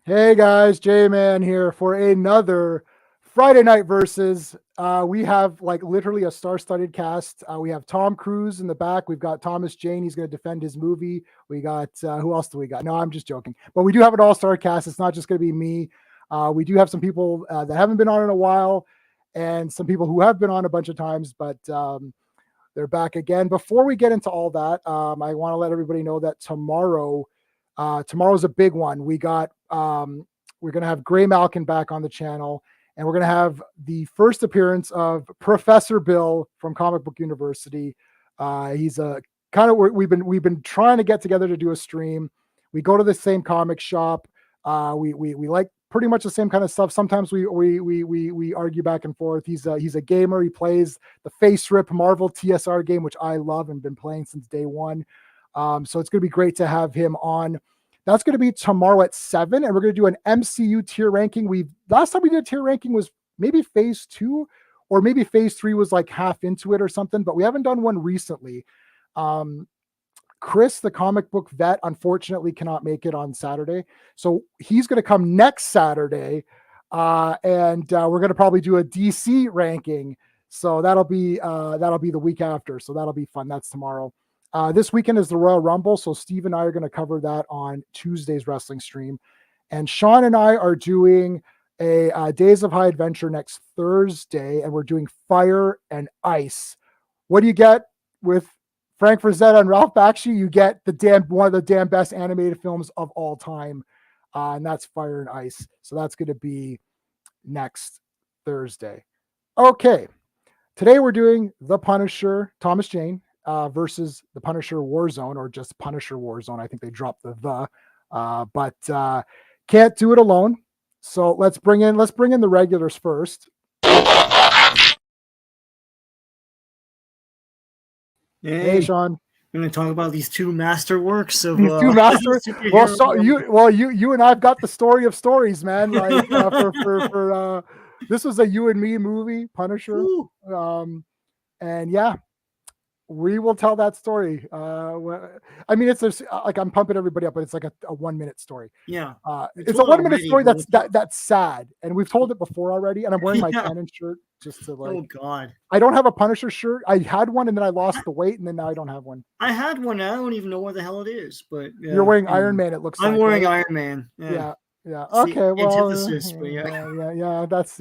Hey guys, J-Man here for another Friday Night Versus. We have like literally a star-studded cast. We have Tom Cruise in the back. We've got Thomas Jane. He's going to defend his movie. We got who else do we got? No, I'm just joking. But we do have an all-star cast. It's not just going to be me. We do have some people that haven't been on in a while, and some people who have been on a bunch of times, but they're back again. Before we get into all that, I want to let everybody know that tomorrow's a big one. We're going to have Greymalkin back on the channel, and we're going to have the first appearance of Professor Bill from Comic Book University. He's a kind of we've been trying to get together to do a stream. We go to the same comic shop. We like pretty much the same kind of stuff. Sometimes we argue back and forth. He's a gamer. He plays the Face Rip Marvel TSR game, which I love and been playing since day one. So it's going to be great to have him on. That's going to be tomorrow at 7, and we're going to do an MCU tier ranking. Last time we did a tier ranking was maybe phase 2, or maybe phase 3 was like half into it or something, but we haven't done one recently. Chris, the comic book vet, unfortunately cannot make it on Saturday, so he's going to come next Saturday, and we're going to probably do a DC ranking. So that'll be the week after. So that'll be fun. That's tomorrow. This weekend is the Royal Rumble, so Steve and I are going to cover that on Tuesday's wrestling stream. And Sean and I are doing a Days of High Adventure next Thursday, and we're doing Fire and Ice. What do you get with Frank Frazetta and Ralph Bakshi? You get one of the damn best animated films of all time, and that's Fire and Ice. So that's going to be next Thursday. Okay, today we're doing The Punisher, Thomas Jane, versus the Punisher Warzone, or just Punisher Warzone. I think they dropped the but can't do it alone. So let's bring in the regulars first. Hey Sean. We're going to talk about these two masterworks of these two masters. You and I've got the story of stories, man. Like for this was a you and me movie, Punisher. And yeah, we will tell that story. I mean, it's like I'm pumping everybody up, but it's like a 1 minute story. Yeah, it's a 1 minute story that's sad, and we've told it before already. And I'm wearing my Canon shirt just to like. Oh God! I don't have a Punisher shirt. I had one, and then I lost the weight, and then now I don't have one. I had one. I don't even know what the hell it is. But you're wearing Iron Man. It looks. I'm like, wearing right? Iron Man. Yeah. Okay. Well. Antithesis, but yeah. That's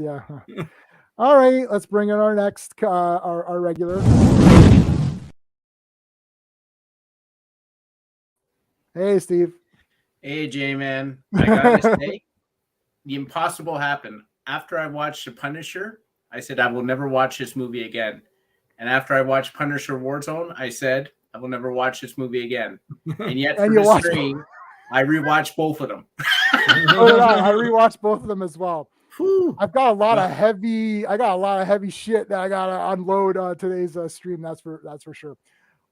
All right. Let's bring in our next our regular. Hey, Steve. Hey, J-Man. I gotta say, the impossible happened. After I watched The Punisher, I said I will never watch this movie again. And after I watched Punisher Warzone, I said I will never watch this movie again. And yet, for the stream, I rewatched both of them. I rewatched both of them as well. I've got a lot of heavy shit that I gotta unload today's stream. That's for sure.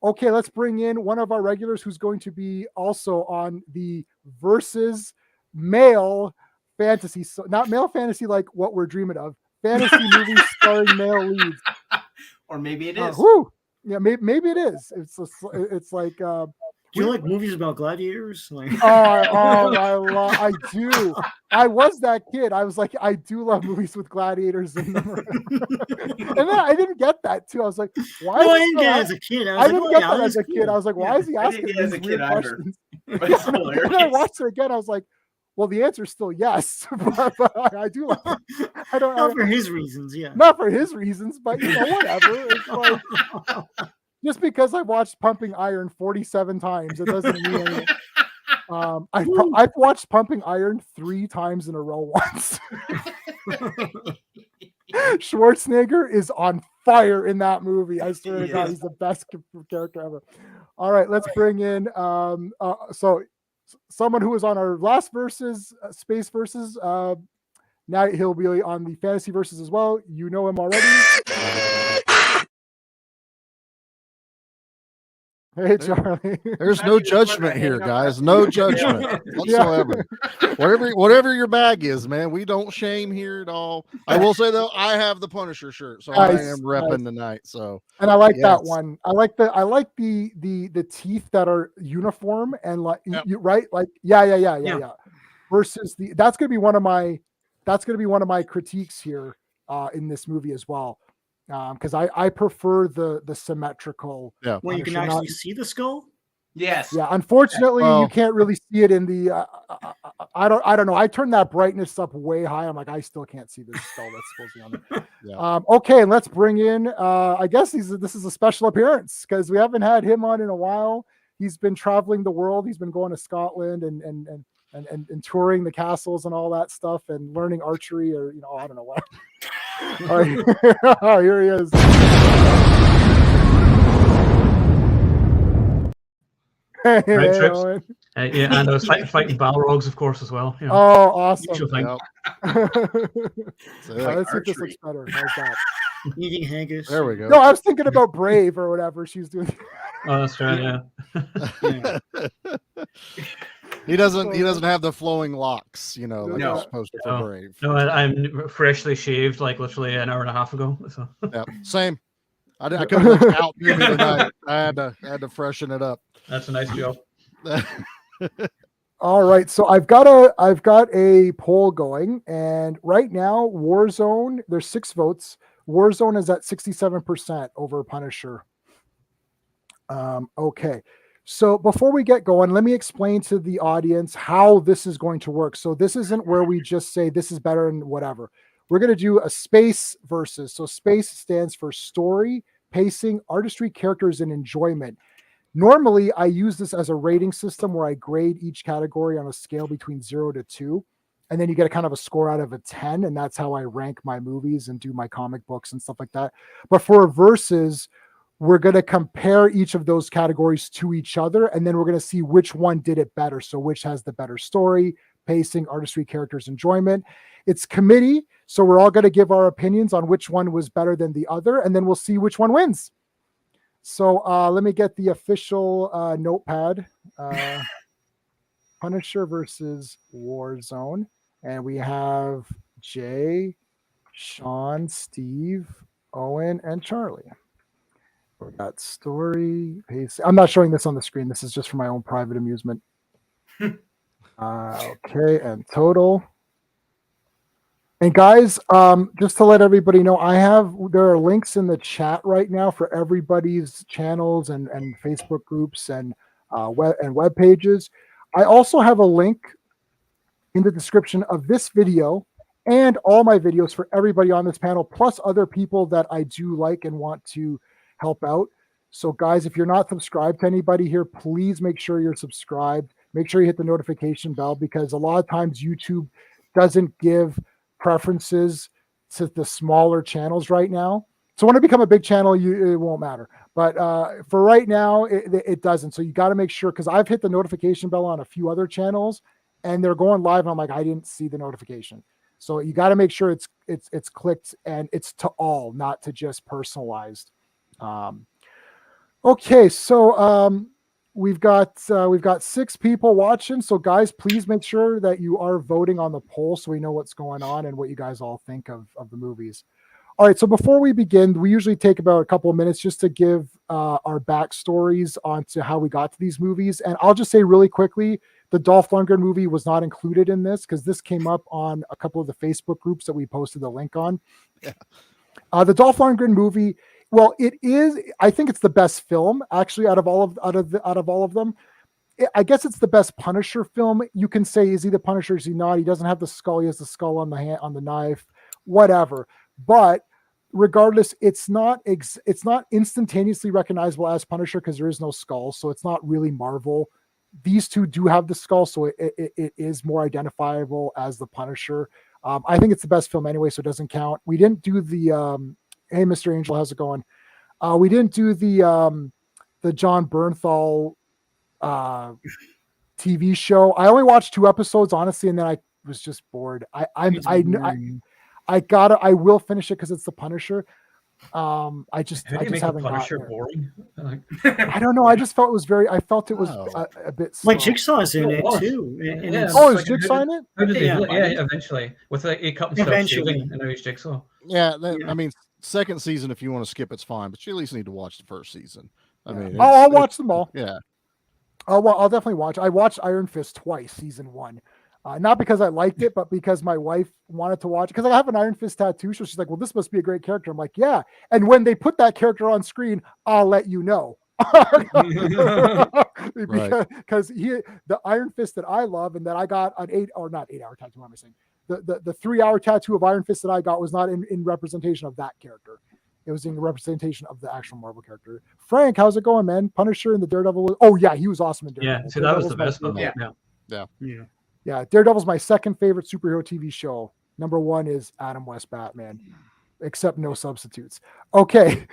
Okay, let's bring in one of our regulars who's going to be also on the Versus male fantasy, so not male fantasy like what we're dreaming of, fantasy movies starring male leads. Or maybe it is. Yeah, maybe it is. It's like. Do you like movies about gladiators? Like... I do. I was that kid. I was like, I do love movies with gladiators in them. And then I didn't get that too. I was like, why? No, I didn't get it as a kid. I didn't get that as a kid. I was like, why is he asking these weird questions? But it's hilarious. And then I watched it again. I was like, well, the answer is still yes, but I do. Not for his reasons, yeah. Not for his reasons, but whatever. It's like. Just because I watched Pumping Iron 47 times, it doesn't mean anything. I've watched Pumping Iron 3 times in a row once. Schwarzenegger is on fire in that movie. I swear to God, he's the best character ever. All right, let's bring in so someone who was on our last versus Space Versus. Now he'll be on the Fantasy Versus as well. You know him already. Hey, Charlie. There's no judgment here, guys. No judgment whatsoever. Whatever your bag is, man. We don't shame here at all. I will say though, I have the Punisher shirt, so nice, I am repping tonight. So, and I like that one. I like the teeth that are uniform and like you right, like yeah. versus that's going to be one of my critiques here in this movie as well. Because I prefer the symmetrical. Yeah. Well, you can actually see the skull. Yes. Yeah. Unfortunately, you can't really see it in the. I don't know. I turned that brightness up way high. I'm like, I still can't see the skull that's supposed to be on there. Yeah. Okay, let's bring in. I guess this is a special appearance because we haven't had him on in a while. He's been traveling the world. He's been going to Scotland and touring the castles and all that stuff and learning archery or I don't know what. All right. Oh, here he is. Right trips. Yeah, and I was fighting Balrogs, of course, as well. Oh, awesome. Yep. Let's see if this looks better. How's that? Eating haggis. There we go. No, I was thinking about Brave or whatever she's doing. Oh, that's right. Yeah. He doesn't have the flowing locks, like No. you're supposed to for Brave. No, I'm freshly shaved, like literally an hour and a half ago. So. Yeah, same. I couldn't outdo me tonight. I had to freshen it up. That's a nice job. All right, so I've got a poll going, and right now Warzone, there's 6 votes. Warzone is at 67% over Punisher. Okay, so before we get going, let me explain to the audience how this is going to work. So this isn't where we just say this is better and whatever. We're going to do a space versus. So space stands for story, pacing, artistry, characters, and enjoyment. Normally, I use this as a rating system where I grade each category on a scale between 0 to 2. And then you get a kind of a score out of a 10. And that's how I rank my movies and do my comic books and stuff like that. But for versus, we're going to compare each of those categories to each other. And then we're going to see which one did it better. So which has the better story, pacing, artistry, characters, enjoyment. It's committee. So we're all going to give our opinions on which one was better than the other. And then we'll see which one wins. So let me get the official notepad. Punisher versus Warzone. And we have Jay, Sean, Steve, Owen, and Charlie. We got story, pace. I'm not showing this on the screen. This is just for my own private amusement. Okay, and total. And guys, just to let everybody know, there are links in the chat right now for everybody's channels and Facebook groups and web pages. I also have a link in the description of this video and all my videos for everybody on this panel, plus other people that I do like and want to help out. So guys, if you're not subscribed to anybody here, please make sure you're subscribed. Make sure you hit the notification bell, because a lot of times YouTube doesn't give preferences to the smaller channels right now. So when it become a big channel, it won't matter. But for right now, it doesn't. So you got to make sure, because I've hit the notification bell on a few other channels and they're going live. And I'm like, I didn't see the notification. So you got to make sure it's clicked and it's to all, not to just personalized. Okay, so we've got 6 people watching. So guys, please make sure that you are voting on the poll so we know what's going on and what you guys all think of the movies. All right, so before we begin, we usually take about a couple of minutes just to give our backstories onto how we got to these movies. And I'll just say really quickly, the Dolph Lundgren movie was not included in this because this came up on a couple of the Facebook groups that we posted the link on. Yeah. The Dolph Lundgren movie, well, it is. I think it's the best film actually out of all of them. I guess it's the best Punisher film. You can say, is he the Punisher? Is he not? He doesn't have the skull. He has the skull on the hand, on the knife, whatever. But regardless, it's not instantaneously recognizable as Punisher because there is no skull. So it's not really Marvel. These two do have the skull, so it is more identifiable as the Punisher. I think it's the best film anyway, so it doesn't count. We didn't do the hey, Mr. Angel, how's it going? We didn't do the John Bernthal TV show. I only watched 2 episodes, honestly, and then I was just bored. I will finish it because it's the Punisher. I just haven't Punisher gotten boring. I don't know. I just felt it was a bit slow. Like Jigsaw's in it too. Is Jigsaw in it? How did they do it? Yeah, eventually. With like a couple stuff shaving, and now he's Jigsaw. Yeah, I mean, second season, if you want to skip, it's fine, but you at least need to watch the first season. I mean, I'll watch them all. Yeah. I'll definitely watch. I watched Iron Fist twice, season 1. Not because I liked it, but because my wife wanted to watch it. Because I have an Iron Fist tattoo, so she's like, "Well, this must be a great character." I'm like, "Yeah." And when they put that character on screen, I'll let you know. Because the Iron Fist that I love and that I got an 8-hour tattoo. What am I saying? The 3-hour tattoo of Iron Fist that I got was not in representation of that character. It was in representation of the actual Marvel character. Frank, how's it going, man? Punisher and the Daredevil. Oh yeah, he was awesome in Daredevil. Yeah, so that was the best one. Yeah, Daredevil's my second favorite superhero TV show. Number 1 is Adam West Batman, except no substitutes. Okay,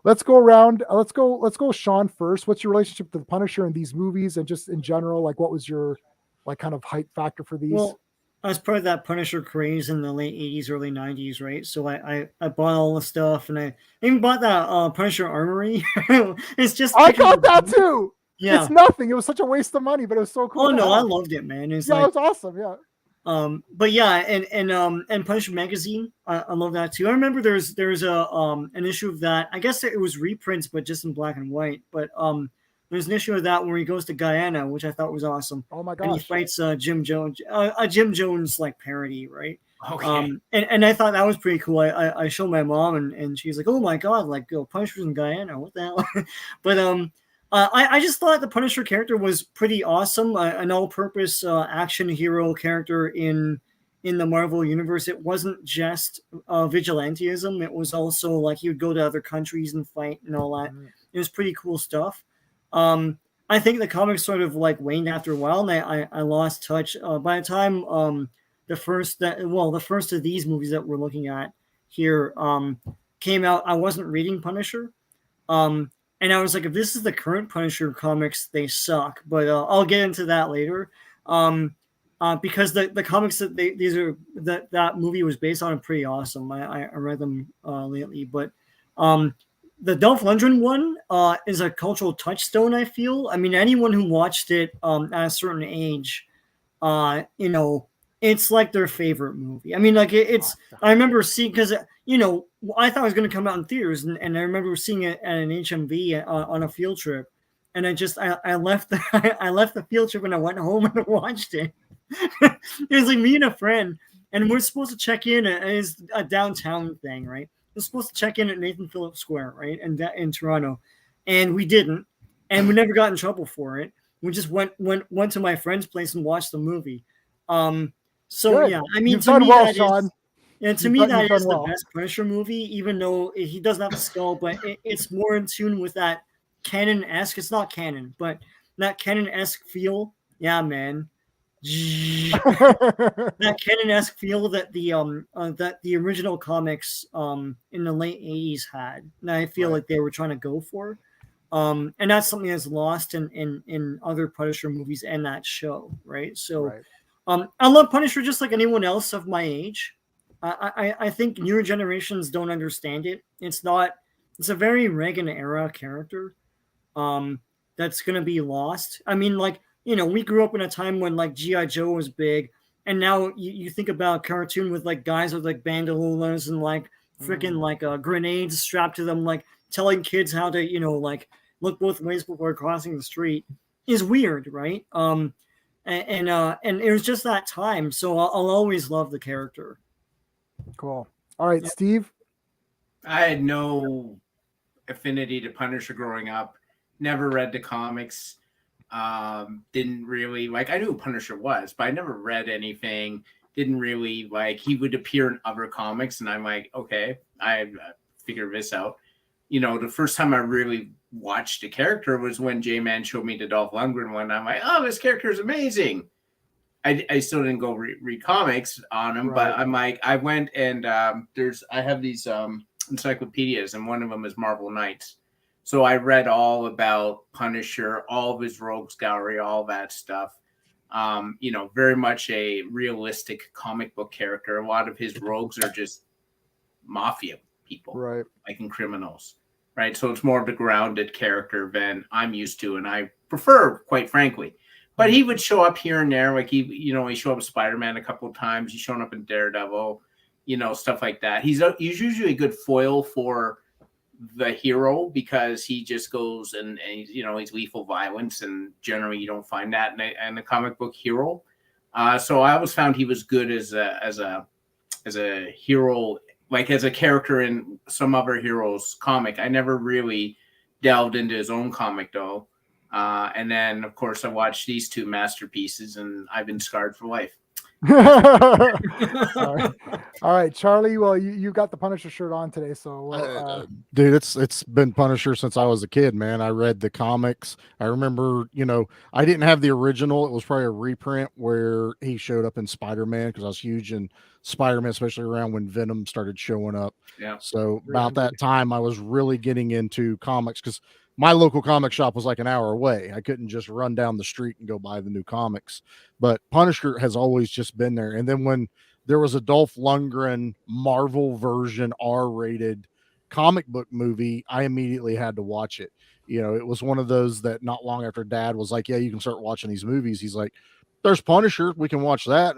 let's go around. Let's go Sean first. What's your relationship to the Punisher in these movies and just in general? Like, what was your kind of hype factor for these? Well, I was part of that Punisher craze in the late 80s, early 90s, right? So I bought all the stuff, and I even bought that Punisher Armory. It's just I got that too. Yeah, it's nothing. It was such a waste of money, but it was so cool. Oh no, I loved it, man. It's it was awesome. Yeah. But yeah, and Punisher magazine, I love that too. I remember there's an issue of that. I guess it was reprints, but just in black and white. But there's an issue of that where he goes to Guyana, which I thought was awesome. Oh my gosh! And he fights Jim Jones, a Jim Jones like parody, right? Okay. And I thought that was pretty cool. I showed my mom, and she's like, "Oh my god, like Punisher's in Guyana, what the hell?" But I just thought the Punisher character was pretty awesome, an all-purpose action hero character in the Marvel universe. It wasn't just vigilantism; it was also like he would go to other countries and fight and all that. It was pretty cool stuff. I think the comics sort of like waned after a while, and I lost touch. By the time the first of these movies that we're looking at here came out, I wasn't reading Punisher. And I was like, if this is the current Punisher comics, they suck. But I'll get into that later. Because the comics that movie was based on are pretty awesome. I read them lately. But the Dolph Lundgren one is a cultural touchstone, I feel. I mean, anyone who watched it at a certain age, it's like their favorite movie. I mean, like it's. I remember seeing because I thought it was going to come out in theaters, and I remember seeing it at an HMV on a field trip, and I left the field trip and I went home and watched it. It was like me and a friend, and we're supposed to check in. It's a downtown thing, right? We're supposed to check in at Nathan Phillips Square, right, in Toronto, and we didn't, and we never got in trouble for it. We just went to my friend's place and watched the movie. So good. Yeah, I mean, you've done well, Sean. To me, that is the best Punisher movie, even though he doesn't have a skull, but it's more in tune with that canon-esque. It's not canon, but that canon-esque feel. Yeah, man. That canon-esque feel that the original comics in the late 80s had. And I feel like they were trying to go for. And that's something that's lost in other Punisher movies and that show, right? So I love Punisher just like anyone else of my age. I think newer generations don't understand it. It's a very Reagan era character that's going to be lost. I mean, like, we grew up in a time when like G.I. Joe was big, and now you think about a cartoon with like guys with like bandolas and like freaking like grenades strapped to them, like telling kids how to, like look both ways before crossing the street is weird, right? And it was just that time. So I'll always love the character. Cool. All right, Steve. I had no affinity to Punisher growing up. Never read the comics. Didn't really like. I knew who Punisher was, but I never read anything. Didn't really like. He would appear in other comics, and I'm like, okay, I figure this out. The first time I really watched the character was when J-Man showed me the Dolph Lundgren one. I'm like, oh, this character is amazing. I still didn't go read comics on him, but I'm like, I went and I have these encyclopedias, and one of them is Marvel Knights. So I read all about Punisher, all of his rogues gallery, all that stuff. Very much a realistic comic book character. A lot of his rogues are just mafia people, right? Like in criminals, right? So it's more of the grounded character than I'm used to, and I prefer, quite frankly. But he would show up here and there, like he showed up with Spider-Man a couple of times. He's shown up in Daredevil, stuff like that. He's usually a good foil for the hero because he just goes and he's lethal violence, and generally you don't find that in a comic book hero. So I always found he was good as a hero, like as a character in some other heroes comic. I never really delved into his own comic though. And then of course I watched these two masterpieces, and I've been scarred for life. All right, Charlie. Well, you got the Punisher shirt on today, so dude, it's been Punisher since I was a kid, man. I read the comics. I remember, I didn't have the original. It was probably a reprint where he showed up in Spider-Man, because I was huge in Spider-Man, especially around when Venom started showing up. Yeah. So about that time, I was really getting into comics, because my local comic shop was like an hour away. I couldn't just run down the street and go buy the new comics. But Punisher has always just been there. And then when there was a Dolph Lundgren Marvel version R-rated comic book movie, I immediately had to watch it. It was one of those that not long after Dad was like, yeah, you can start watching these movies. He's like, there's Punisher. We can watch that.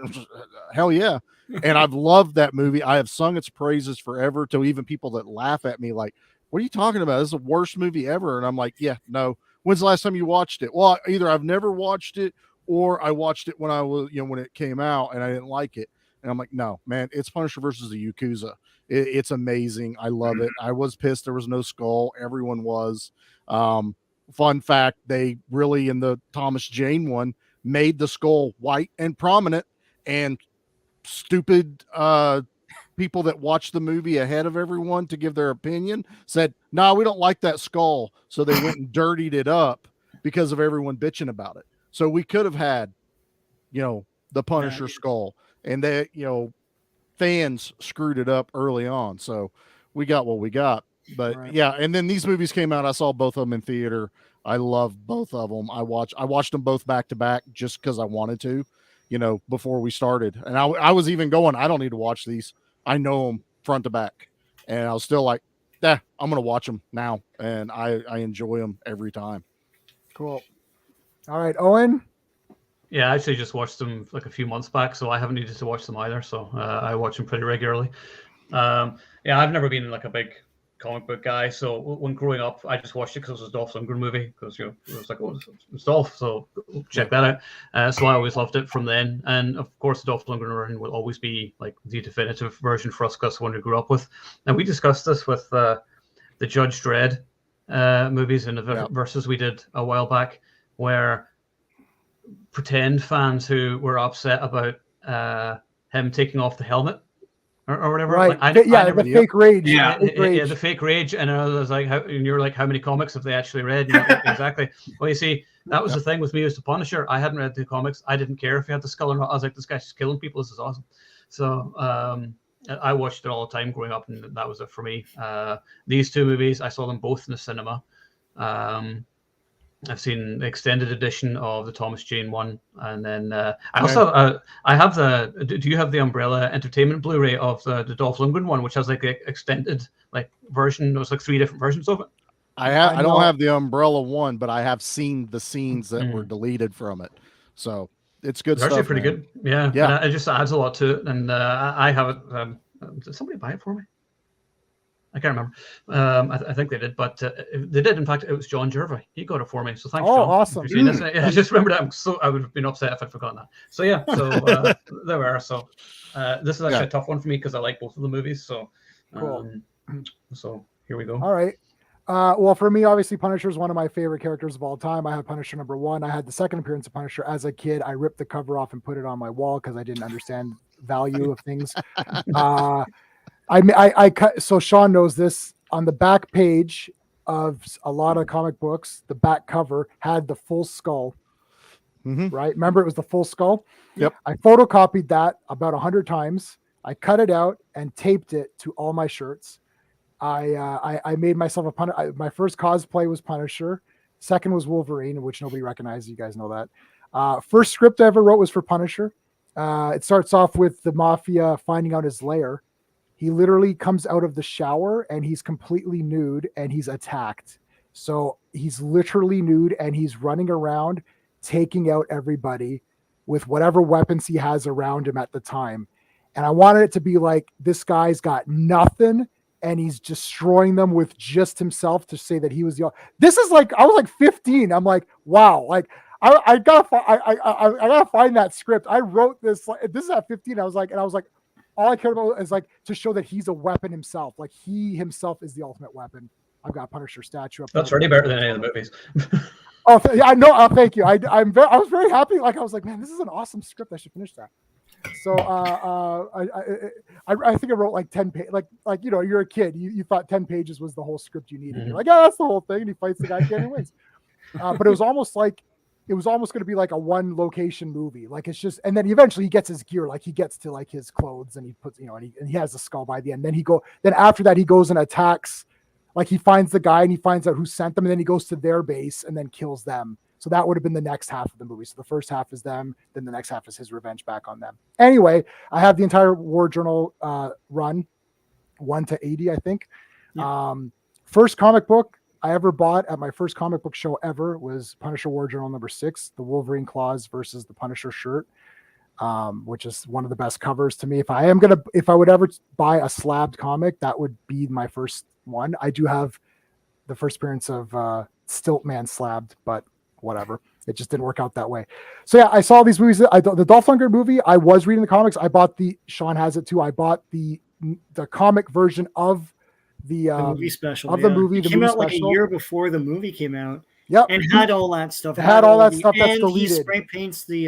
Hell yeah. And I've loved that movie. I have sung its praises forever, to even people that laugh at me like, what are you talking about? This is the worst movie ever. And I'm like, yeah, no. When's the last time you watched it? Well, either I've never watched it, or I watched it when I was, when it came out and I didn't like it. And I'm like, no, man, it's Punisher versus the Yakuza. It's amazing. I love it. I was pissed there was no skull. Everyone was. Fun fact, they really, in the Thomas Jane one, made the skull white and prominent, and stupid people that watched the movie ahead of everyone to give their opinion said, no, we don't like that skull. So they went and dirtied it up because of everyone bitching about it. So we could have had, the Punisher skull, and they, fans screwed it up early on. So we got what we got. But yeah, and then these movies came out. I saw both of them in theater. I love both of them. I watched them both back to back just because I wanted to, before we started. And I was even going, I don't need to watch these. I know them front to back. And I was still like, I'm going to watch them now. And I enjoy them every time. Cool. All right, Owen. Yeah, I actually just watched them like a few months back, so I haven't needed to watch them either. So I watch them pretty regularly. Yeah, I've never been like a big comic book guy. So when growing up, I just watched it because it was a Dolph Lundgren movie. Because it was like, oh, it's Dolph, so check that out. So I always loved it from then. And of course, the Dolph Lundgren version will always be like the definitive version for us, because one we grew up with. And we discussed this with the Judge Dredd movies and the verses we did a while back, where pretend fans who were upset about him taking off the helmet or whatever. Right. Like, the fake rage. Yeah, the fake rage. And I was like, and you're like, how many comics have they actually read? Exactly. Well, you see, that was the thing with me as the Punisher. I hadn't read the comics. I didn't care if he had the skull or not. I was like, this guy's just killing people. This is awesome. So I watched it all the time growing up, and that was it for me. These two movies, I saw them both in the cinema. I've seen the extended edition of the Thomas Jane one, and then I also I have the. Do you have the Umbrella Entertainment Blu-ray of the Dolph Lundgren one, which has like the extended version? There's like 3 different versions of it. I don't have the Umbrella one, but I have seen the scenes that were deleted from it, so it's good stuff. Actually, pretty good. Yeah. And it just adds a lot to it, and I have it. Did somebody buy it for me? I can't remember. I think they did, but they did. In fact, it was John Jervey. He got it for me. So thanks, John. Awesome. I just remember that. I would have been upset if I'd forgotten that. So yeah, there we are. So this is actually a tough one for me because I like both of the movies. So cool. So here we go. All right. Well, for me, obviously, Punisher is one of my favorite characters of all time. I have Punisher #1. I had the second appearance of Punisher as a kid. I ripped the cover off and put it on my wall because I didn't understand value of things. I cut, so Sean knows this, on the back page of a lot of comic books, the back cover had the full skull, right? Remember, it was the full skull. Yep. I photocopied that about 100 times. I cut it out and taped it to all my shirts. I made myself a Punisher. My first cosplay was Punisher. Second was Wolverine, which nobody recognized. You guys know that. First script I ever wrote was for Punisher. It starts off with the Mafia finding out his lair. He literally comes out of the shower and he's completely nude and he's attacked. So he's literally nude and he's running around taking out everybody with whatever weapons he has around him at the time. And I wanted it to be like, this guy's got nothing and he's destroying them with just himself to say that he was the. This is like, I was like 15. I'm like, wow. Like, I gotta find that script. I wrote this. This is at 15. I was like, all I cared about is like to show that he's a weapon himself. Like he himself is the ultimate weapon. I've got Punisher statue up there. That's already better than any of the movies. Yeah, I know. Thank you. I was very happy. Like I was like, man, this is an awesome script. I should finish that. So I think I wrote like 10 pages. Like you're a kid. You thought 10 pages was the whole script you needed. You're like, yeah, that's the whole thing. And he fights the guy and he wins. But it was almost going to be like a one location movie. Like it's just, and then eventually he gets his gear. Like he gets to like his clothes and he puts, and he has the skull by the end. Then after that he goes and attacks. Like he finds the guy and he finds out who sent them, and then he goes to their base and then kills them. So that would have been the next half of the movie. So the first half is them, then the next half is his revenge back on them. Anyway, I have the entire War Journal run, 1 to 80, I think. Yeah. First comic book I ever bought at my first comic book show ever was Punisher War Journal number 6, the Wolverine claws versus the Punisher shirt, which is one of the best covers to me. If I would ever buy a slabbed comic, that would be my first one. I do have the first appearance of Stiltman slabbed, but whatever. It just didn't work out that way. So yeah, I saw these movies. The Dolph Lundgren movie, I was reading the comics. I bought Sean has it too. I bought the comic version of the movie special of the movie. It came out like a year before the movie came out. Yep. And had all that stuff. It had all that stuff that's deleted. He spray paints the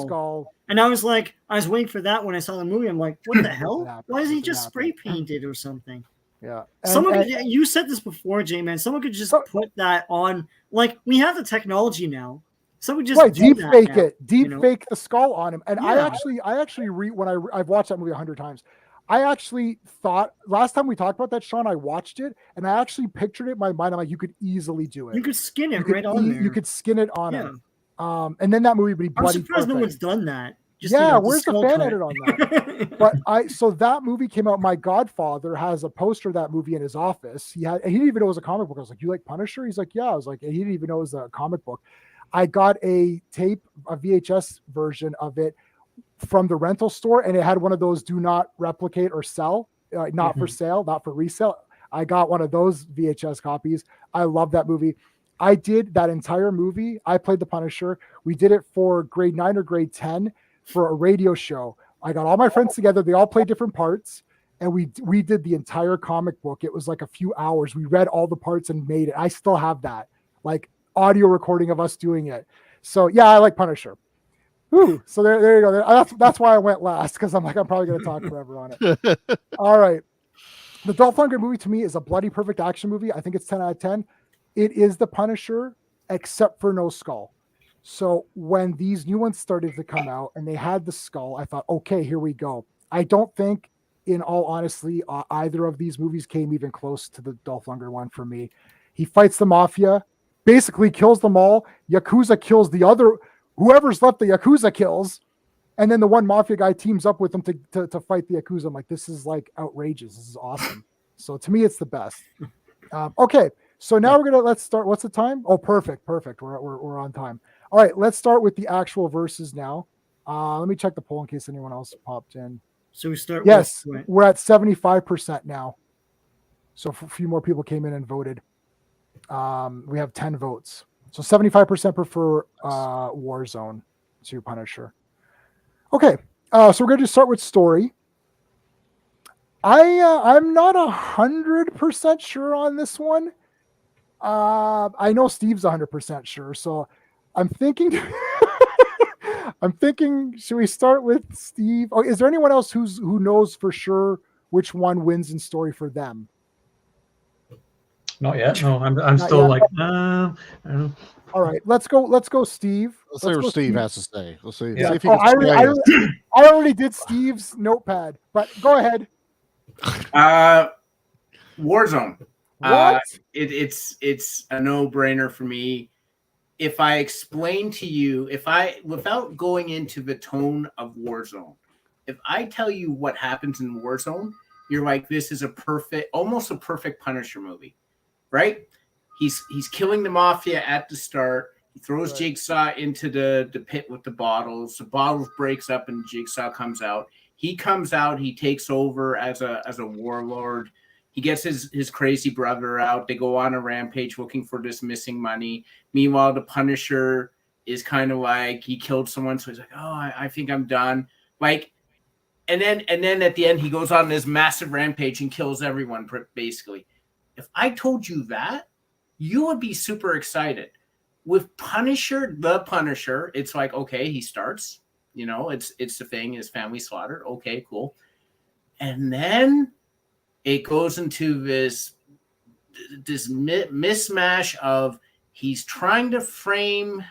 skull. And I was waiting for that when I saw the movie. I'm like, what the hell? Why is he just spray painted or something? Yeah. You said this before, J-Man. Someone could just put that on. Like, we have the technology now. Someone just deep fake the skull on him. And yeah. I actually read when I've watched that movie 100 times. I actually thought last time we talked about that, Sean, I watched it and I actually pictured it in my mind. I'm like, you could easily do it. You could skin it right on there. You could skin it on him. And then that movie would be bloody. I'm surprised no one's done that. Where's the fan edit on that? But so that movie came out. My godfather has a poster of that movie in his office. He didn't even know it was a comic book. I was like, you like Punisher? He's like, yeah. I was like, he didn't even know it was a comic book. I got a VHS version of it from the rental store, and it had one of those do not replicate or sell, not for sale, not for resale. I got one of those VHS copies. I love that movie. I did that entire movie. I played the Punisher. We did it for grade 9 or grade 10 for a radio show. I got all my friends together. They all played different parts, and we did the entire comic book. It was like a few hours. We read all the parts and made it. I still have that, like audio recording of us doing it. So yeah, I like Punisher. Ooh, so there you go. That's why I went last, because I'm probably going to talk forever on it. All right. The Dolph Lundgren movie to me is a bloody perfect action movie. I think it's 10 out of 10. It is the Punisher, except for no skull. So when these new ones started to come out and they had the skull, I thought, okay, here we go. I don't think, in all honesty, either of these movies came even close to the Dolph Lundgren one for me. He fights the mafia, basically kills them all. Yakuza kills the other. Whoever's left, the Yakuza kills, and then the one mafia guy teams up with them to fight the Yakuza. I'm like, this is like outrageous. This is awesome. So to me, it's the best. Okay, so now let's start. What's the time? Oh, perfect. We're on time. All right, let's start with the actual verses now. Let me check the poll in case anyone else popped in. So we start. Yes, we're at 75% now. So a few more people came in and voted. We have 10 votes. So 75% prefer Warzone to Punisher. Okay, so we're going to start with story. I'm not 100% sure on this one. I know Steve's 100% sure, so I'm thinking. Should we start with Steve? Oh, is there anyone else who knows for sure which one wins in story for them? Not yet. No, I'm still yet. Like. I don't know. All right, let's go, Steve. Let's see what Steve has to say. Let's see. Yeah. See if he can I already did Steve's notepad, but go ahead. Warzone. What? It's a no-brainer for me. If I explain to you, without going into the tone of Warzone, if I tell you what happens in Warzone, you're like, this is almost a perfect Punisher movie, right? He's killing the mafia at the start. He throws Jigsaw into the pit with the bottles. The bottles breaks up and Jigsaw comes out. He comes out. He takes over as a warlord. He gets his crazy brother out. They go on a rampage looking for this missing money. Meanwhile, the Punisher is kind of like, he killed someone, so he's like, oh, I think I'm done. Like, and then at the end, he goes on this massive rampage and kills everyone, basically. If I told you that, you would be super excited. With the Punisher, it's like, okay, he starts, it's the thing, his family slaughtered. Okay, cool. And then it goes into this mismatch of he's trying to frame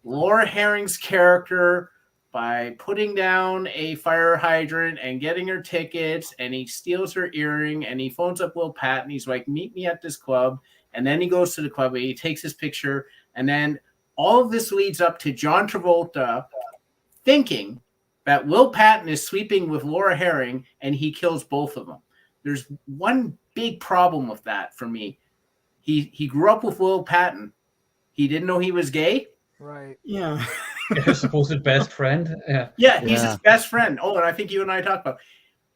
Laura Herring's character by putting down a fire hydrant and getting her tickets, and he steals her earring, and he phones up Will Patton. He's like, meet me at this club. And then he goes to the club, and he takes his picture, and then all of this leads up to John Travolta thinking that Will Patton is sleeping with Laura Herring, and he kills both of them. There's one big problem with that for me. He grew up with Will Patton. He didn't know he was gay. Right. Yeah. His supposed best friend. Yeah, he's his best friend. Oh, and I think you and I talked about.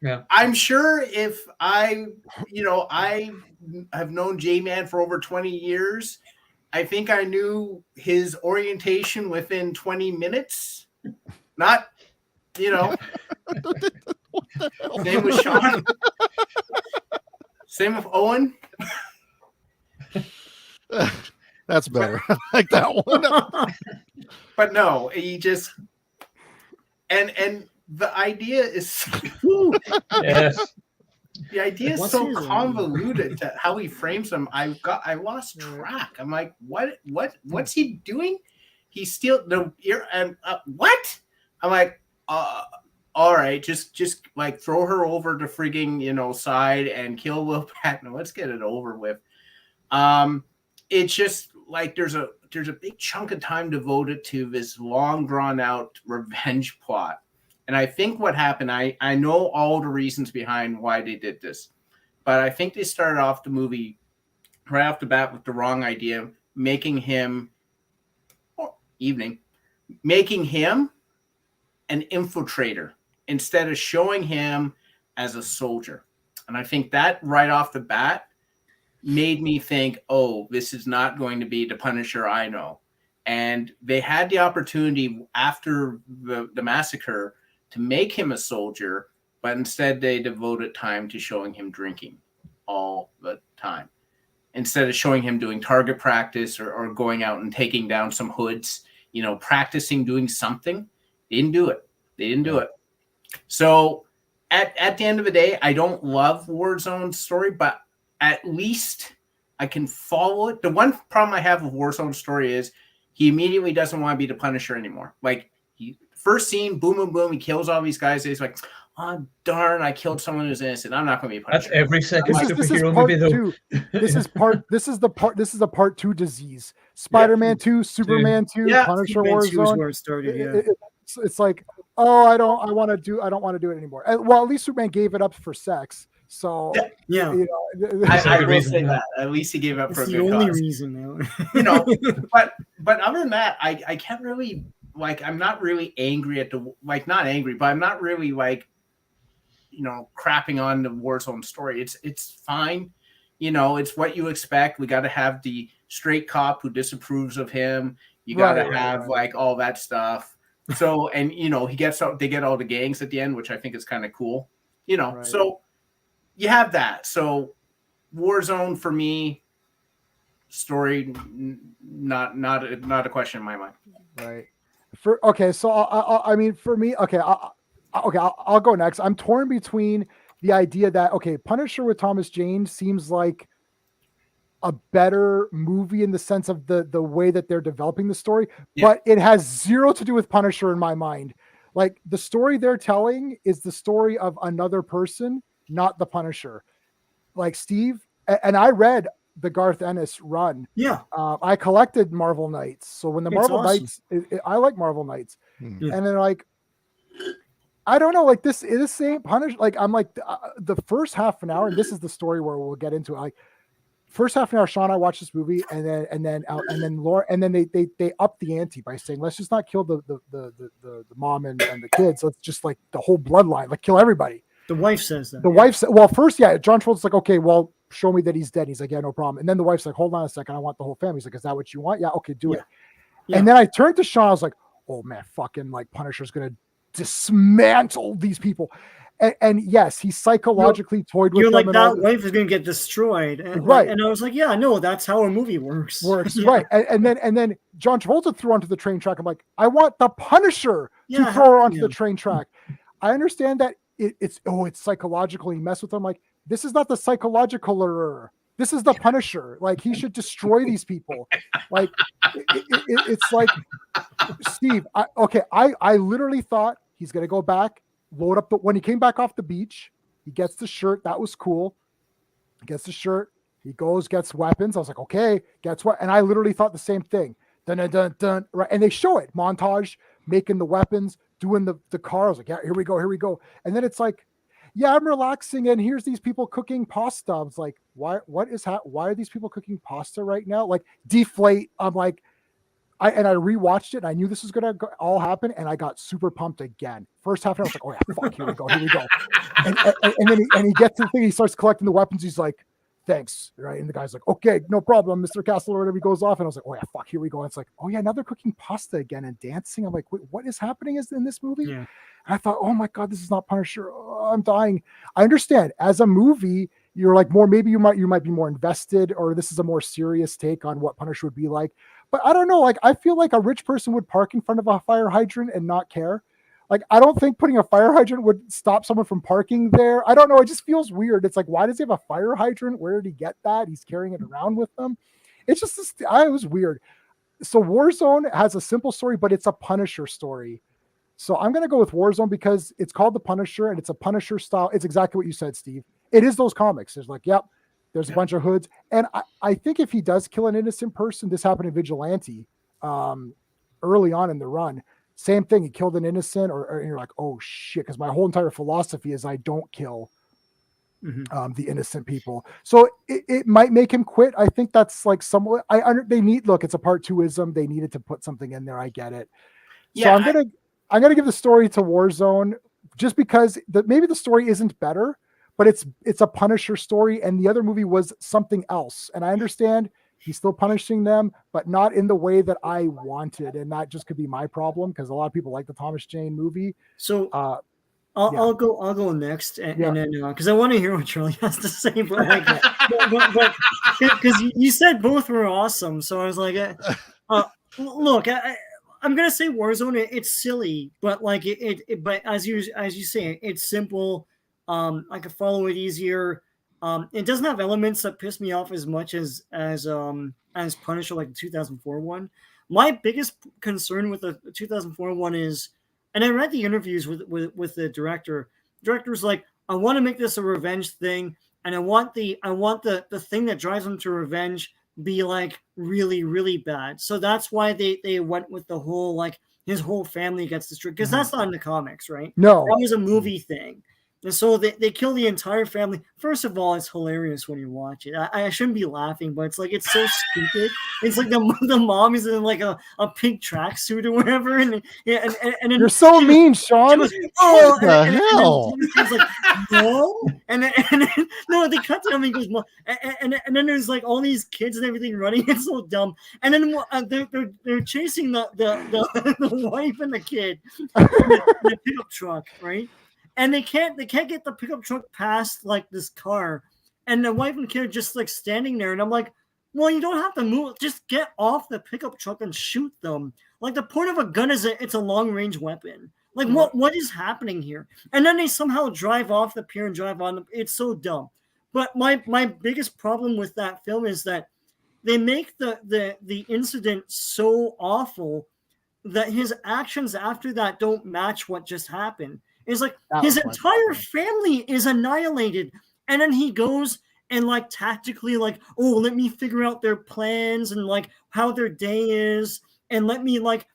Yeah. I'm sure if I have known J-Man for over 20 years, I think I knew his orientation within 20 minutes. Not, Same with Sean. Same with Owen. That's better. I like that one. But no, he just and the idea is Yes. the idea is What's so his convoluted to how he frames them. I lost track. I'm like, what's he doing? He's still the ear and what? I'm like, all right, just like throw her over the frigging side and kill Will Patton. Let's get it over with. It's just like there's a big chunk of time devoted to this long drawn out revenge plot. And I think what happened, I know all the reasons behind why they did this, but I think they started off the movie right off the bat with the wrong idea, making him an infiltrator instead of showing him as a soldier. And I think that right off the bat made me think, oh, this is not going to be the Punisher I know. And they had the opportunity after the massacre to make him a soldier, but instead they devoted time to showing him drinking all the time. Instead of showing him doing target practice or going out and taking down some hoods, practicing doing something, they didn't do it. So at the end of the day, I don't love Warzone's story, but at least I can follow it. The one problem I have with Warzone's story is he immediately doesn't want to be the Punisher anymore. Like, first scene, boom, boom, boom, he kills all these guys. He's like, oh, darn, I killed someone who's innocent. I'm not going to be a Punisher. That's every second superhero part movie, though. two. This is a part 2 disease. Spider-Man 2, Superman 2, Punisher Warzone. Where it started, It's like, oh, I don't want to do it anymore. Well, at least Superman gave it up for sex. So yeah. I will say that. At least he gave up for a good cause. It's the only reason now. But other than that, I can't really, I'm not really angry at not angry, but I'm not really crapping on the Warzone story. It's fine. It's what you expect. We got to have the straight cop who disapproves of him. You got to have all that stuff. So, and they get all the gangs at the end, which I think is kind of cool. So you have that. So Warzone for me, story not a question in my mind. Right. So for me, I'll go next. I'm torn between the idea that Punisher with Thomas Jane seems like a better movie in the sense of the way that they're developing the story, but it has zero to do with Punisher in my mind. Like, the story they're telling is the story of another person, not the Punisher. Like, Steve, and I read the Garth Ennis run. Yeah. I collected Marvel Knights. So when the Marvel Knights, I like Marvel Knights. And then I don't know, this ain't Punisher. I'm the first half an hour, and this is the story where we'll get into it. First half an hour, Sean and I watched this movie, and then Laura, and then they up the ante by saying, let's just not kill the mom and the kids. Let's just the whole bloodline, kill everybody. The wife says that. The wife said, well, first, yeah, John Travolta's like, okay, well, show me that he's dead. He's like, yeah, no problem. And then the wife's like, hold on a second, I want the whole family. He's like, is that what you want? Yeah, okay, do it. Yeah. And then I turned to Sean, I was like, oh man, fucking like Punisher's gonna dismantle these people. And yes, he psychologically toyed with You're them. like, that wife is going to get destroyed. And, right. And I was like, yeah, no, that's how a movie works. Yeah. Right. And then John Travolta threw onto the train track. I'm like, I want the Punisher to throw her onto the train track. I understand that it's psychological. He messed with them. Like, this is not the psychological. This is the Punisher. Like, he should destroy these people. Like, it's like, Steve, I literally thought he's going to go back, load up when he came back off the beach, he gets the shirt. That was cool. He gets the shirt. He goes, gets weapons. I was like, okay, gets what? And I literally thought the same thing. Dun, dun, dun, dun, right. And they show it, montage, making the weapons, doing the car. I was like, yeah, here we go. And then it's like, yeah, I'm relaxing, and here's these people cooking pasta. I was like, why are these people cooking pasta right now? Like, deflate. I'm like, I rewatched it, and I knew this was gonna all happen, and I got super pumped again. First half an hour, I was like, oh yeah, fuck, here we go. And then he gets to the thing, he starts collecting the weapons, he's like, thanks, right? And the guy's like, okay, no problem, Mr. Castle, or whatever. He goes off, and I was like, oh yeah, fuck, here we go. And it's like, oh yeah, now they're cooking pasta again and dancing. I'm like, wait, what is happening in this movie? Yeah. And I thought, oh my God, this is not Punisher. Oh, I'm dying. I understand. As a movie, you're like maybe you might be more invested, or this is a more serious take on what Punisher would be like. But I don't know. Like, I feel like a rich person would park in front of a fire hydrant and not care. Like, I don't think putting a fire hydrant would stop someone from parking there. I don't know. It just feels weird. It's like, why does he have a fire hydrant? Where did he get that? He's carrying it around with him. It's just, it was weird. So Warzone has a simple story, but it's a Punisher story. So I'm going to go with Warzone because it's called The Punisher, and it's a Punisher style. It's exactly what you said, Steve. It is those comics. There's like, yep, there's a bunch of hoods. And I think if he does kill an innocent person, this happened in Vigilante early on in the run. Same thing. He killed an innocent, and you're like, oh shit. Because my whole entire philosophy is I don't kill the innocent people. So it might make him quit. I think that's like somewhat, it's a part two-ism. They needed to put something in there. I get it. Yeah, So I'm gonna give the story to Warzone just because maybe the story isn't better, but it's a Punisher story, and the other movie was something else. And I understand he's still punishing them, but not in the way that I wanted, and that just could be my problem because a lot of people like the Thomas Jane movie. So I'll go next, and then because I want to hear what Charlie has to say, but like, but because you said both were awesome, so I was like, look, I'm gonna say Warzone. It's silly, but like but as you say, it's simple. I can follow it easier. It doesn't have elements that piss me off as much as Punisher, like the 2004 one. My biggest concern with the 2004 one is, and I read the interviews with the director. Director's like, I want to make this a revenge thing, and I want the thing that drives him to revenge be like really, really bad. So that's why they went with the whole like his whole family gets destroyed, because that's not in the comics, right? No, that was a movie thing. And so they kill the entire family. First of all, it's hilarious when you watch it. I shouldn't be laughing, but it's like, it's so stupid. It's like the mom is in like a pink tracksuit or whatever, and then you're so mean, Sean. What the hell? He's like, no, and then no, they cut to him. And he goes, Mom. And then there's like all these kids and everything running. It's so dumb. And then they're chasing the wife and the kid in the pickup truck, right? And they can't get the pickup truck past like this car, and the wife and kid are just like standing there. And I'm like, well, you don't have to move. Just get off the pickup truck and shoot them. Like, the point of a gun is it's a long range weapon. Like, what is happening here? And then they somehow drive off the pier and drive on. It's so dumb. But my biggest problem with that film is that they make the incident so awful that his actions after that don't match what just happened. It's like his entire family is annihilated, and then he goes and like tactically like, oh, let me figure out their plans and like how their day is, and let me like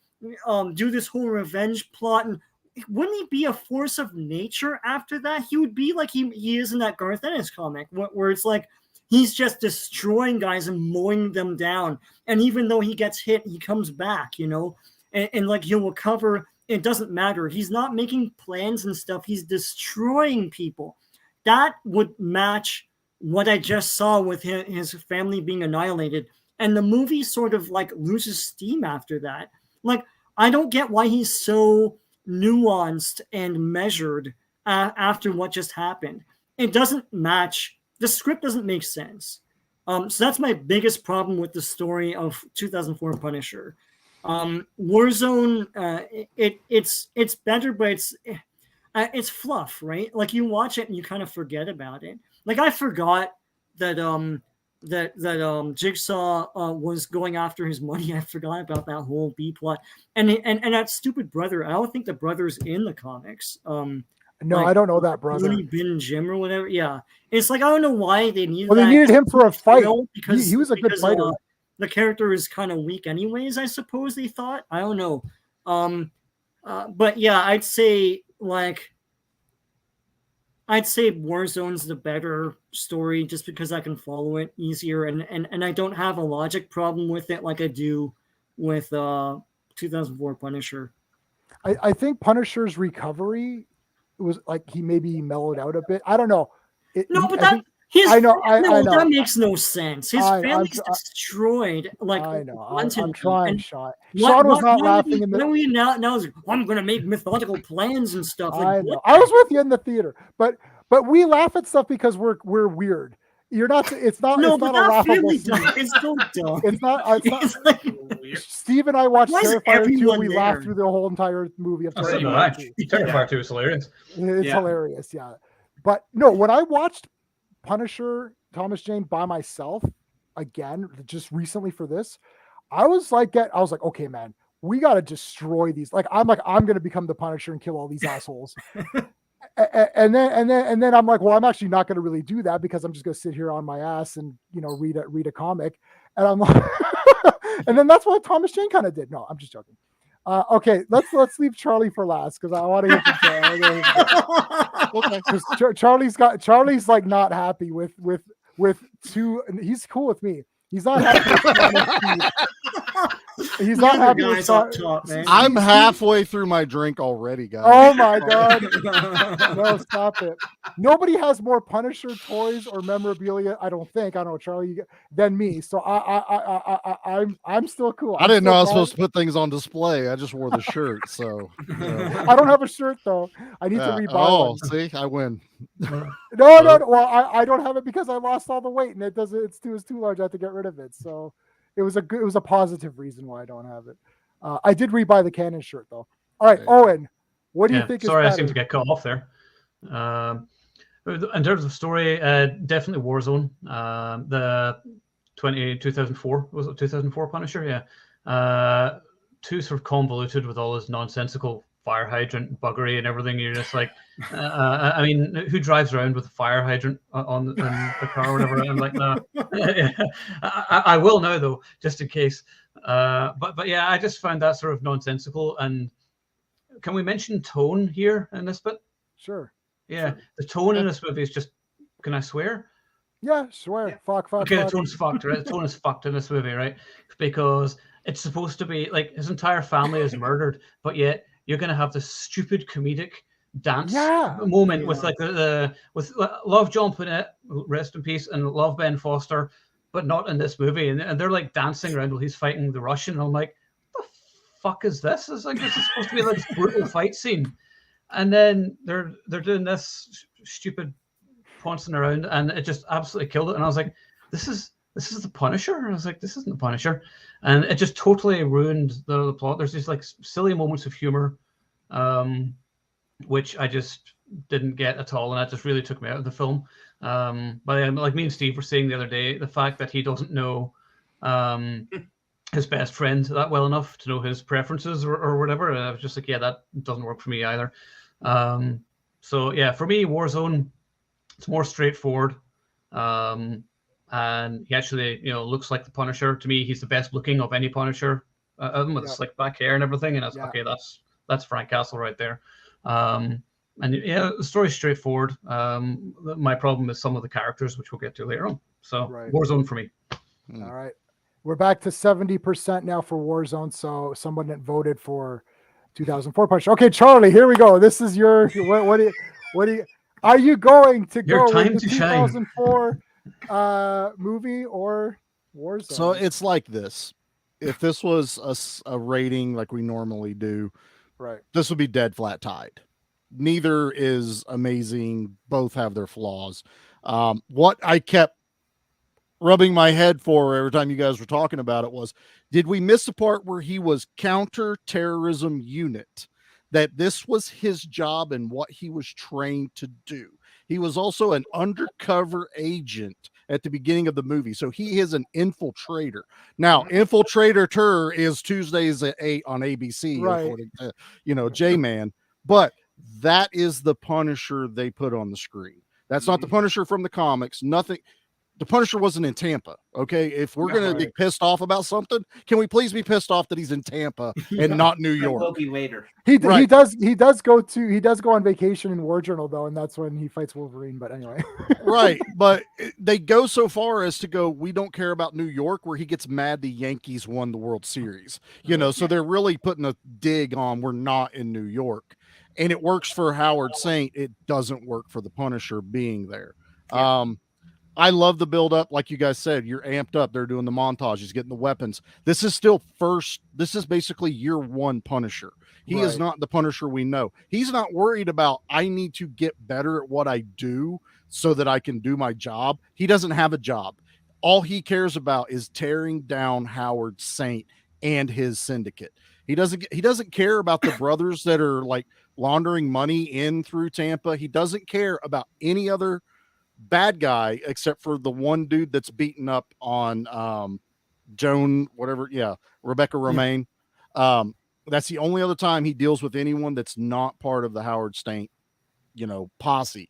do this whole revenge plot. And wouldn't he be a force of nature after that? He would be like he is in that Garth Ennis comic where it's like he's just destroying guys and mowing them down, and even though he gets hit, he comes back, and like he'll recover it doesn't matter. He's not making plans and stuff. He's destroying people. That would match what I just saw with his family being annihilated. And the movie sort of like loses steam after that. Like, I don't get why he's so nuanced and measured after what just happened. It doesn't match. The script doesn't make sense. So that's my biggest problem with the story of 2004 Punisher. Warzone, it's better, but it's fluff, right? Like, you watch it and you kind of forget about it. Like, I forgot that Jigsaw was going after his money. I forgot about that whole B plot, and that stupid brother. I don't think the brother's in the comics. No, I don't know that brother. Looney Bin Jim or whatever. Yeah, it's like, I don't know why they needed. Well, they needed him for a fight because he was a good fighter. The character is kind of weak, anyways. I suppose they thought. I don't know. But yeah, I'd say Warzone's the better story just because I can follow it easier, and I don't have a logic problem with it like I do with 2004 Punisher. I think Punisher's recovery was like he maybe mellowed out a bit. I don't know. That makes no sense. His family's destroyed. Like, I know. I'm trying, Sean. Sean was not laughing in the. Now is I'm going to make mythological plans and stuff. Like, I know. I was with you in the theater, but we laugh at stuff because we're weird. You're not. It's not. No, it's but not a laughable it's so dumb. It's not. It's like, Steve and I watched Terrifier 2. We there? laughed through the whole entire movie of Terrifier 2. Terrifier 2 is hilarious. It's hilarious, yeah. But no, when I watched Punisher, Thomas Jane by myself again, just recently for this, I was like, okay, man, we got to destroy these. I'm going to become the Punisher and kill all these assholes. And then I'm like, well, I'm actually not going to really do that because I'm just going to sit here on my ass and, read a comic. And I'm like, and then that's what Thomas Jane kind of did. No, I'm just joking. Okay, let's leave Charlie for last because I want to hear from Charlie. Okay, Charlie's like not happy with two. He's cool with me. He's not happy with He's not happy with top, man. I'm halfway through my drink already, guys. Oh my god! No, stop it. Nobody has more Punisher toys or memorabilia. I don't know, Charlie, than me. So I'm still cool. I didn't know I was supposed to put things on display. I just wore the shirt, so. I don't have a shirt though. I need to rebuy one. See, I win. No. Well, I don't have it because I lost all the weight and it's too large. I have to get rid of it. So. It was a positive reason why I don't have it. I did rebuy the Canon shirt though. All right, Owen, what do you think? Sorry, is I seem to get cut off there. In terms of story, definitely Warzone. The 2004 was it 2004 Punisher? Yeah. Too sort of convoluted with all this nonsensical fire hydrant buggery and everything. You're just like, I mean, who drives around with a fire hydrant on the car or whatever? I'm like, no. I will now though, just in case. But yeah, I just found that sort of nonsensical. And can we mention tone here in this bit? Sure. Yeah, the tone in this movie is just. Can I swear? Yeah, swear. Yeah. Fuck. Okay, the tone's fucked, right? The tone is fucked in this movie, right? Because it's supposed to be like his entire family is murdered, but yet you're gonna have this stupid comedic dance moment with like with love John Pinette, rest in peace, and love Ben Foster, but not in this movie. And they're like dancing around while he's fighting the Russian. And I'm like, what the fuck is this? It's like this is supposed to be like this brutal fight scene, and then they're doing this stupid pouncing around, and it just absolutely killed it. And I was like, this is the Punisher. And I was like, this isn't the Punisher, and it just totally ruined the plot. There's these like silly moments of humor, which I just didn't get at all, and that just really took me out of the film. But like me and Steve were saying the other day, the fact that he doesn't know his best friend that well enough to know his preferences or whatever, I was just like, yeah, that doesn't work for me either. So yeah, for me, Warzone, it's more straightforward. And he actually, looks like the Punisher. To me, he's the best looking of any Punisher, with slick back hair and everything. And I was okay, that's Frank Castle right there. And yeah, the story's straightforward. My problem is some of the characters, which we'll get to later on. So Warzone for me. All right, we're back to 70% now for Warzone. So someone that voted for 2004 Punisher. Okay, Charlie, here we go. This is your what do you are you going to Your go time with the to shine. 2004 movie or Warzone? So it's like this. If this was a rating like we normally do, right. this would be dead flat tied. Neither is amazing. Both have their flaws. What I kept rubbing my head for every time you guys were talking about it was, did we miss the part where he was counter-terrorism unit? That this was his job and what he was trained to do. He was also an undercover agent at the beginning of the movie. So he is an infiltrator. Now, Infiltrator is Tuesdays at 8 on ABC, Right. according to, J-Man. But that is the Punisher they put on the screen. That's not the Punisher from the comics. Nothing. The Punisher wasn't in Tampa. Okay. If we're going to be pissed off about something, can we please be pissed off that he's in Tampa and not New York? Will be later. He does go on vacation in War Journal though, and that's when he fights Wolverine. But anyway, right. But they go so far as to go, we don't care about New York, where he gets mad the Yankees won the World Series. So they're really putting a dig on we're not in New York. And it works for Howard Saint. It doesn't work for the Punisher being there. Yeah. I love the build up. Like you guys said, you're amped up. They're doing the montage. He's getting the weapons. This is basically year one Punisher. He is not the Punisher we know. He's not worried about, I need to get better at what I do so that I can do my job. He doesn't have a job. All he cares about is tearing down Howard Saint and his syndicate. He doesn't care about the brothers that are like laundering money in through Tampa. He doesn't care about any other bad guy except for the one dude that's beaten up on Joan, whatever. Yeah. Rebecca Romaine. That's the only other time he deals with anyone that's not part of the Howard Saint, posse.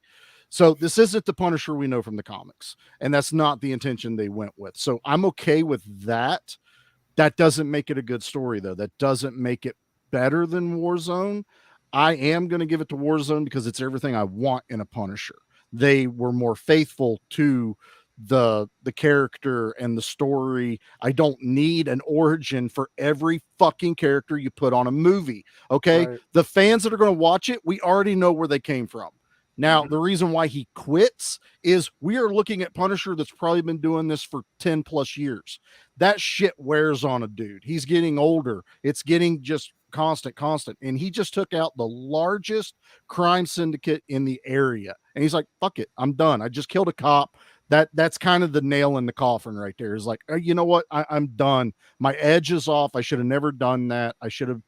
So this isn't the Punisher we know from the comics, and that's not the intention they went with. So I'm okay with that. That doesn't make it a good story though. That doesn't make it better than Warzone. I am going to give it to Warzone because it's everything I want in a Punisher. They were more faithful to the character and the story. I don't need an origin for every fucking character you put on a movie. Okay. Right. The fans that are going to watch it, we already know where they came from. Now, the reason why he quits is we are looking at Punisher that's probably been doing this for 10 plus years. That shit wears on a dude. He's getting older. It's getting just constant. And he just took out the largest crime syndicate in the area. And he's like, fuck it. I'm done. I just killed a cop. That's kind of the nail in the coffin right there. Is like, you know what? I'm done. My edge is off. I should have never done that. I should have,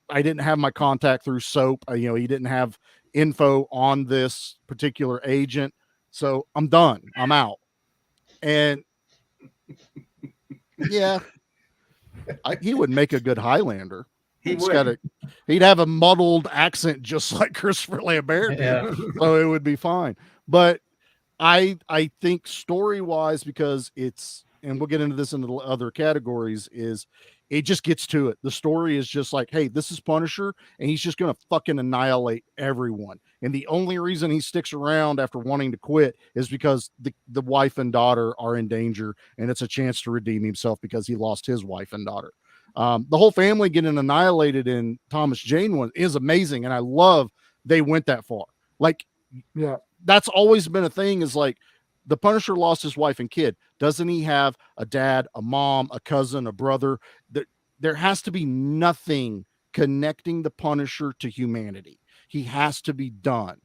I didn't have my contact through soap. He didn't have info on this particular agent. So I'm done. I'm out. And yeah, he would make a good Highlander. He'd have a muddled accent just like Christopher Lambert. Yeah. So it would be fine. But I think story-wise, because it's, and we'll get into this in the other categories, is it just gets to it. The story is just like, hey, this is Punisher, and he's just going to fucking annihilate everyone. And the only reason he sticks around after wanting to quit is because the wife and daughter are in danger, and it's a chance to redeem himself because he lost his wife and daughter. The whole family getting annihilated in Thomas Jane one is amazing, and I love they went that far. Like, yeah, that's always been a thing, is like, the Punisher lost his wife and kid. Doesn't he have a dad, a mom, a cousin, a brother? There has to be nothing connecting the Punisher to humanity. He has to be done.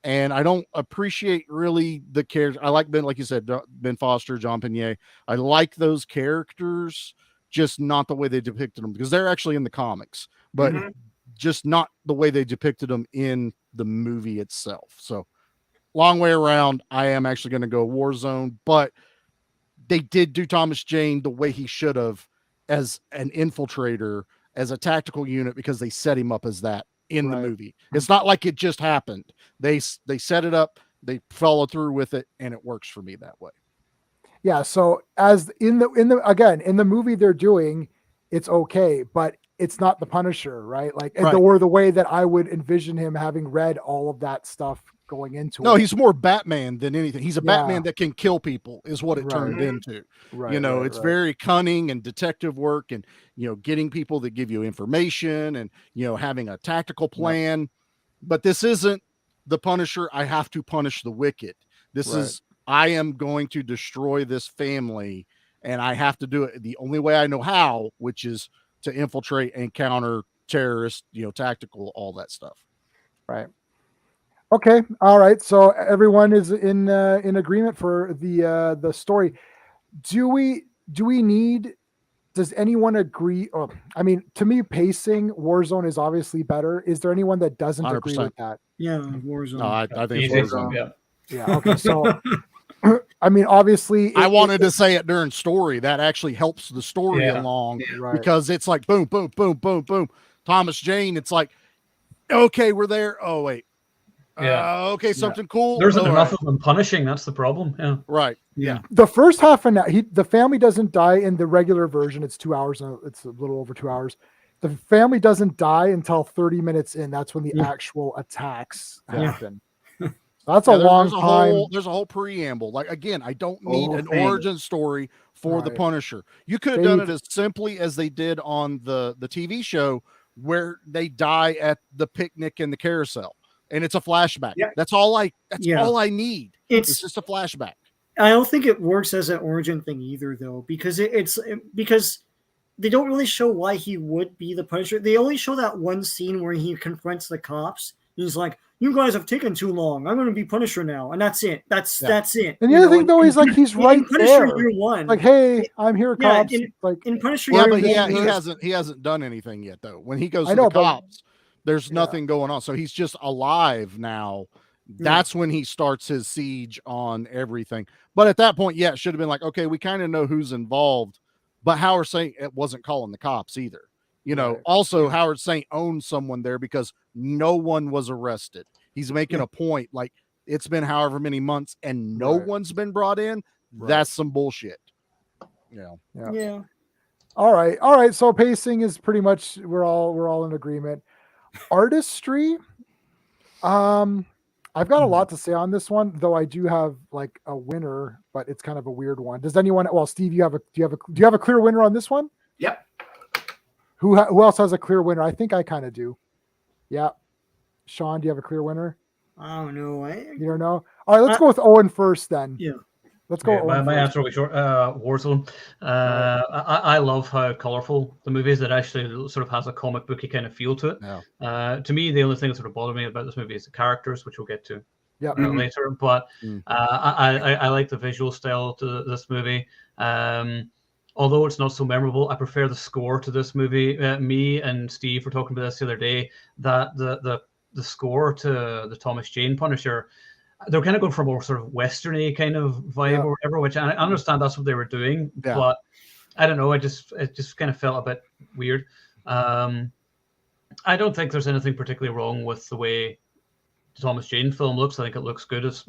And I don't appreciate really the character. I like Ben, like you said, Ben Foster, John Penier. I like those characters, just not the way they depicted them, because they're actually in the comics, but just not the way they depicted them in the movie itself. So long way around, I am actually going to go Warzone, but they did do Thomas Jane the way he should have, as an infiltrator, as a tactical unit, because they set him up as that in the movie. It's not like it just happened. They set it up, they follow through with it, and it works for me that way. Yeah. So as in the movie they're doing, it's okay, but it's not the Punisher, right? Like, or the way that I would envision him, having read all of that stuff going into it. No, he's more Batman than anything. He's a Yeah. Batman that can kill people, is what it Right. turned into. Right, You know, right, it's right. very cunning and detective work, and getting people that give you information, and having a tactical plan. But this isn't the Punisher. I have to punish the wicked. This Right. is, I am going to destroy this family, and I have to do it the only way I know how, which is to infiltrate and counter terrorists, tactical, all that stuff. Right. Okay. All right. So everyone is in agreement for the story. Do we need? Does anyone agree? Oh, I mean, to me, pacing Warzone is obviously better. Is there anyone that doesn't agree 100%. with that? Yeah, Warzone. No, I think it's Easy. Warzone. Yeah. Yeah. Okay. So, I mean, obviously, I wanted to say it during story. That actually helps the story Yeah. along right. because it's like boom, boom, boom, boom, boom. Thomas Jane, it's like, okay, we're there. Oh, wait. Yeah. Okay, something cool. There isn't All enough right. of them punishing. That's the problem. Yeah. Right. Yeah. The first half an hour, the family doesn't die in the regular version. It's 2 hours. It's a little over 2 hours. The family doesn't die until 30 minutes in. That's when the actual attacks happen. That's a long time. There's a whole preamble. Like, again, I don't need an thing. origin story for the Right. Punisher. You could have done it as simply as they did on the TV show, where they die at the picnic in the carousel, and it's a flashback. Yeah. That's all I need. It's It's just a flashback. I don't think it works as an origin thing either, though, because because they don't really show why he would be the Punisher. They only show that one scene where he confronts the cops. He's like, "You guys have taken too long. I'm going to be Punisher now," and that's it. That's it. And the other thing, though, is like he's right in Punisher there. Year One. Like, hey, I'm here, Yeah, cops. Like, in Punisher Yeah, Year but One, he hasn't done anything yet, though. When he goes I to know, the but- cops, there's nothing going on. So he's just alive now. That's when he starts his siege on everything. But at that point, it should have been like, okay, we kind of know who's involved. But Howard Saint wasn't calling the cops either. Right. Also Howard Saint owns someone there because no one was arrested. He's making a point, like, it's been however many months and no one's been brought in. Right. That's some bullshit. Yeah. yeah. All right. So pacing is pretty much we're all in agreement. Artistry, I've got a lot to say on this one, though I do have like a winner, but it's kind of a weird one. Does anyone? Well, Steve, do you have a clear winner on this one? Yep. Who else has a clear winner? I think I kind of do. Yeah. Sean, do you have a clear winner? I don't know. You don't know? All right, let's go with Owen first then. Yeah. Let's go. Yeah, with Owen my first. answer will be short. Warzone. I love how colorful the movie is. It actually sort of has a comic booky kind of feel to it. Yeah. To me, the only thing that sort of bothered me about this movie is the characters, which we'll get to later. But I like the visual style to this movie. Although it's not so memorable, I prefer the score to this movie. Me and Steve were talking about this the other day, that the score to the Thomas Jane Punisher, they're kind of going for a more sort of westerny kind of vibe or whatever, which I understand that's what they were doing, but I don't know. It just kind of felt a bit weird. I don't think there's anything particularly wrong with the way the Thomas Jane film looks. I think it looks good. It's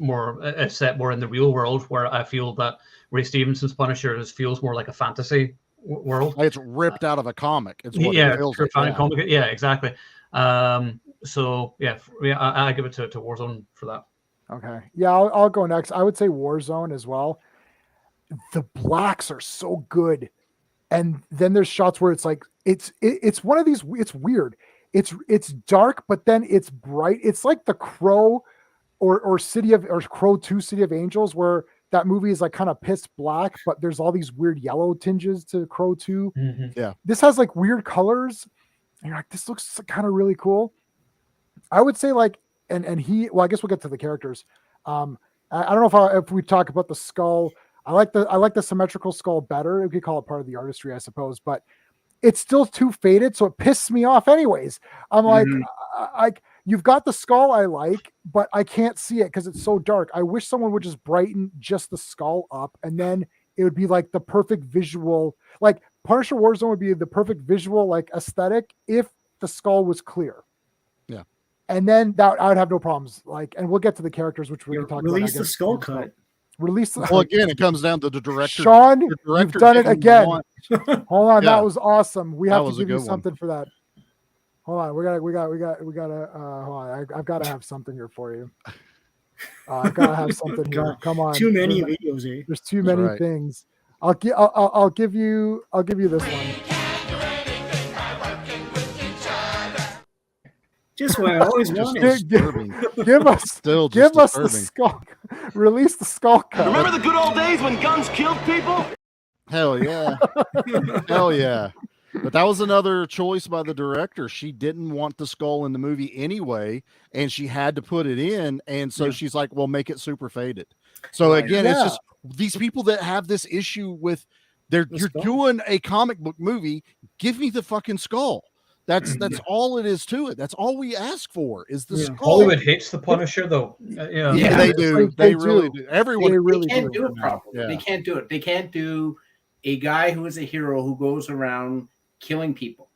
set more in the real world, where I feel that Ray Stevenson's Punisher feels more like a fantasy world. It's ripped out of a comic. It's what it feels like. Comic. Yeah, exactly. So I give it to Warzone for that. Okay. Yeah, I'll go next. I would say Warzone as well. The blacks are so good. And then there's shots where it's like it's one of these, it's weird. It's dark, but then it's bright. It's like the Crow or Crow 2 City of Angels, where that movie is like kind of pitch black, but there's all these weird yellow tinges to Crow 2. Mm-hmm. Yeah. This has like weird colors. And you're like, this looks kind of really cool. I would say like, and I guess we'll get to the characters. I don't know if we talk about the skull. I like the symmetrical skull better. We could call it part of the artistry, I suppose, but it's still too faded, so it pisses me off anyways. I'm like, you've got the skull I like, but I can't see it because it's so dark. I wish someone would just brighten just the skull up, and then it would be like the perfect visual, like Punisher Warzone would be the perfect visual, like aesthetic if the skull was clear. Yeah. And then I would have no problems. Like, and we'll get to the characters, which we can talk about. Release the skull cut. Release the. Well, again, it comes down to the director. Sean, you've done it again. Hold on, Yeah. that was awesome. We have to give you one. something for that. Hold on, we got. Hold on, I've got to have something here for you. I gotta have something here. God, Come on. too many videos, eh? There's too many right. things. I'll give you this one. Just what I always Just wanted. disturbing. Give us Still give just us the disturbing. skull. Release the skull cut. Remember the good old days when guns killed people? Hell yeah. Hell yeah. But that was another choice by the director. She didn't want the skull in the movie anyway, and she had to put it in. And so she's like, well, make it super faded. So again, it's just these people that have this issue with you're doing a comic book movie, give me the fucking skull. That's all it is to it. That's all we ask for is the skull. Hollywood hates the Punisher, though. Yeah, they do. They really do. Everyone really can't do it now. properly. Yeah. They can't do it. They can't do a guy who is a hero who goes around killing people.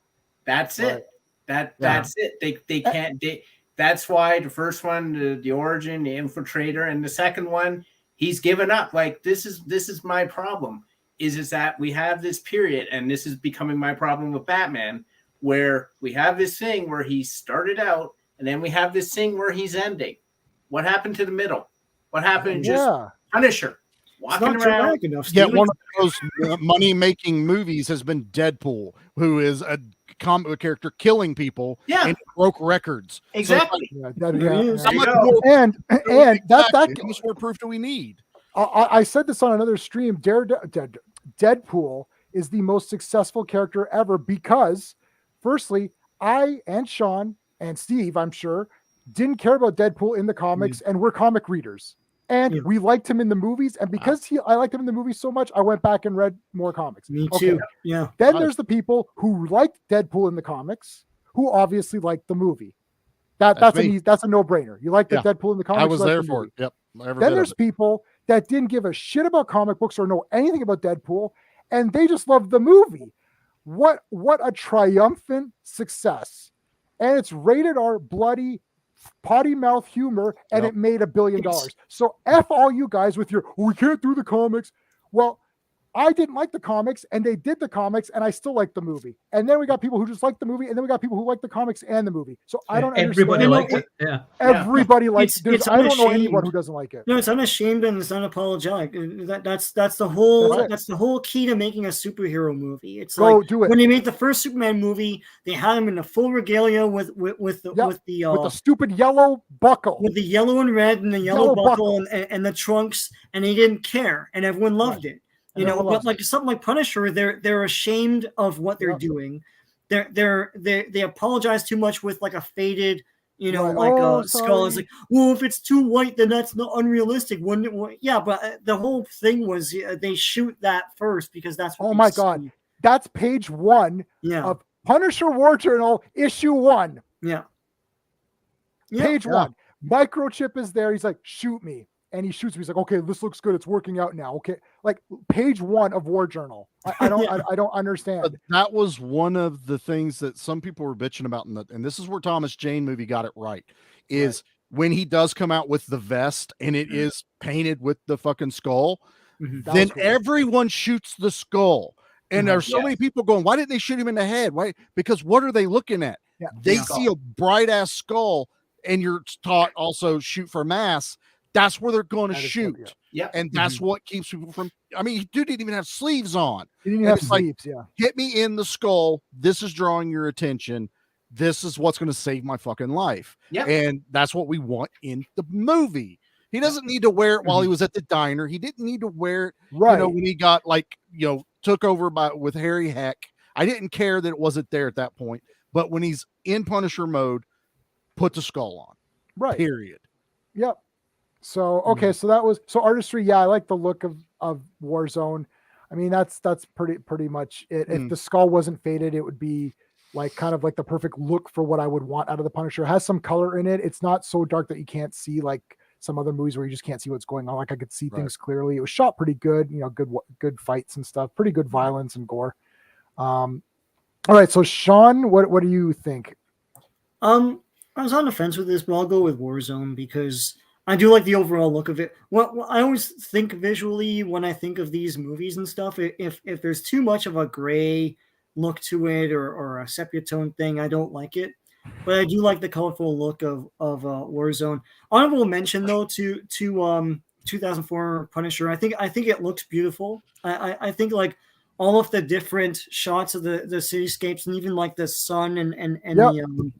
That's it. That's it. They can't. That's why the first one, the origin, the infiltrator, and the second one, he's given up. Like this is my problem. Is that we have this period, and this is becoming my problem with Batman, where we have this thing where he started out, and then we have this thing where he's ending. What happened to the middle? What happened? Just Punisher walking around. Yeah, one of those money-making movies has been Deadpool, who is a comic book character killing people and broke records. Exactly. So and that how much more proof do we need? I said this on another stream. Deadpool is the most successful character ever because, firstly, I and Sean and Steve, I'm sure, didn't care about Deadpool in the comics, and we're comic readers. And we liked him in the movies, and because I liked him in the movies so much, I went back and read more comics. Me too. Yeah. Then there's the people who liked Deadpool in the comics, who obviously liked the movie. That's a no-brainer. You like the Deadpool in the comics. I was there for it. Yep. Then there's people that didn't give a shit about comic books or know anything about Deadpool, and they just loved the movie. What a triumphant success. And it's rated R, bloody, potty mouth humor, and it made $1 billion. So F all you guys with your, we can't do the comics. Well, I didn't like the comics, and they did the comics, and I still like the movie. And then we got people who just like the movie, and then we got people who like the comics and the movie. So I don't understand. Everybody liked it. Yeah. Everybody likes it. I don't know anyone who doesn't like it. No, it's unashamed and it's unapologetic. That's the whole that's the whole key to making a superhero movie. It's when they made the first Superman movie, they had him in the full regalia with the stupid yellow buckle, with the yellow and red and the yellow buckle and the trunks, and he didn't care, and everyone loved it. You know, but like something like Punisher, they're ashamed of what they're doing. They apologize too much with like a faded, skull. It's like, well, if it's too white, then that's not unrealistic, wouldn't it? Yeah, but the whole thing was they shoot that first because that's what. Oh my God, that's page 1 of Punisher War Journal issue 1. Yeah. Page 1. Microchip is there. He's like, shoot me. And he shoots me. He's like, okay, this looks good. It's working out now. Okay. Like page 1 of War Journal. I don't understand. But that was one of the things that some people were bitching about. And this is where Thomas Jane movie got it right. Is when he does come out with the vest and it is painted with the fucking skull, then everyone shoots the skull. And there's so many people going, why didn't they shoot him in the head? Why? Because what are they looking at? Yeah. They see a bright ass skull, and you're taught also shoot for mass. That's where they're going to shoot. And that's what keeps people from. I mean, dude didn't even have sleeves on. He didn't even have sleeves. Hit me in the skull. This is drawing your attention. This is what's going to save my fucking life. And that's what we want in the movie. He doesn't need to wear it while he was at the diner. He didn't need to wear it, when he got took over with Harry Heck. I didn't care that it wasn't there at that point. But when he's in Punisher mode, put the skull on. Right. Period. Yep. So so that was Artistry. Yeah, I like the look of Warzone. I mean, that's pretty much it. If the skull wasn't faded, it would be like kind of like the perfect look for what I would want out of the Punisher. It has some color in it. It's not so dark that you can't see like some other movies where you just can't see what's going on. Like I could see things clearly. It was shot pretty good. Good fights and stuff. Pretty good violence and gore. All right. So Sean, what do you think? I was on the fence with this, but I'll go with Warzone because I do like the overall look of it. Well, I always think visually when I think of these movies and stuff, if there's too much of a gray look to it or a sepia tone thing, I don't like it. but I do like the colorful look of Warzone. Honorable mention though to 2004 Punisher. I think it looks beautiful. I think like all of the different shots of the cityscapes and even like the sun and Yep. the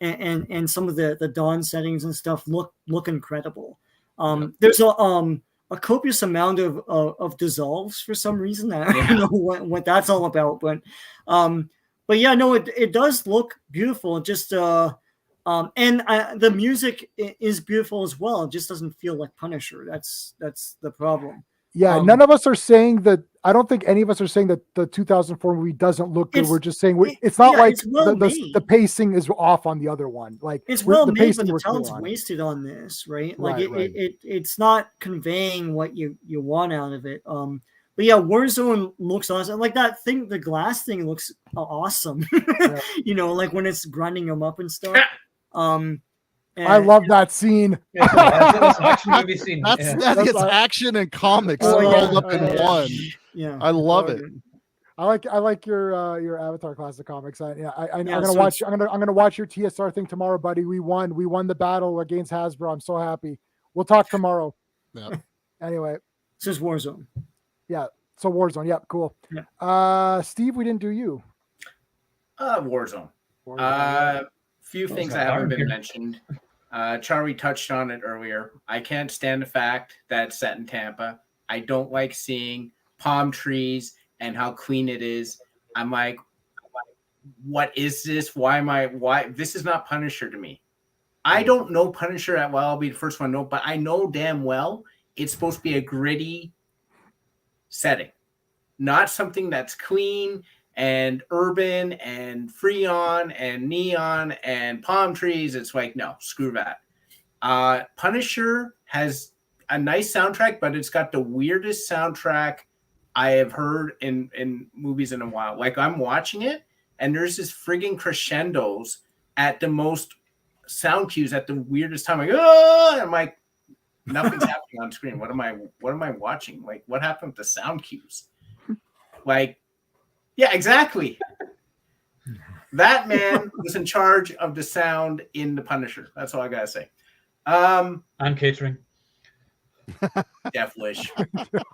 and some of the dawn settings and stuff look incredible. There's a copious amount of dissolves for some reason. I don't know what that's all about, but yeah, no, it does look beautiful. It just and the music is beautiful as well. It just doesn't feel like Punisher. That's the problem. Yeah, none of us are saying that. I don't think any of us are saying that the 2004 movie doesn't look good. We're just saying it's not like the pacing is off on the other one. Like it's well the made, but the talent's wasted on this, right? Like it's not conveying what you want out of it. But yeah, Warzone looks awesome. Like that thing, the glass thing looks awesome. Yeah. You know, like when it's grinding them up and stuff. I love that scene. That's an action movie scene. That's action and comics rolled up in one. Yeah, I love it. I like your Avatar classic comics. I'm gonna watch. I'm gonna watch your TSR thing tomorrow, buddy. We won the battle against Hasbro. I'm so happy. We'll talk tomorrow. Yeah. Anyway, this is Warzone. Yeah. So Warzone. Yep. Cool. Yeah. Steve, we didn't do you. Warzone. Few things that haven't been mentioned. Charlie touched on it earlier. I can't stand the fact that it's set in Tampa. I don't like seeing palm trees and how clean it is. I'm like, what is this? Why? This is not Punisher to me. I don't know Punisher that well. I'll be the first one to know, but I know damn well it's supposed to be a gritty setting, not something that's clean and urban and freon and neon and palm trees. It's like, no, screw that. Punisher has a nice soundtrack, but it's got the weirdest soundtrack I have heard in movies in a while. Like I'm watching it and there's this frigging crescendos at the most sound cues at the weirdest time. Like, oh, I'm like, nothing's happening on screen. What am I watching? Like, what happened with the sound cues? Like, yeah, exactly. That man was in charge of the sound in The Punisher. That's all I gotta say. And catering. Death Wish.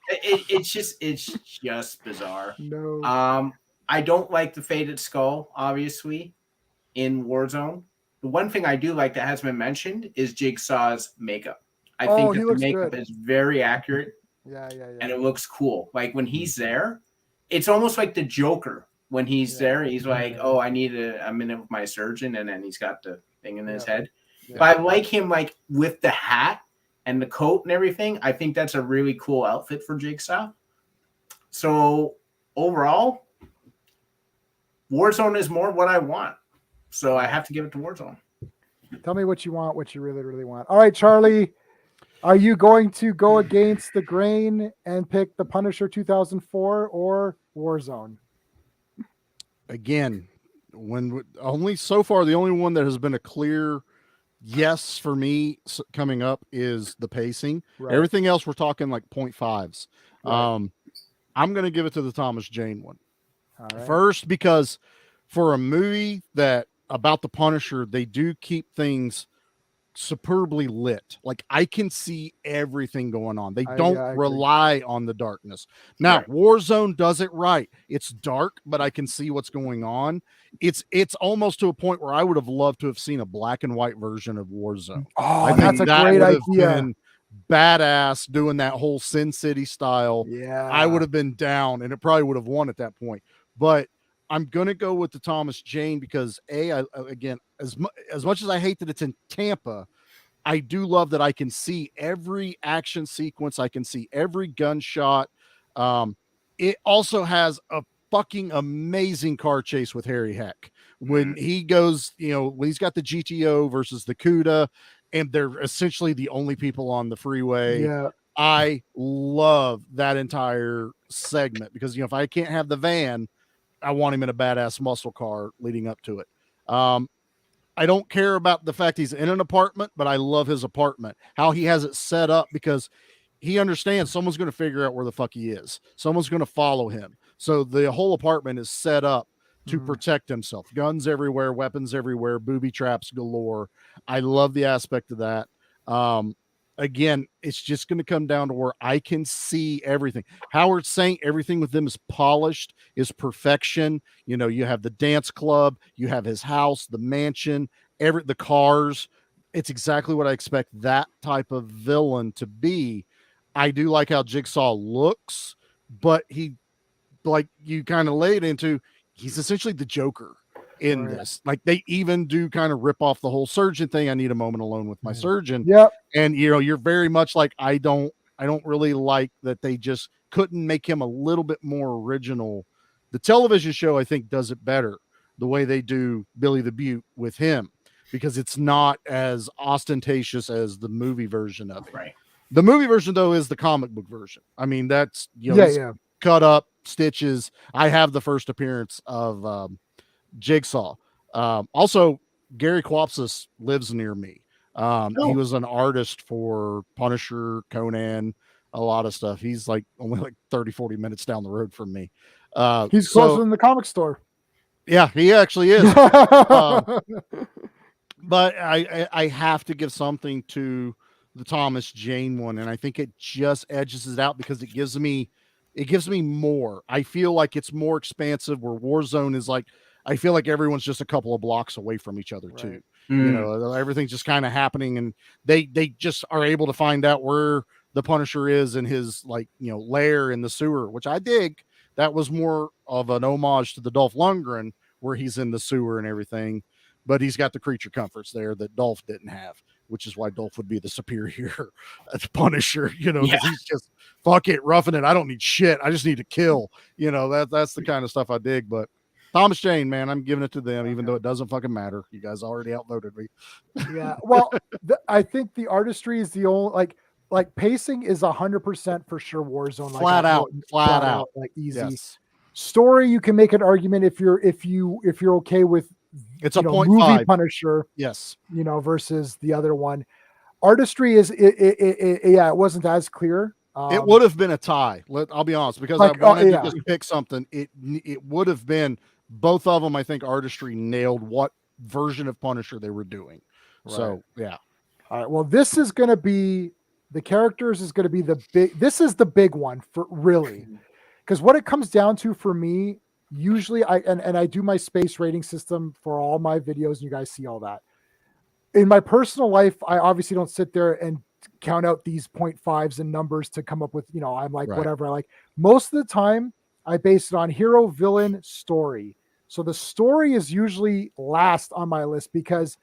It's just bizarre. No. I don't like the faded skull, obviously, in Warzone. The one thing I do like that hasn't been mentioned is Jigsaw's makeup. I think that the makeup is very accurate. Yeah. And it looks cool. Like when he's there, it's almost like the Joker. When he's there, he's like, oh, I need a minute with my surgeon, and then he's got the thing in his head. Yeah. But I like him like with the hat and the coat and everything. I think that's a really cool outfit for Jigsaw. So overall, Warzone is more what I want. So I have to give it to Warzone. Tell me what you want, what you really, really want. All right, Charlie, are you going to go against the grain and pick the Punisher 2004 or Warzone? Again, only so far, the only one that has been a clear yes for me coming up is the pacing. Right. Everything else, we're talking like 0.5s. Right. I'm going to give it to the Thomas Jane one. All right. First, because for a movie that about the Punisher, they do keep things superbly lit. Like I can see everything going on. They don't rely on the darkness. Now, Warzone does it right. It's dark, but I can see what's going on. It's almost to a point where I would have loved to have seen a black and white version of Warzone. Oh, that's a great idea. Badass doing that whole Sin City style. Yeah, I would have been down, and it probably would have won at that point. But I'm gonna go with the Thomas Jane because again, as much as I hate that it's in Tampa, I do love that I can see every action sequence. I can see every gunshot. It also has a fucking amazing car chase with Harry Heck when he goes, when he's got the GTO versus the CUDA, and they're essentially the only people on the freeway. Yeah. I love that entire segment because, if I can't have the van, I want him in a badass muscle car leading up to it. I don't care about the fact he's in an apartment, but I love his apartment, how he has it set up because he understands someone's going to figure out where the fuck he is. Someone's going to follow him. So the whole apartment is set up to protect himself. Guns everywhere, weapons everywhere, booby traps galore. I love the aspect of that. Again, it's just going to come down to where I can see everything. Howard's saying everything with them is polished, is perfection. You know, you have the dance club, you have his house, the mansion, the cars. It's exactly what I expect that type of villain to be. I do like how Jigsaw looks, but he, like you kind of laid into, he's essentially the Joker in this. Like they even do kind of rip off the whole surgeon thing. I need a moment alone with my surgeon. Yep. And you know, you're very much like, I don't really like that they just couldn't make him a little bit more original. The television show, I think, does it better the way they do Billy the Beaut with him, because it's not as ostentatious as the movie version of it. Right. The movie version, though, is the comic book version. I mean, that's, you know, cut up stitches. I have the first appearance of Jigsaw. Also, Gary Kwapsis lives near me. He was an artist for Punisher, Conan, a lot of stuff. He's like only like 30, 40 minutes down the road from me. He's closer than the comic store. Yeah, he actually is. But I have to give something to the Thomas Jane one, and I think it just edges it out because it gives me more. I feel like it's more expansive, where Warzone is like, I feel like everyone's just a couple of blocks away from each other too. You know, everything's just kind of happening, and they just are able to find out where the Punisher is in his, like, you know, lair in the sewer, which I dig. That was more of an homage to the Dolph Lundgren, where he's in the sewer and everything, but he's got the creature comforts there that Dolph didn't have, which is why Dolph would be the superior Punisher, you know, because he's just, fuck it, roughing it. I don't need shit. I just need to kill. You know, that's the kind of stuff I dig. But Thomas Jane, man, I'm giving it to them, even though it doesn't fucking matter. You guys already outvoted me. Yeah. Well, I think the artistry is the only, like pacing is 100% for sure. Warzone, like, flat out, like easy. Yes. Story, you can make an argument if you're okay with, it's a movie 0.5 Punisher. Yes. You know, versus the other one. Artistry is it wasn't as clear. It would have been a tie. I'll be honest, because I wanted to just pick something. It would have been both of them. I think Artistry nailed what version of Punisher they were doing. Right. So yeah. All right. Well, this is going to be the characters is going to be this is the big one for really, because what it comes down to for me, usually I do my space rating system for all my videos, and you guys see all that. In my personal life, I obviously don't sit there and count out these 0.5s and numbers to come up with, you know, I'm like, whatever I like. Most of the time, I base it on hero, villain, story. So the story is usually last on my list, because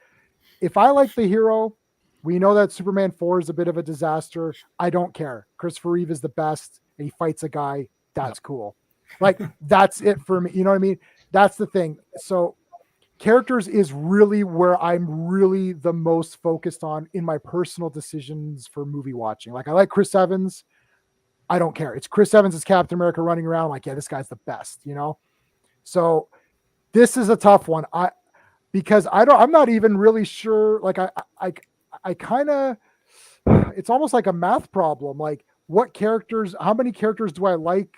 if I like the hero, we know that Superman 4 is a bit of a disaster. I don't care. Christopher Reeve is the best, and he fights a guy. That's cool. Like, that's it for me. You know what I mean? That's the thing. So characters is really where I'm really the most focused on in my personal decisions for movie watching. Like, I like Chris Evans. I don't care. It's Chris Evans as Captain America running around. Like, yeah, this guy's the best, you know? So this is a tough one. Because I'm not even really sure. Like, I kind of, it's almost like a math problem. Like, how many characters do I like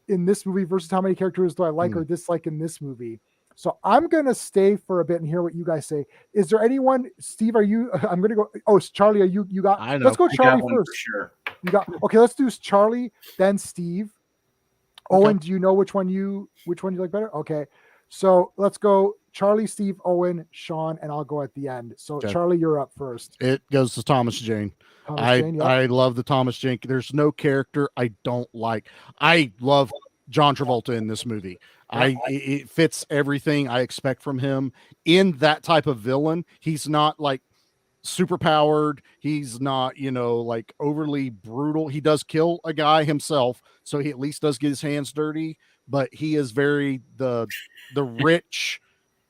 in this movie versus how many characters do I like or dislike in this movie? So I'm going to stay for a bit and hear what you guys say. Is there anyone, Steve, I'm going to go. Oh, Charlie, you got, I know. Let's go Charlie first. For sure. Okay, let's do Charlie, then Steve. Owen, do you know which one you like better? Okay. So let's go Charlie, Steve, Owen, Sean, and I'll go at the end. So Charlie, you're up first. It goes to Thomas Jane. I love the Thomas Jane. There's no character I don't like. I love John Travolta in this movie. It fits everything I expect from him in that type of villain. He's not like super powered. He's not, like overly brutal. He does kill a guy himself, so he at least does get his hands dirty, but he is very the rich,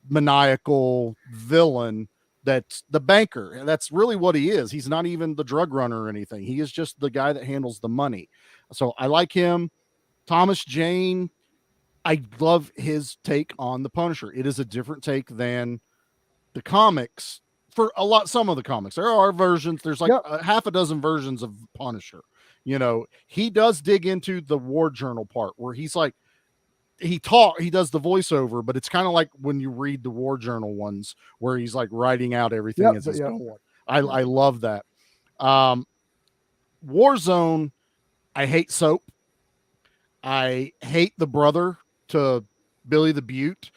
maniacal villain. That's the banker. And that's really what he is. He's not even the drug runner or anything. He is just the guy that handles the money. So I like him. Thomas Jane, I love his take on the Punisher. It is a different take than the comics. For some of the comics, there are versions. There's like half a dozen versions of Punisher. He does dig into the war journal part where he's like, he does the voiceover, but it's kind of like when you read the War Journal ones where he's like writing out everything as he's going. I love that. Warzone, I hate Soap. I hate the brother to Billy the Butte.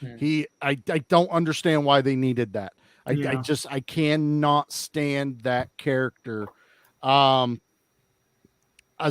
I don't understand why they needed that. I cannot stand that character. As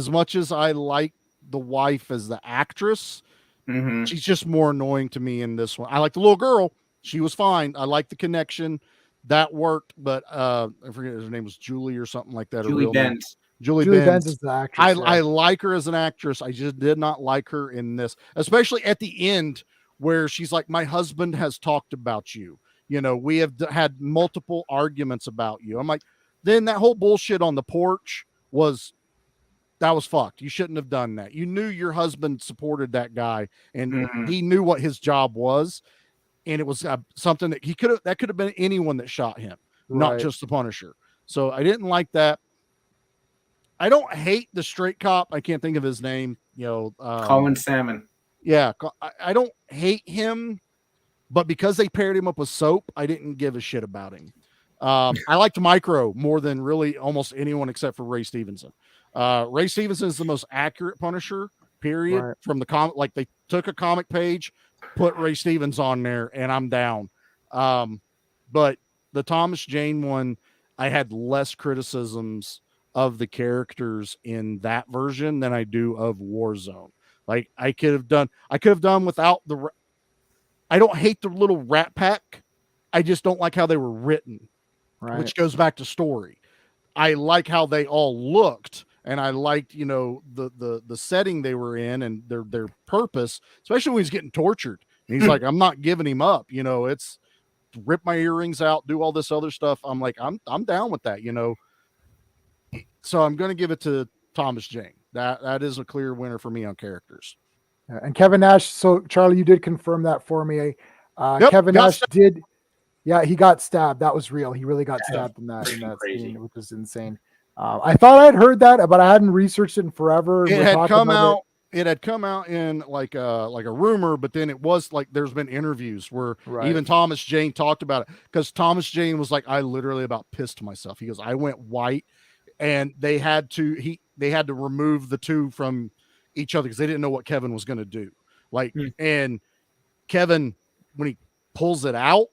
much as I like the wife as the actress, she's just more annoying to me in this one. I like the little girl. She was fine. I like the connection. That worked, but I forget her name was Julie or something like that. Julie Benz. Julie Benz is the actress. I like her as an actress. I just did not like her in this, especially at the end where she's like, my husband has talked about you. You know, we have had multiple arguments about you. I'm like, then that whole bullshit on the porch was fucked. You shouldn't have done that. You knew your husband supported that guy and he knew what his job was. And it was something that could have been anyone that shot him, not just the Punisher. So I didn't like that. I don't hate the straight cop. I can't think of his name. You know, Colin Salmon. Yeah, I don't hate him, but because they paired him up with Soap, I didn't give a shit about him. I liked Micro more than really almost anyone except for Ray Stevenson. Ray Stevenson is the most accurate Punisher, period. From the comic, like they took a comic page, put Ray Stevens on there, and I'm down. But the Thomas Jane one, I had less criticisms of the characters in that version than I do of Warzone. Like I could have done without I don't hate the little Rat Pack. I just don't like how they were written, which goes back to story. I like how they all looked, and I liked, you know, the setting they were in and their purpose, especially when he's getting tortured. And he's like, I'm not giving him up. You know, it's rip my earrings out, do all this other stuff. I'm like, I'm down with that, you know. So I'm going to give it to Thomas Jane. That is a clear winner for me on characters. And Kevin Nash. So Charlie, you did confirm that for me. Kevin Nash did. Yeah, he got stabbed. That was real. He really got stabbed in that scene, which was insane. I thought I'd heard that, but I hadn't researched it in forever. It had come out. It had come out in like a rumor, but then it was like there's been interviews where even Thomas Jane talked about it, because Thomas Jane was like, I literally about pissed myself. He goes, I went white, and they had to remove the two from each other because they didn't know what Kevin was going to do. Like, and Kevin, when he pulls it out,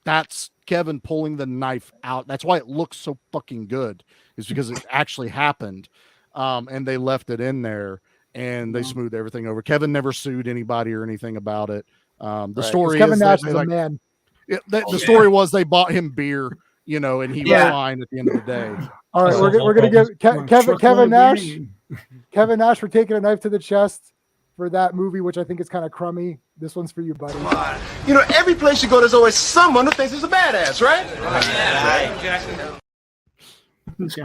that's Kevin pulling the knife out. That's why it looks so fucking good, is because it actually happened. And they left it in there and they smoothed everything over. Kevin never sued anybody or anything about it. The story Kevin is Nash is a man. The story was they bought him beer, you know, and he was fine at the end of the day. All right, we're gonna give Kevin Nash for taking a knife to the chest for that movie, which I think is kind of crummy. This one's for you, buddy. You know, every place you go, there's always someone who thinks he's a badass, right?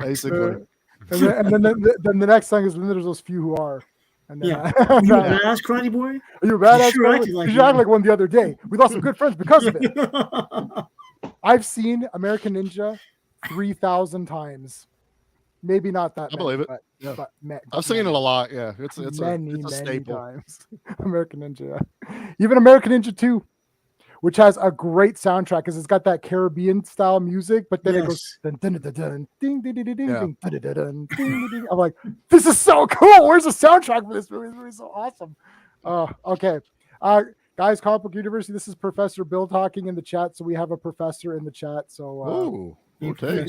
Basically. And then the next song is when there's those few who are. And then, you a badass karate boy? Are you a badass? You acted like one the other day. We lost some good friends because of it. I've seen American Ninja 3,000 times. Maybe not that. I believe it. But I've seen it a lot. Yeah, it's a staple. Times. American Ninja, even American Ninja 2, which has a great soundtrack because it's got that Caribbean style music, but then it goes dun, dun, dun, dun, ding, ding, ding, ding, ding, ding, ding, ding, ding. I'm like, this is so cool. Where's the soundtrack for this movie? This movie is so awesome. Okay. Guys, Comic Book University, this is Professor Bill talking in the chat. So we have a professor in the chat. So okay.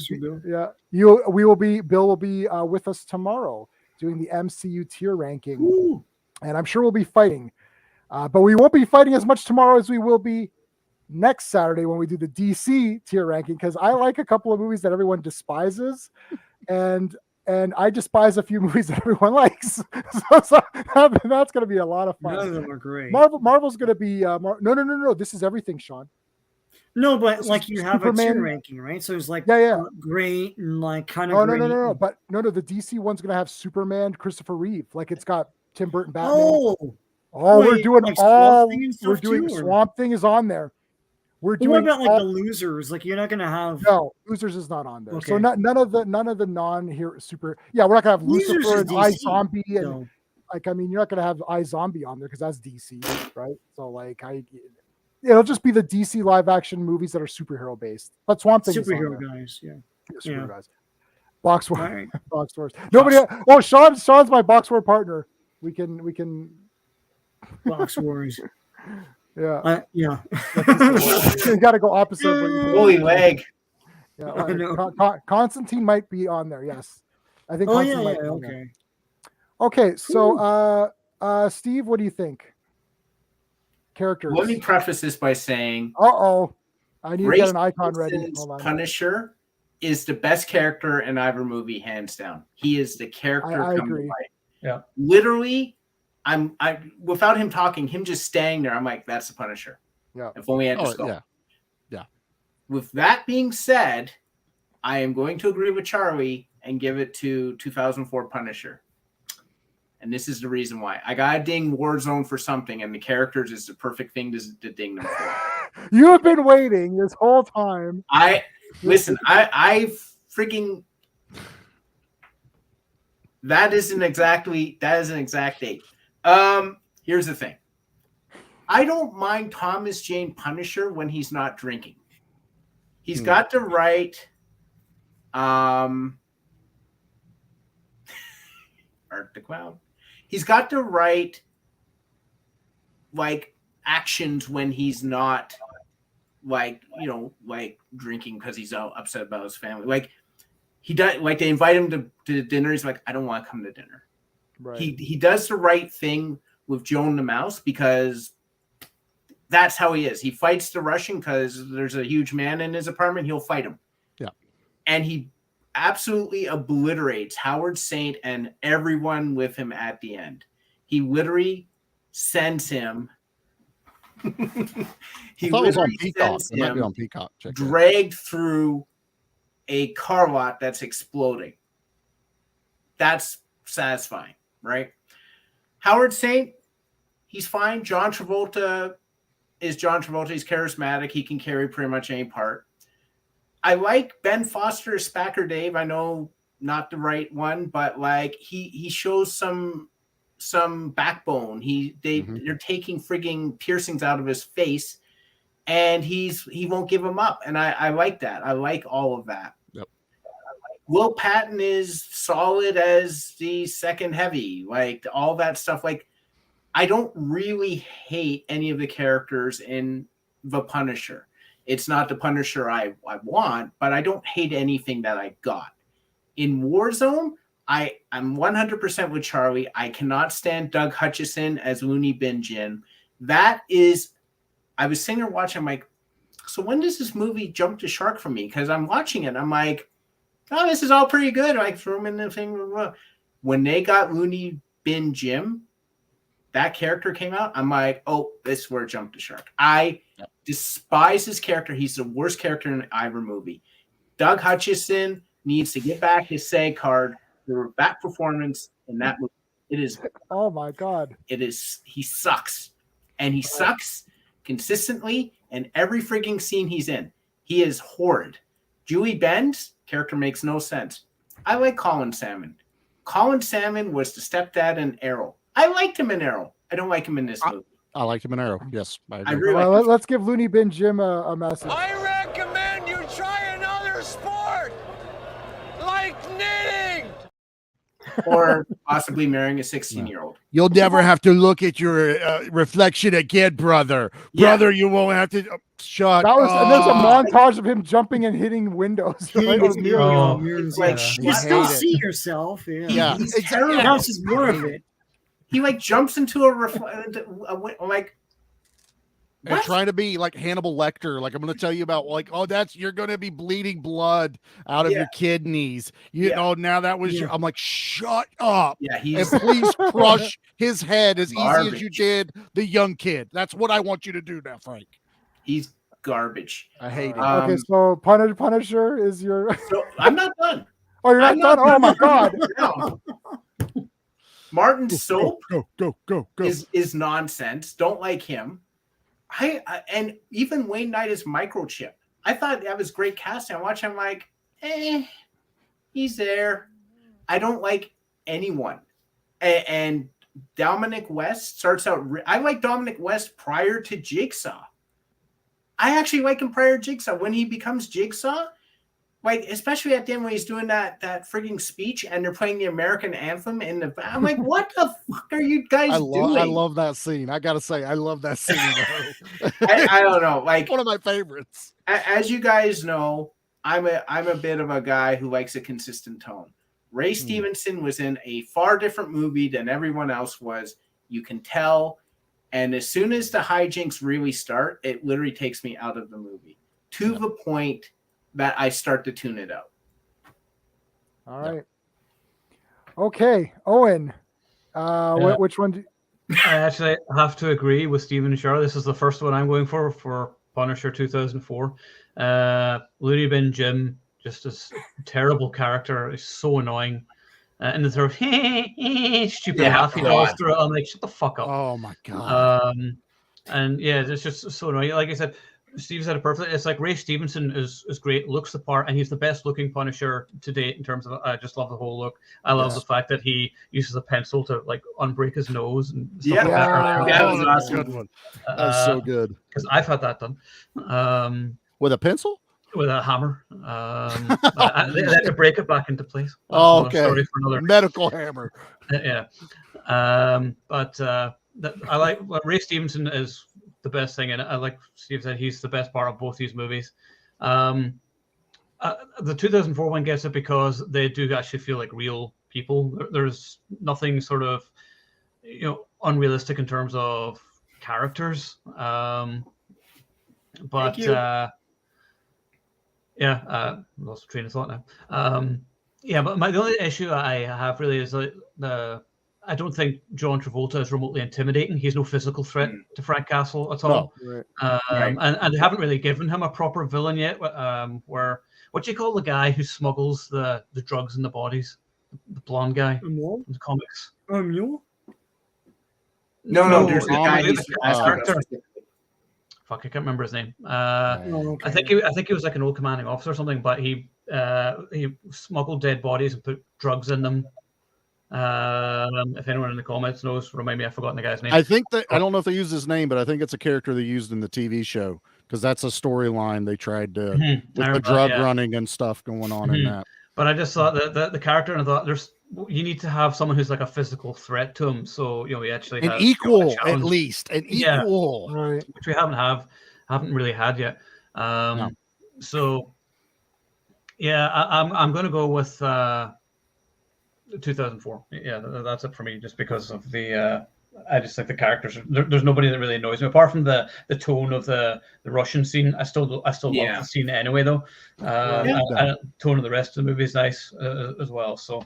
Bill will be with us tomorrow doing the MCU tier ranking. And I'm sure we'll be fighting. But we won't be fighting as much tomorrow as we will be next Saturday when we do the DC tier ranking, because I like a couple of movies that everyone despises, and I despise a few movies that everyone likes. so that's going to be a lot of fun. None of them are great. Marvel's going to be no. This is everything, Sean. No, but like you have a tier ranking, right? So it's like great and like kind of great. No. But no, the DC one's going to have Superman, Christopher Reeve. Like it's got Tim Burton, Batman. We're doing like Swamp Thing is on there. We're doing. What about like the losers? Like you're not gonna have. No, losers is not on there. Okay. So none of the non-hero super. Yeah, we're not gonna have Lucifer and iZombie and like, I mean, you're not gonna have iZombie on there because that's DC, right? So like, it'll just be the DC live action movies that are superhero based. But Swamp Thing superhero is on there. guys. Yeah. Superhero Yeah. guys. Box War, Right. Box Wars. Nobody. Oh, Sean's my Box War partner. We can. Box Wars. Yeah. Yeah. You got to go opposite. Of what you Holy leg. Yeah, I know. Constantine might be on there. Yes, I think. Oh Constantine yeah, might be on there. okay. Okay, so Steve, what do you think? Characters. Let me preface this by saying, I need to get an icon ready. Grayson's Hold on. Punisher is the best character in either movie, hands down. He is the character. I come to agree. life. Yeah. Literally, I without him talking, him just staying there, I'm like, that's the Punisher. Yeah. If only I had to skull. Yeah. With that being said, I am going to agree with Charlie and give it to 2004 Punisher. And this is the reason why. I got to ding Warzone for something, and the characters is the perfect thing to ding them for. You have been waiting this whole time. Listen, I freaking... That is an exact date. Here's the thing. I don't mind Thomas Jane Punisher when he's not drinking. He's got the right Art the Clown. He's got the right like actions when he's not like, like drinking because he's upset about his family. Like he does, like they invite him to dinner. He's like, I don't want to come to dinner. Right. He does the right thing with Joan the Mouse because that's how he is. He fights the Russian because there's a huge man in his apartment. He'll fight him. Yeah. And he absolutely obliterates Howard Saint and everyone with him at the end. He literally sends him. He thought it was on Peacock. It might be on Peacock. Check dragged through a car lot that's exploding. That's satisfying, right? Howard Saint, he's fine. John Travolta is John Travolta. He's charismatic. He can carry pretty much any part. I like Ben Foster as Spacker Dave. I know not the right one, but like he shows some backbone. They're taking frigging piercings out of his face, and he won't give them up. And I like that. I like all of that. Yep. Will Patton is solid as the second heavy. Like all that stuff. Like I don't really hate any of the characters in The Punisher. It's not the Punisher I want, but I don't hate anything that I got. In Warzone, I'm 100% with Charlie. I cannot stand Doug Hutchison as Looney Bin Jin. That is, I was sitting there watching, I'm like, so when does this movie jump to shark for me? Because I'm watching it, I'm like, oh, this is all pretty good. I threw him in the thing. When they got Looney Bin Jim, that character came out, I'm like, oh, this is where it jumped to shark. I despise his character. He's the worst character in either movie. Doug Hutchison needs to get back his SAG card for that performance in that movie. It is. Oh my God. It is. He sucks. And he sucks consistently in every freaking scene he's in. He is horrid. Julie Benz character makes no sense. I like Colin Salmon. Colin Salmon was the stepdad in Arrow. I liked him in Arrow. I don't like him in this movie. I liked him in Arrow. Yes, I agree. really Well, let's give Looney Bin Jim a message. I recommend you try another sport, like knitting. Or possibly marrying a 16-year-old. You'll never have to look at your reflection again, brother. Yeah. Brother, you won't have to shut That was, and there's a up. montage of him jumping and hitting windows. Right? It's It's like, you still hate it. see yourself. Yeah. Yeah. he's Exactly. terrible. That's just more of it. He like jumps into like And what? trying to be like Hannibal Lecter, like I'm going to tell you about, like, oh, you're going to be bleeding blood out of your kidneys. You know, now that was I'm like, shut up. Yeah, And he's please crush his head as easy as you Garbage. did the young kid. That's what I want you to do now, Frank. he's garbage. I hate it. Okay, so Punisher is your. So I'm not done. Oh, you're not I'm done. not Oh my God. No. Martin Soap Go. is nonsense. Don't like him. I and even Wayne Knight is Microchip. I thought that was great casting. I watch him like, he's there. I don't like anyone. And Dominic West starts out. I like Dominic West prior to Jigsaw. I actually like him prior to Jigsaw. When he becomes Jigsaw, like especially at the end when he's doing that frigging speech and they're playing the American anthem in the. I'm like, what the fuck are you guys doing? I love that scene. I gotta say, I love that scene. I don't know, like one of my favorites. As you guys know, I'm a bit of a guy who likes a consistent tone. Ray Stevenson was in a far different movie than everyone else was. You can tell. And as soon as the hijinks really start, it literally takes me out of the movie to the point that I start to tune it out. All right. Okay, Owen. Which one? I actually have to agree with Stephen Shar. This is the first one I'm going for Punisher 2004. Looney Bin Jim, just this terrible character, is so annoying. And the sort of stupid laugh he does through it. I'm like, shut the fuck up. Oh my god. And yeah, it's just so annoying. Like I said, Steve said it perfectly. It's like Ray Stevenson is great, looks the part, and he's the best looking Punisher to date in terms of. I just love the whole look. I love the fact that he uses a pencil to like unbreak his nose and stuff like that. That was awesome. Good one. That was so good. Because I've had that done. With a pencil? With a hammer. They had to break it back into place. Oh, okay. Story for another. Medical hammer. Yeah. But I like Ray Stevenson is the best thing, and I like Steve said, he's the best part of both these movies. The 2004 one gets it because they do actually feel like real people. There's nothing sort of unrealistic in terms of characters. But lost train of thought now. But the only issue I have really is I don't think John Travolta is remotely intimidating. He's no physical threat to Frank Castle at all. Right. And they haven't really given him a proper villain yet. Where what do you call the guy who smuggles the drugs in the bodies? The blonde guy in the comics. Mule? No, there's the guy who's fuck, I can't remember his name. Okay. I think he was like an old commanding officer or something, but he smuggled dead bodies and put drugs in them. If anyone in the comments knows, remind me. I've forgotten the guy's name. I think that I don't know if they used his name, but I think it's a character they used in the TV show because that's a storyline they tried to with the drug running and stuff going on in that. But I just thought that the character, and I thought you need to have someone who's like a physical threat to him. So he actually an has equal at least an equal, right? Which we haven't really had yet. No. So I'm going to go with 2004. Yeah, that's it for me, just because of the. I just think the characters. There's nobody that really annoys me apart from the tone of the Russian scene. I still love the scene anyway, though. Tone of the rest of the movie is nice as well. So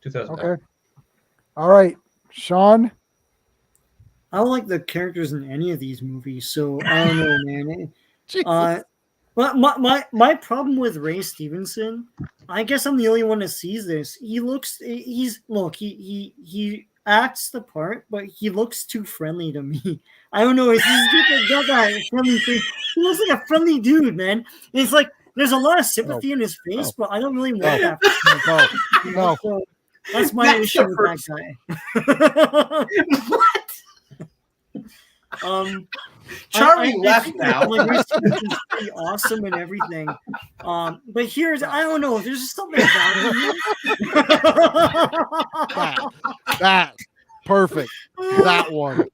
2004. Okay. All right, Sean. I don't like the characters in any of these movies, so I don't know, man. Well, my problem with Ray Stevenson, I guess I'm the only one that sees this. He acts the part, but he looks too friendly to me. I don't know. He's got that friendly face. He looks like a friendly dude, man. And it's like there's a lot of sympathy in his face, but I don't really want that. No. So that's my issue with that guy. What? Charlie left now. It's pretty awesome and everything. But here's, I don't know, there's just something about him. that perfect. That one.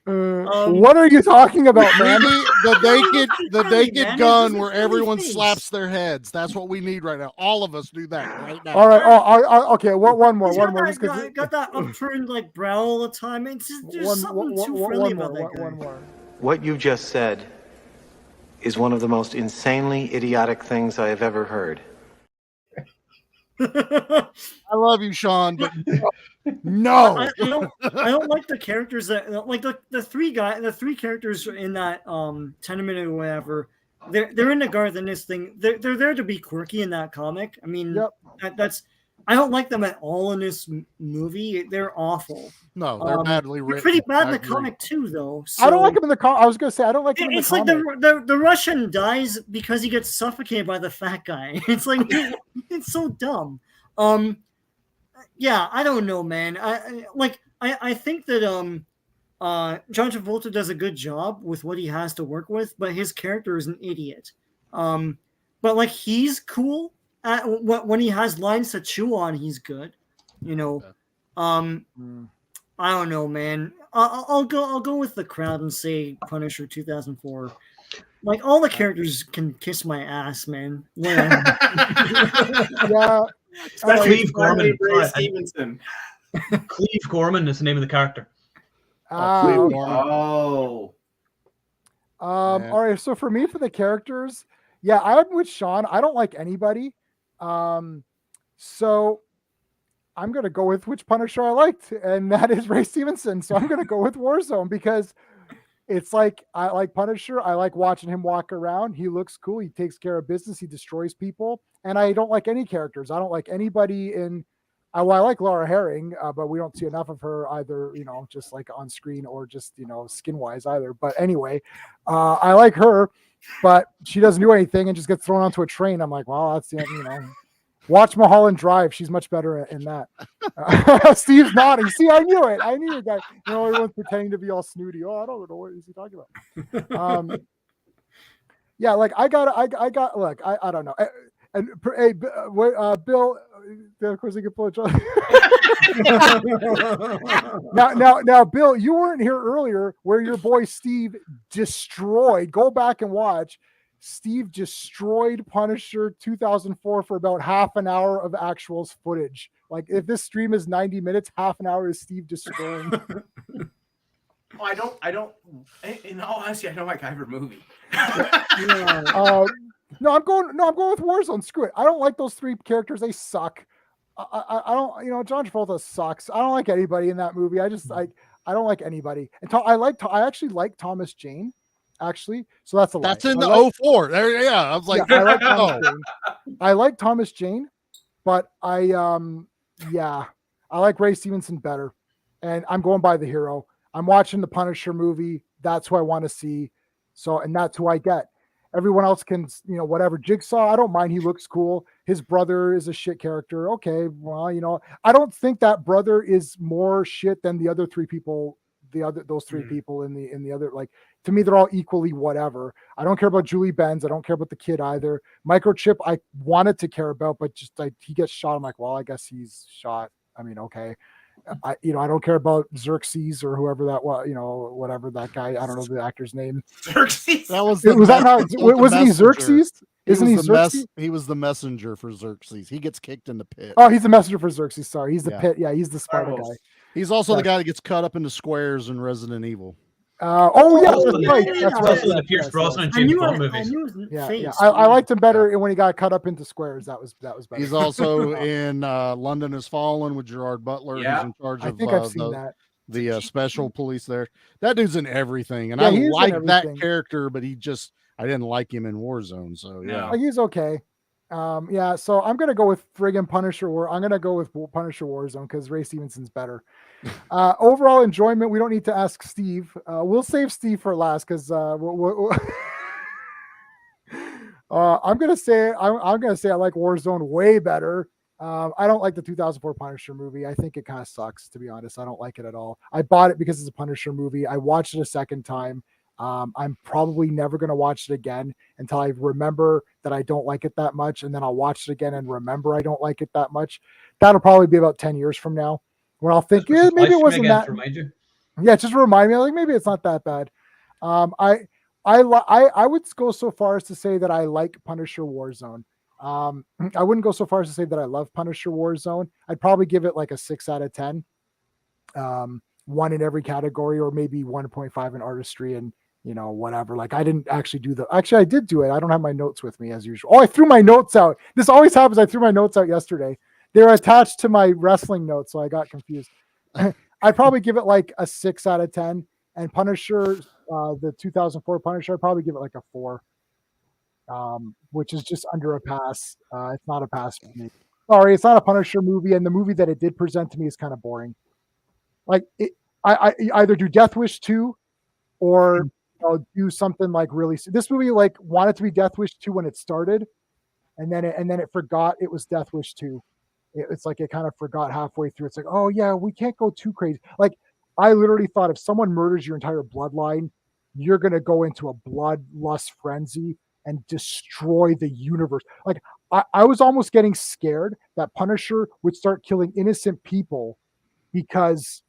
What are you talking about, man? The naked gun where everyone slaps their heads. That's what we need right now. All of us do that right now. All right. Okay. One more. Got that upturned like brow all the time. It's just there's something too friendly about that guy. One more. What you just said is one of the most insanely idiotic things I have ever heard. I love you, Sean, but no. I don't like the characters that like the three characters in that tenement or whatever. They're in the garden. This thing. They're there to be quirky in that comic. I mean, that's. I don't like them at all in this movie. They're awful. No, they're badly written. They're pretty bad in the comic too, though. So I don't like them in the comic. I was going to say I don't like them in the comic. It's like the Russian dies because he gets suffocated by the fat guy. It's like it's so dumb. I don't know, man. I think that John Travolta does a good job with what he has to work with, but his character is an idiot. But like he's cool at when he has lines to chew on. He's good, you know. I don't know, man. I'll go with the crowd and say Punisher 2004. Like all the characters can kiss my ass, man. Yeah, Especially Cleve Gorman. Ray Stevenson. Cleve Gorman is the name of the character. okay. Oh. All right. So for me, for the characters, yeah, I'm with Sean. I don't like anybody. So I'm gonna go with which Punisher I liked, and that is Ray Stevenson. So I'm gonna go with Warzone because it's like I like Punisher. I like watching him walk around. He looks cool. He takes care of business. He destroys people. And I don't like any characters. I don't like anybody in. Well, I like Laura Herring, but we don't see enough of her either. You know, just like on screen or just skin wise either. But anyway, I like her, but she doesn't do anything and just gets thrown onto a train. I'm like, well, that's Watch Mulholland Drive. She's much better in that. Steve's nodding. See, I knew it. I knew it, guys. Everyone's pretending to be all snooty. Oh, I don't know what is he talking about. Yeah, like I got. Look, I don't know. And hey, Bill, of course, he can pull a joke. now, Bill, you weren't here earlier where your boy Steve destroyed. Go back and watch. Steve destroyed Punisher 2004 for about half an hour of actual footage. Like if this stream is 90 minutes, half an hour is Steve destroying. Well, I don't. In all honesty, I don't like either movie. No, I'm going with Warzone. Screw it. I don't like those three characters. They suck. I don't. John Travolta sucks. I don't like anybody in that movie. I don't like anybody. And I actually like Thomas Jane. Actually, so that's a lie. That's in the 04. There, yeah. I was like, I like Thomas Jane. I like Thomas Jane, but I like Ray Stevenson better. And I'm going by the hero. I'm watching the Punisher movie. That's who I want to see. So, and that's who I get. Everyone else can, whatever. Jigsaw, I don't mind. He looks cool. His brother is a shit character. Okay, well, I don't think that brother is more shit than the other three people. Those three people in the other, like, to me, they're all equally whatever. I don't care about Julie Benz. I don't care about the kid either. Microchip, I wanted to care about, but just like he gets shot. I'm like, well, I guess he's shot. I mean, okay. I don't care about Xerxes or whoever that was, whatever that guy. I don't know the actor's name. Xerxes. Wasn't he Xerxes? Isn't he Xerxes? He was the messenger for Xerxes. He gets kicked in the pit. Oh, he's the messenger for Xerxes. Sorry, he's the pit. Yeah, he's the Sparta guy. He's also the guy that gets cut up into squares in Resident Evil. That's right. The Pierce Brosnan James Bond movies. Yeah. I liked him better when he got cut up into squares. That was better. He's also in London Has Fallen with Gerard Butler. Yeah. He's in charge of I think I've seen that. The special police there. That dude's in everything, and I like that character, but I didn't like him in Warzone. So yeah, he's okay. So I'm gonna go with friggin' Punisher. I'm gonna go with Punisher Warzone because Ray Stevenson's better. Overall enjoyment. We don't need to ask Steve. We'll save Steve for last because I'm gonna say I like Warzone way better. I don't like the 2004 Punisher movie. I think it kind of sucks, to be honest. I don't like it at all. I bought it because it's a Punisher movie. I watched it a second time. I'm probably never going to watch it again until I remember that I don't like it that much. And then I'll watch it again and remember I don't like it that much. That'll probably be about 10 years from now when I'll think, maybe it wasn't that. Yeah, just remind me, like, maybe it's not that bad. I would go so far as to say that I like Punisher Warzone. I wouldn't go so far as to say that I love Punisher Warzone. I'd probably give it like a 6 out of 10. 1 in every category, or maybe 1.5 in artistry and whatever. Like I didn't actually I did do it. I don't have my notes with me as usual. Oh, I threw my notes out. This always happens. I threw my notes out yesterday. They're attached to my wrestling notes, so I got confused. I'd probably give it like a 6 out of 10. And Punisher, the 2004 Punisher, I'd probably give it like a 4. Which is just under a pass. It's not a pass for me. Sorry, it's not a Punisher movie, and the movie that it did present to me is kind of boring. Like I either do Death Wish 2 or do something like really. This movie like wanted to be Death Wish 2 when it started, and then it forgot it was Death Wish 2. it's like it kind of forgot halfway through. It's like, oh yeah, we can't go too crazy. Like I literally thought if someone murders your entire bloodline, you're gonna go into a bloodlust frenzy and destroy the universe. Like I was almost getting scared that Punisher would start killing innocent people because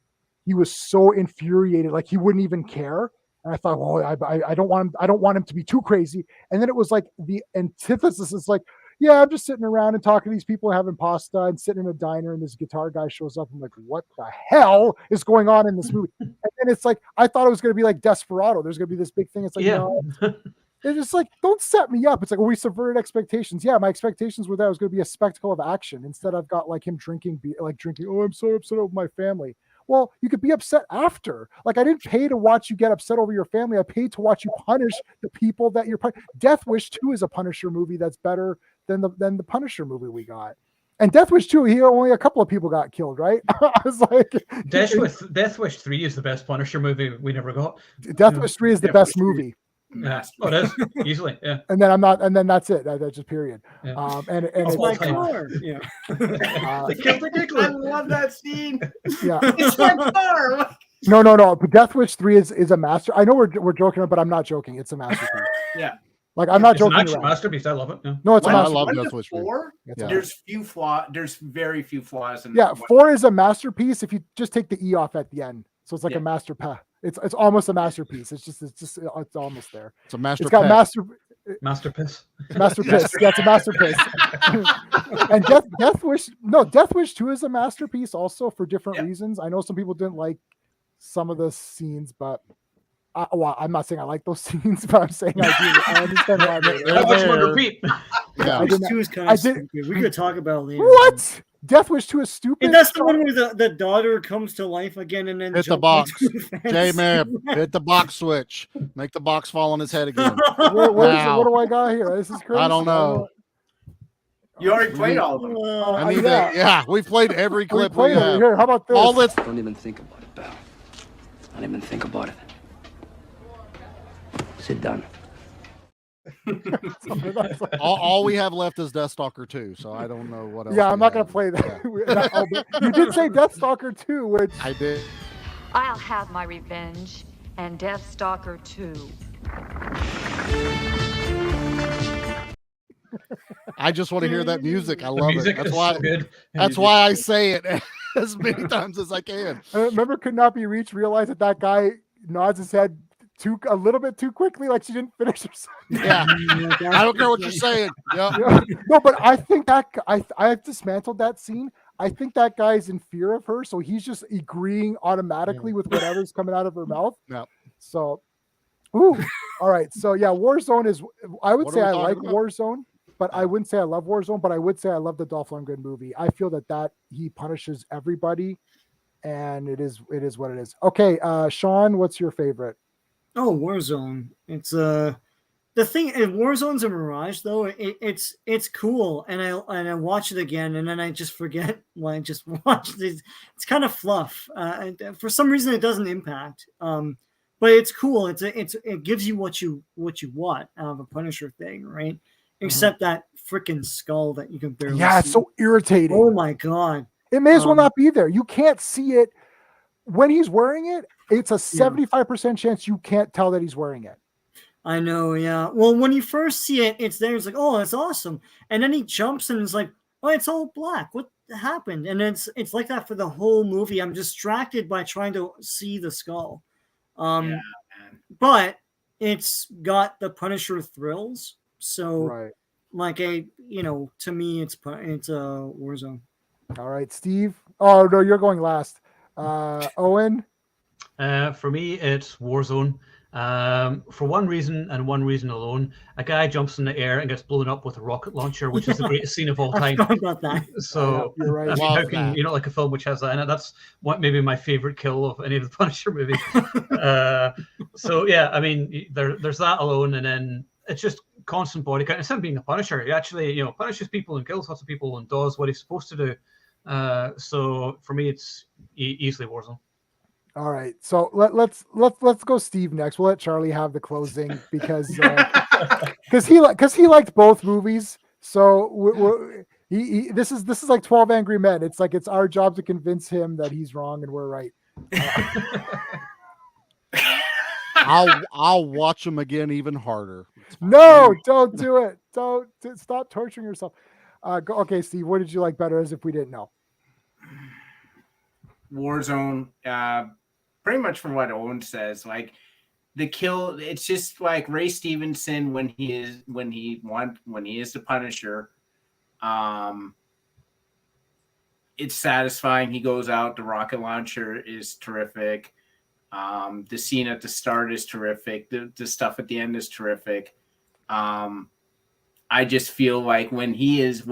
he was so infuriated, like he wouldn't even care. And I thought, well, I don't want him. I don't want him to be too crazy. And then it was like the antithesis. It's like, yeah, I'm just sitting around and talking to these people having pasta and sitting in a diner, and this guitar guy shows up. I'm like, what the hell is going on in this movie? And then it's like, I thought it was going to be like Desperado. There's going to be this big thing. It's like, no. It's just like, don't set me up. It's like, well, we subverted expectations. Yeah, my expectations were that it was going to be a spectacle of action. Instead, I've got like him drinking. Oh, I'm so upset over my family. Well, you could be upset after. Like, I didn't pay to watch you get upset over your family. I paid to watch you punish the people that you're. Death Wish 2 is a Punisher movie that's better than the Punisher movie we got. And Death Wish 2, only a couple of people got killed, right? I was like, Death Wish 3 is the best Punisher movie we never got. Death Wish 3 is the best movie. Yeah. Oh, it is easily, yeah. And then that's it. That's just period. Yeah. And it's my car. Yeah. I love that scene. Yeah. It's my car. No. But Death Wish 3 is a master. I know we're joking, but I'm not joking. It's a masterpiece. Yeah. Like I'm not It's joking. an actual masterpiece. I love it. Yeah. No, it's a I masterpiece. love Death Wish 4, Yeah. There's very few flaws in. Yeah, 4 is a masterpiece if you just take the E off at the end. So it's like a masterpiece. It's almost a masterpiece. It's almost there. It's a master. It's got masterpiece. Masterpiece. Yeah, it's a masterpiece. And Death Wish 2 is a masterpiece also for different reasons. I know some people didn't like some of the scenes, but I'm not saying I like those scenes, but I'm saying I do. I understand why. I watch one repeat. Death Wish 2 is kind of stupid. We could talk about it later. What? Death Wish 2 is stupid. And that's the one where the daughter comes to life again and then hit the box. J-Man, hit the box switch. Make the box fall on his head again. What do I got here? This is crazy. I don't know. You already played all of them. Yeah, we played every clip we have. Here, how about this? Don't even think about it, pal. Don't even think about it. Sit down. all we have left is Deathstalker 2, so I don't know what else. Yeah, I'm not going to play that. You did say Deathstalker 2, which I did. I'll have my revenge and Deathstalker 2. I just want to hear that music. I love it. That's why. So good. That's why I say it as many times as I can. Remember, Could Not Be Reached. Realized that guy nods his head a little bit too quickly, like she didn't finish her sentence. Yeah, I don't care what you're saying. Yeah. No, but I think that I've dismantled that scene. I think that guy's in fear of her, so he's just agreeing automatically with whatever's coming out of her mouth. Yeah. So, all right. So yeah, Warzone is. I would say I like Warzone, but I wouldn't say I love Warzone. But I would say I love the Dolph Lundgren movie. I feel that he punishes everybody, and it is what it is. Okay, Sean, what's your favorite? Oh, Warzone. It's the thing. Warzone's a mirage, though. It's cool, and I watch it again, and then I just forget why I just watched it. It's kind of fluff. And for some reason, it doesn't impact. But it's cool. It gives you what you want out of a Punisher thing, right? Except that freaking skull that you can barely. Yeah, see. it's so irritating. Oh my god! It may as well not be there. You can't see it when he's wearing it. It's a 75% chance you can't tell that he's wearing it. I know, yeah. Well, when you first see it, it's there. It's like, oh, that's awesome. And then he jumps and it's like, oh, it's all black. What happened? And it's like that for the whole movie. I'm distracted by trying to see the skull. But it's got the Punisher thrills. So, to me, it's a Warzone. All right, Steve. Oh no, you're going last. Owen. For me, it's Warzone. For one reason and one reason alone, a guy jumps in the air and gets blown up with a rocket launcher, which is the greatest scene of all time. I forgot about that. So you're right. How can you not like a film which has that in it? That's maybe my favorite kill of any of the Punisher movies. So yeah, I mean, there's that alone, and then it's just constant body count. Instead of being a Punisher, he actually punishes people and kills lots of people and does what he's supposed to do. So for me, it's easily Warzone. All right, so let's go Steve next. We'll let Charlie have the closing because he liked both movies. So This is like 12 Angry Men. It's like it's our job to convince him that he's wrong and we're right. I'll watch them again even harder. No, don't do it. Don't stop torturing yourself. Okay, Steve, what did you like better as if we didn't know? Warzone, pretty much from what Owen says, like the kill, it's just like Ray Stevenson when he is the Punisher. It's satisfying. He goes out, the rocket launcher is terrific. The scene at the start is terrific. The stuff at the end is terrific. I just feel like when he is,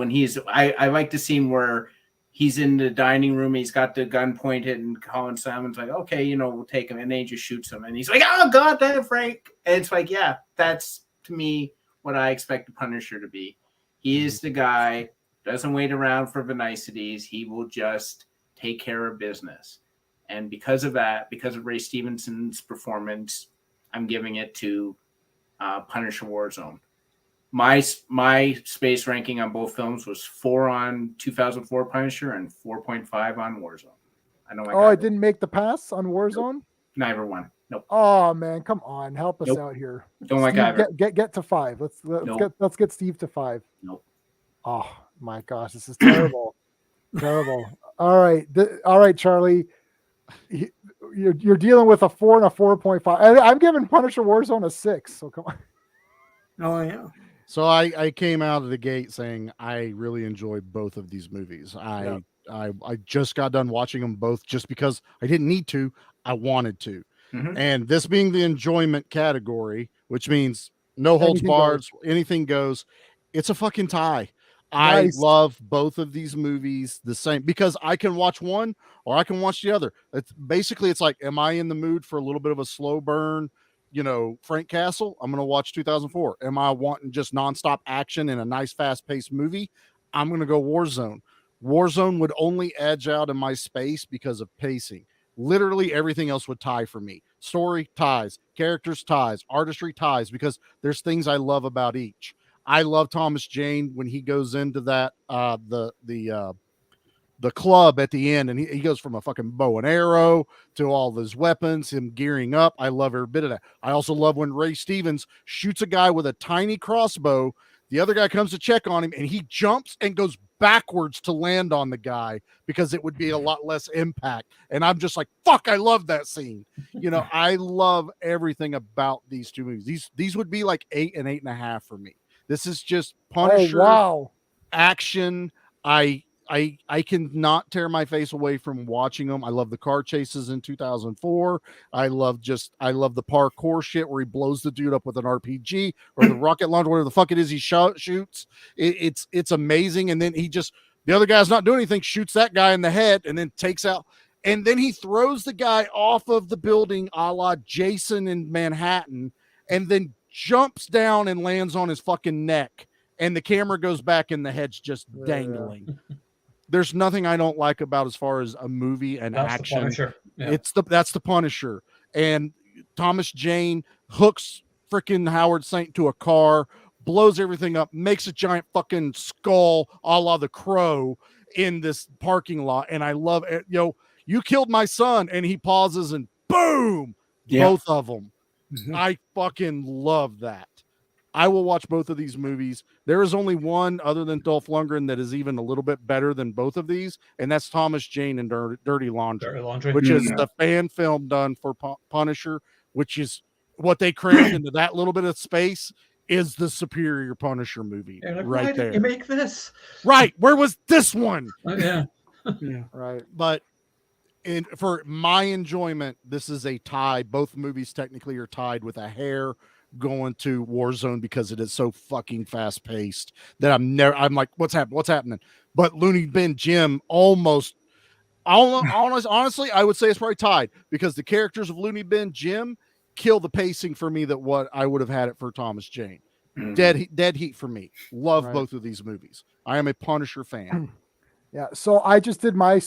I like the scene where he's in the dining room, he's got the gun pointed, and Colin Salmon's like, okay, we'll take him, and then he just shoots him, and he's like, oh god damn, Frank. And it's like, yeah, that's to me what I expect the Punisher to be. He is the guy, doesn't wait around for the niceties, he will just take care of business. And because of that, because of Ray Stevenson's performance, I'm giving it to Punisher Warzone. My space ranking on both films was 4 on 2004 Punisher and 4.5 on Warzone. I know. I didn't make the pass on Warzone. Nope. Neither one. Nope. Oh man, come on, help us out here. Don't Steve, like either. Get to 5. Let's get Steve to 5. Nope. Oh my gosh, this is terrible. Terrible. All right, Charlie. You're dealing with a 4 and a 4.5. I'm giving Punisher Warzone a 6. So come on. Oh yeah. So I came out of the gate saying I really enjoyed both of these movies. I just got done watching them both just because I didn't need to. I wanted to. Mm-hmm. And this being the enjoyment category, which means no holds barred, anything goes. It's a fucking tie. Nice. I love both of these movies the same because I can watch one or I can watch the other. It's like, am I in the mood for a little bit of a slow burn? Frank Castle, I'm going to watch 2004. Am I wanting just nonstop action in a nice fast-paced movie? I'm going to go Warzone. Warzone would only edge out in my space because of pacing. Literally everything else would tie for me. Story ties, characters ties, artistry ties, because there's things I love about each. I love Thomas Jane when he goes into that the club at the end, and he goes from a fucking bow and arrow to all those weapons, him gearing up. I love every bit of that. I also love when Ray Stevens shoots a guy with a tiny crossbow. The other guy comes to check on him, and he jumps and goes backwards to land on the guy because it would be a lot less impact. And I'm just like, fuck, I love that scene. I love everything about these two movies. These would be like 8 and 8.5 for me. This is just Punisher action. I can not tear my face away from watching them. I love the car chases in 2004. I love the parkour shit where he blows the dude up with an RPG or the rocket launcher, whatever the fuck it is he shoots. It's amazing. And then the other guy's not doing anything, shoots that guy in the head and then takes out. And then he throws the guy off of the building a la Jason in Manhattan and then jumps down and lands on his fucking neck. And the camera goes back and the head's just dangling. There's nothing I don't like about as far as a movie and action. Yeah. That's the Punisher. And Thomas Jane hooks freaking Howard Saint to a car, blows everything up, makes a giant fucking skull a la the Crow in this parking lot. And I love it. You killed my son. And he pauses and boom, both of them. Mm-hmm. I fucking love that. I will watch both of these movies. There is only one other than Dolph Lundgren that is even a little bit better than both of these, and that's Thomas Jane and Dirty Laundry, which is the fan film done for Punisher, which is what they crammed into that little bit of space is the superior Punisher movie right there. Did you make this? Right. Where was this one? Yeah. Right. But for my enjoyment, this is a tie. Both movies technically are tied with a hair going to Warzone because it is so fucking fast paced that I'm like, what's happening? But Looney Bin Jim honestly, I would say it's probably tied because the characters of Looney Bin Jim kill the pacing for me that what I would have had it for Thomas Jane. Dead heat for me. Love both of these movies. I am a Punisher fan. Yeah. So I just did my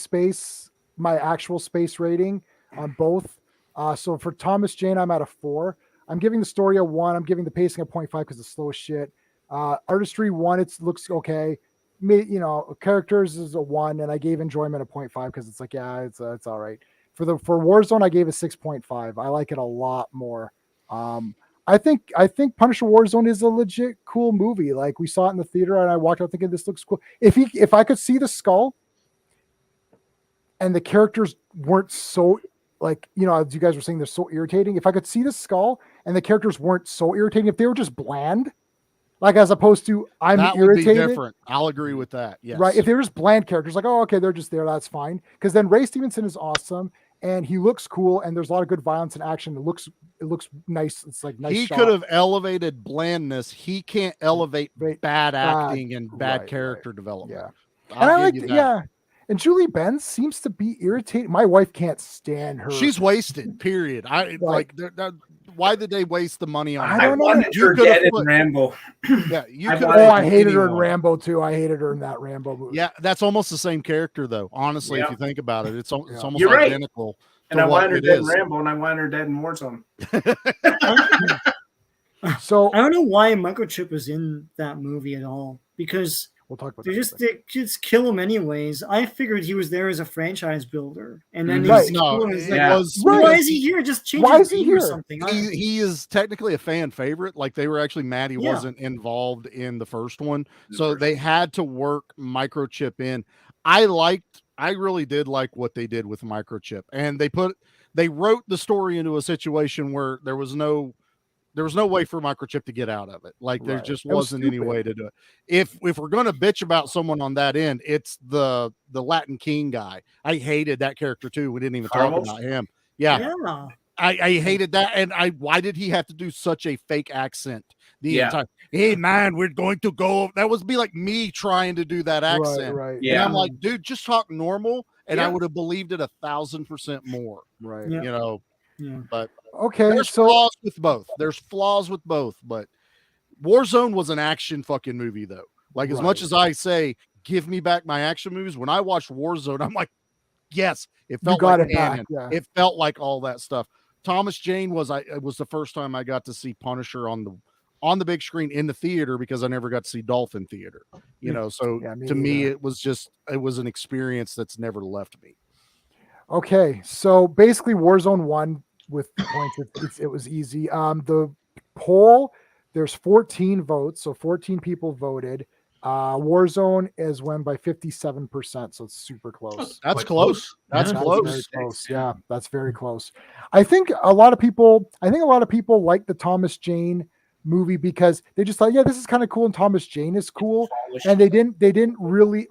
actual space rating on both. So for Thomas Jane, I'm at a 4. I'm giving the story a 1. I'm giving the pacing a 0.5 because it's slow as shit. Artistry 1, it looks okay. characters is a 1, and I gave enjoyment a 0.5 because it's like, yeah, it's all right. For Warzone, I gave a 6.5. I like it a lot more. I think Punisher Warzone is a legit cool movie. Like, we saw it in the theater, and I walked out thinking this looks cool. If I could see the skull, and the characters weren't so, like, as you guys were saying, they're so irritating. If I could see the skull and the characters weren't so irritating, if they were just bland, like, as opposed to that irritated, would be different. I'll agree with that. Yes. Right. If they were just bland characters, like, oh, okay, they're just there, that's fine. Because then Ray Stevenson is awesome, and he looks cool, and there's a lot of good violence and action. It looks nice. It's like nice. He shot. could have elevated blandness. He can't elevate bad acting and bad character development. Yeah. And I like that. And Julie Benz seems to be irritated. My wife can't stand her. She's wasted. Period. Why did they waste the money on her? I don't know. You could have put Rambo. Yeah, I hated her in Rambo too. I hated her in that Rambo movie. Yeah, that's almost the same character though. Honestly, if you think about it, it's almost identical. And I want her dead in Rambo, and I want her dead in Warzone. So I don't know why Microchip is in that movie at all, because we'll talk about they just kill him anyways. I figured he was there as a franchise builder, and then Right. why is he here? Just change Why his is he name here? or something. He is technically a fan favorite. Like, they were actually mad he wasn't involved in the first one, so they had to work Microchip in. I really did like what they did with Microchip, and they wrote the story into a situation where there was no way for Microchip to get out of it. Like, there just wasn't any way to do it. If we're going to bitch about someone on that end, it's the Latin King guy. I hated that character too. We didn't even talk about him. Yeah. I hated that. And why did he have to do such a fake accent the entire? Hey man, we're going to go. That would be like me trying to do that accent. Right. Yeah. And I'm like, dude, just talk normal, and I would have believed it 1,000% more. Right. Yeah. But okay, there's flaws with both. But Warzone was an action fucking movie though. Like, as much as I say, give me back my action movies, when I watched Warzone, I'm like, yes, it felt like canon. It felt like all that stuff. Thomas Jane it was the first time I got to see Punisher on the big screen in the theater, because I never got to see Dolph in theater. So to me, it was an experience that's never left me. Okay, so basically Warzone won with the points. It was easy. The poll, there's 14 votes, so 14 people voted. Warzone is won by 57%, so it's super close. That's close. That's close. Very close. Yeah, that's very close. I think a lot of people like the Thomas Jane movie because they just thought, yeah, this is kind of cool, and Thomas Jane is cool, and they didn't really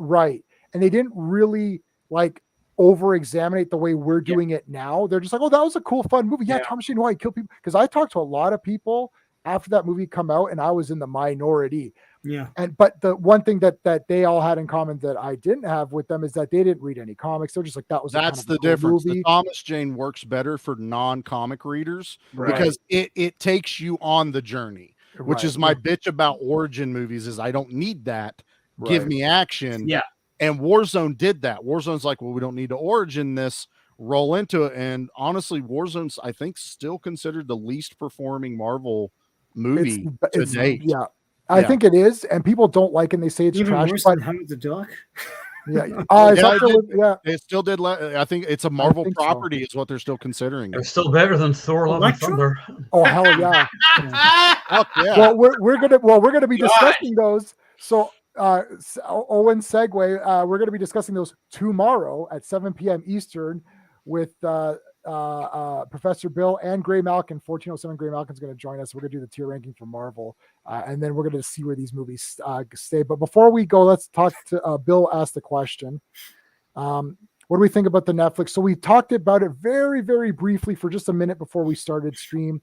like over-examine it the way we're doing it now. They're just like, oh, that was a cool, fun movie. Yeah, Thomas Jane, why he killed people? Because I talked to a lot of people after that movie come out, and I was in the minority. Yeah. But the one thing that they all had in common that I didn't have with them is that they didn't read any comics. They're just like, that's the difference. The Thomas Jane works better for non-comic readers because it takes you on the journey, which is my bitch about origin movies is I don't need that. Give me action. Yeah. And Warzone did that. Warzone's like, well, we don't need to origin this, roll into it. And honestly, Warzone's, I think, still considered the least performing Marvel movie to date. Yeah. I think it is, and people don't like it, and they say it's even trash. Worse than Howard the Duck. It still did. I think it's a Marvel property, is what they're still considering. It's still better than Thor: Love and Thunder. Oh hell yeah! Well, we're gonna be discussing those. So, Owen segue. We're gonna be discussing those tomorrow at 7 p.m. Eastern with Professor Bill and Greymalkin. 1407 Greymalkin's going to join us. We're going to do the tier ranking for Marvel, and then we're going to see where these movies stay. But before we go, let's talk to Bill. Asked the question, what do we think about the Netflix? So we talked about it very, very briefly for just a minute before we started stream.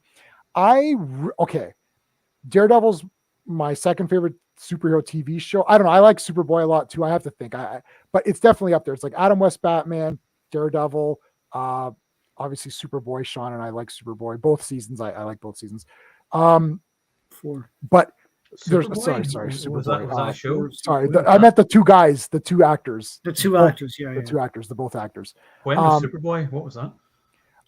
Daredevil's my second favorite superhero TV show. I don't know. I like Superboy a lot too. I have to think, but it's definitely up there. It's like Adam West Batman, Daredevil, obviously Superboy. Sean and I like Superboy. Both seasons. I like both seasons. But there's Superboy. Was that a show? Sorry, I meant the two guys, the two actors. The two actors, two actors, both actors. When was Superboy? What was that?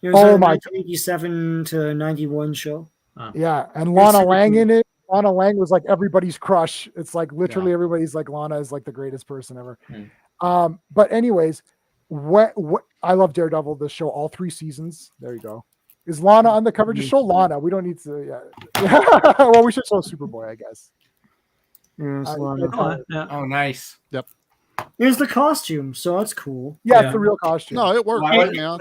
It was a 1987 to 91 show. Yeah, and Lana Lang in it. Lana Lang was like everybody's crush. It's like literally everybody's like Lana is like the greatest person ever. But anyways, what I love Daredevil, the show, all 3 seasons. There you go. Is Lana on the cover? Just show Lana. We don't need to. Yeah. Well, we should show Superboy, I guess. Oh, nice. Yep. Here's the costume, so that's cool. Yeah, it's the real costume. No, it worked.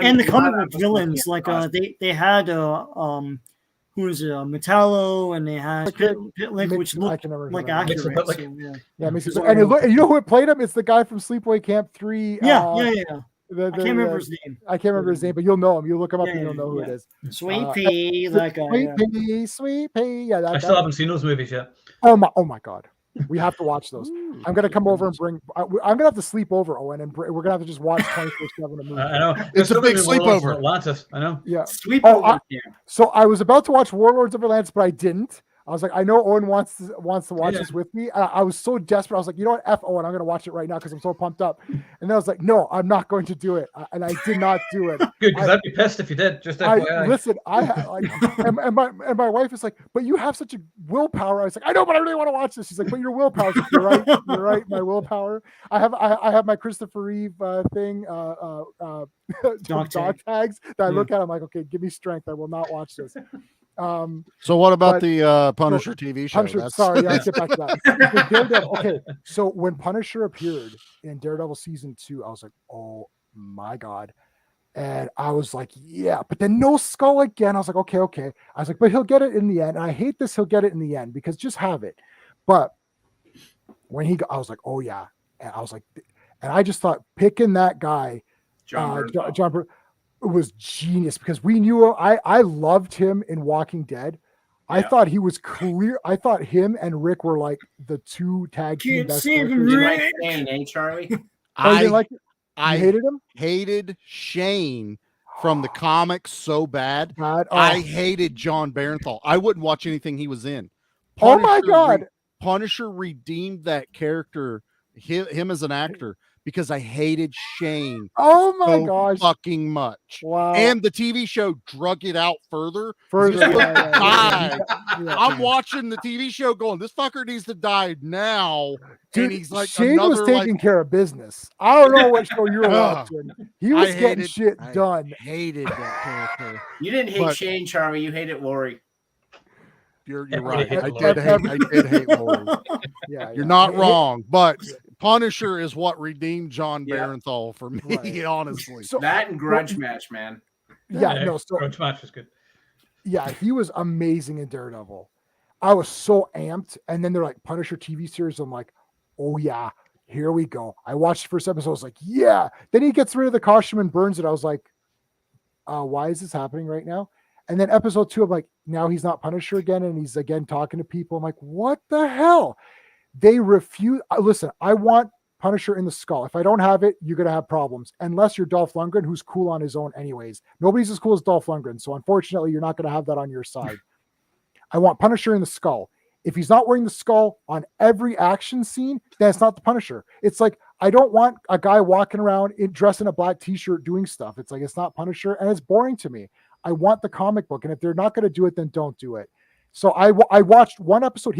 And the comic book villains, like they had who is it, Metallo, and they had Pitlick, which looked like accurate. And you know who played him? It's the guy from Sleepaway Camp 3. I can't remember his name. I can't remember his name, but you'll know him. You'll look him up and you'll know who it is. Sweet Pea, that guy. Sweet Pea. Yeah, I still haven't seen those movies yet. Oh my God. We have to watch those. I'm gonna come over and bring. I'm gonna have to sleep over, Owen, and we're gonna have to just watch 24/7 a movie. I know it's a big sleepover. Atlantis, I know. Yeah, sleepover. So I was about to watch Warlords of Atlantis, but I didn't. I was like, I know Owen wants to watch this with me. I was so desperate. I was like, you know what, F Owen, I'm going to watch it right now because I'm so pumped up. And then I was like, no, I'm not going to do it, and I did not do it. Good, because I'd be pissed if you did. Just FYI. Listen, and my wife is like, but you have such a willpower. I was like, I know, but I really want to watch this. She's like, but your willpower. Like, you're right. My willpower. I have my Christopher Reeve thing, dog tags that I look at. I'm like, okay, give me strength. I will not watch this. So what about the Punisher TV show? Sorry, I'll get back to that. Daredevil, okay, so when Punisher appeared in Daredevil season 2, I was like, oh my God. And I was like, yeah, but then no skull again. I was like, okay. I was like, but he'll get it in the end. And I hate this, he'll get it in the end because just have it. But when I was like, oh yeah. And I was like, and I just thought picking that guy, John it was genius because we knew I loved him in Walking Dead. I thought he was clear. I thought him and Rick were like the 2 tag team best players. Charlie? I hated him. Hated Shane from the comics so bad. I hated John Barenthal. I wouldn't watch anything he was in. Oh my God! Punisher redeemed that character, him as an actor. Because I hated Shane. Oh my gosh, fucking much! Wow! And the TV show drug it out further. Yeah. I'm watching the TV show, going, "This fucker needs to die now." Dude, and he's like, Shane was taking care of business. I don't know what show you were watching. He was getting shit done. I hated that character. You didn't hate Shane, Charlie. You hated Laurie. You're right. I did hate Laurie. You're not wrong, but Punisher is what redeemed John Barenthal for me, honestly. So, that and Grudge Match, man. Grudge Match was good. Yeah, he was amazing in Daredevil. I was so amped, and then they're like Punisher TV series. I'm like, oh yeah, here we go. I watched the first episode. I was like, yeah. Then he gets rid of the costume and burns it. I was like, why is this happening right now? And then episode 2, I'm like, now he's not Punisher again, and he's again talking to people. I'm like, what the hell? They refuse. Listen, I want Punisher in the skull. If I don't have it, you're going to have problems. Unless you're Dolph Lundgren, who's cool on his own anyways. Nobody's as cool as Dolph Lundgren. So unfortunately, you're not going to have that on your side. I want Punisher in the skull. If he's not wearing the skull on every action scene, then it's not the Punisher. It's like, I don't want a guy walking around dressed in a black t-shirt doing stuff. It's like, it's not Punisher, and it's boring to me. I want the comic book. And if they're not going to do it, then don't do it. So I watched one episode.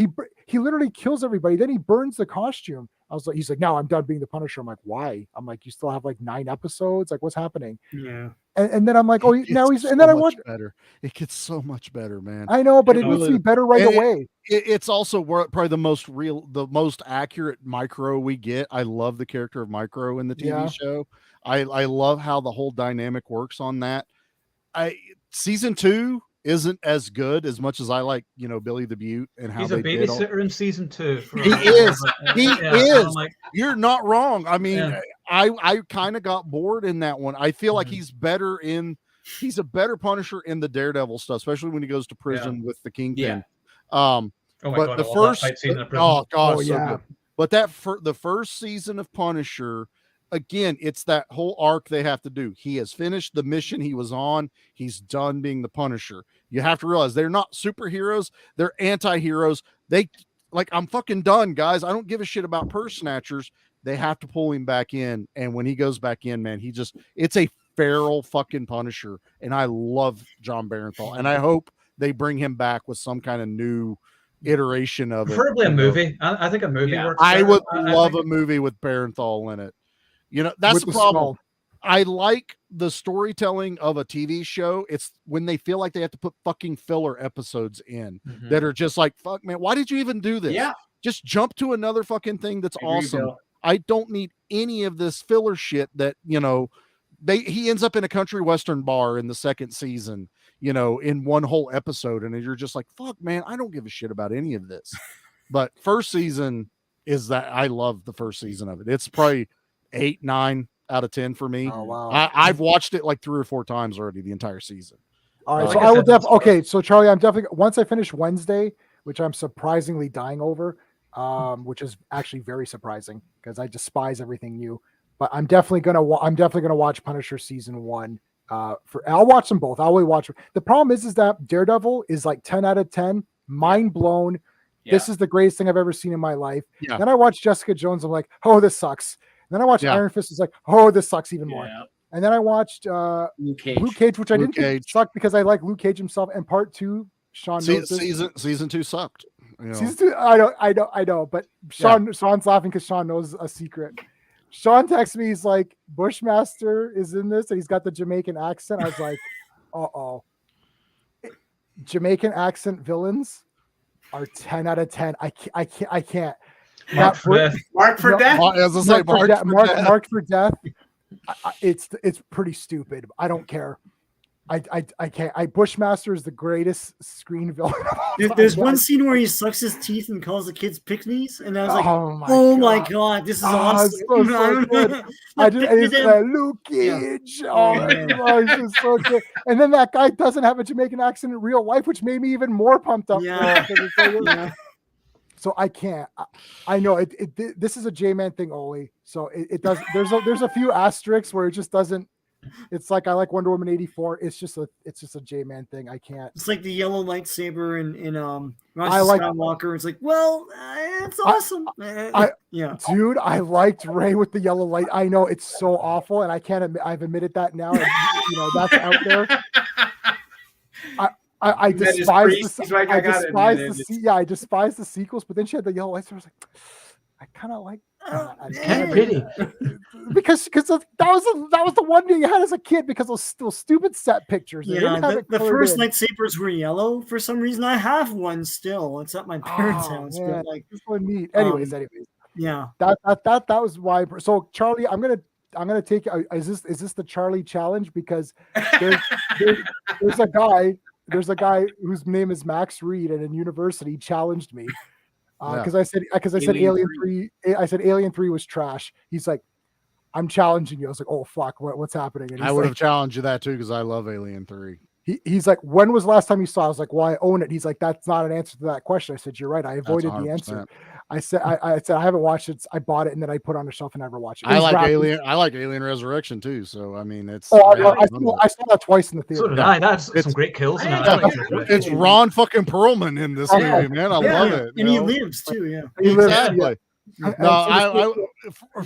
He literally kills everybody. Then he burns the costume. I was like, he's like, no, I'm done being the Punisher. I'm like, why? I'm like, you still have like 9 episodes. Like, what's happening? Yeah. And then I'm like, oh, now he's. And then I watched. Better. It gets so much better, man. I know, but it needs to be better right away. It's also probably the most accurate Micro we get. I love the character of Micro in the TV show. I love how the whole dynamic works on that. Season 2 isn't as good as much as I like, Billy the Beaut and how he's a babysitter in season 2. He is. He is. You're not wrong. I mean, I kind of got bored in that one. I feel like he's a better Punisher in the Daredevil stuff, especially when he goes to prison with the Kingpin. Oh my but God, the first, good. But the first season of Punisher, again, it's that whole arc they have to do. He has finished the mission he was on. He's done being the Punisher. You have to realize they're not superheroes. They're anti-heroes. I'm fucking done, guys. I don't give a shit about purse snatchers. They have to pull him back in. And when he goes back in, man, it's a feral fucking Punisher. And I love John Barenthal. And I hope they bring him back with some kind of new iteration of it. Preferably a movie. I think a movie Yeah. works. I better. would I love think- a movie with Barenthal in it. You know, that's With the the problem. skull. I like the storytelling of a TV show. It's when they feel like they have to put fucking filler episodes in Mhm. that are just like, fuck, man, why did you even do this? Yeah. Just jump to another fucking thing that's I agree, awesome. Bill. I don't need any of this filler shit that, you know, he ends up in a country western bar in the second season, you know, in one whole episode. And you're just like, fuck, man, I don't give a shit about any of this. But first season is that I love the first season of it. It's probably 8, 9 out of 10 for me. Oh wow. I've watched it like 3 or 4 times already, the entire season. All right, Like so I I will said, that's okay. So Charlie, I'm definitely once I finish Wednesday, which I'm surprisingly dying over, which is actually very surprising because I despise everything new. But I'm definitely gonna watch Punisher season 1. I'll watch them both. I'll always watch. The problem is that Daredevil is like 10 out of 10, mind blown. Yeah. This is the greatest thing I've ever seen in my life. Yeah. Then I watch Jessica Jones. I'm like, oh, this sucks. And then I watched Yeah. Iron Fist. It's like, oh, this sucks even more. Yeah. And then I watched Luke Cage. Luke Cage, which I Luke didn't think Cage. sucked because I like Luke Cage himself. And part 2, Sean knows this. Season 2 sucked. You know. Season 2, I know. But Sean's laughing because Sean knows a secret. Sean texts me, he's like, Bushmaster is in this, and he's got the Jamaican accent. I was like, uh-oh. Jamaican accent villains are 10 out of 10. I can't. Mark Smith. Mark for No, death. As I say, Mark for death. It's pretty stupid. I don't care. I can't. Bushmaster is the greatest screen villain. Of all time. There's one scene where he sucks his teeth and calls the kids pick-me's, and I was like, oh my god, this is awesome. so good. It's like Luke Cage. It's just so good. And then that guy doesn't have a Jamaican accent in real life, which made me even more pumped up. Yeah. So I can't. I know this is a J-Man thing only. So it does. There's a few asterisks where it just doesn't. It's like I like Wonder Woman 84. It's just a J-Man thing. I can't. It's like the yellow lightsaber in Rise I of like- Skywalker. It's like, well, it's awesome. Yeah. Dude, I liked Ray with the yellow light. I know it's so awful, and I can't admit I've admitted that now. And, that's out there. I despise I despise the sequels, but then she had the yellow lightsaber. I was like, I kind of like. Pity. because that was the one thing you had as a kid because those stupid set pictures. They didn't have it the colored first in. lightsabers were yellow for some reason. I have one still. It's at my parents' house. Man, But like, this one neat. Anyways, yeah. That was why. So Charlie, I'm gonna take. Is this the Charlie challenge? Because there's a guy whose name is Max Reed, and in university challenged me. Because I said Alien 3. I said Alien 3 was trash. He's like, I'm challenging you. I was like, oh fuck, what's happening? And I would have challenged you that too because I love Alien 3. He's like, when was the last time you saw it? I was like, well, I own it. He's like, that's not an answer to that question. I said, you're right. I avoided the answer. I said I haven't watched it. I bought it and then I put it on the shelf and never watched it. I like Alien Resurrection too. So I mean, it's. I saw that twice in the theater. So did I. That's some great kills. It's Ron fucking Perlman in this movie, man. I love it. And he lives too. Yeah. Exactly. No,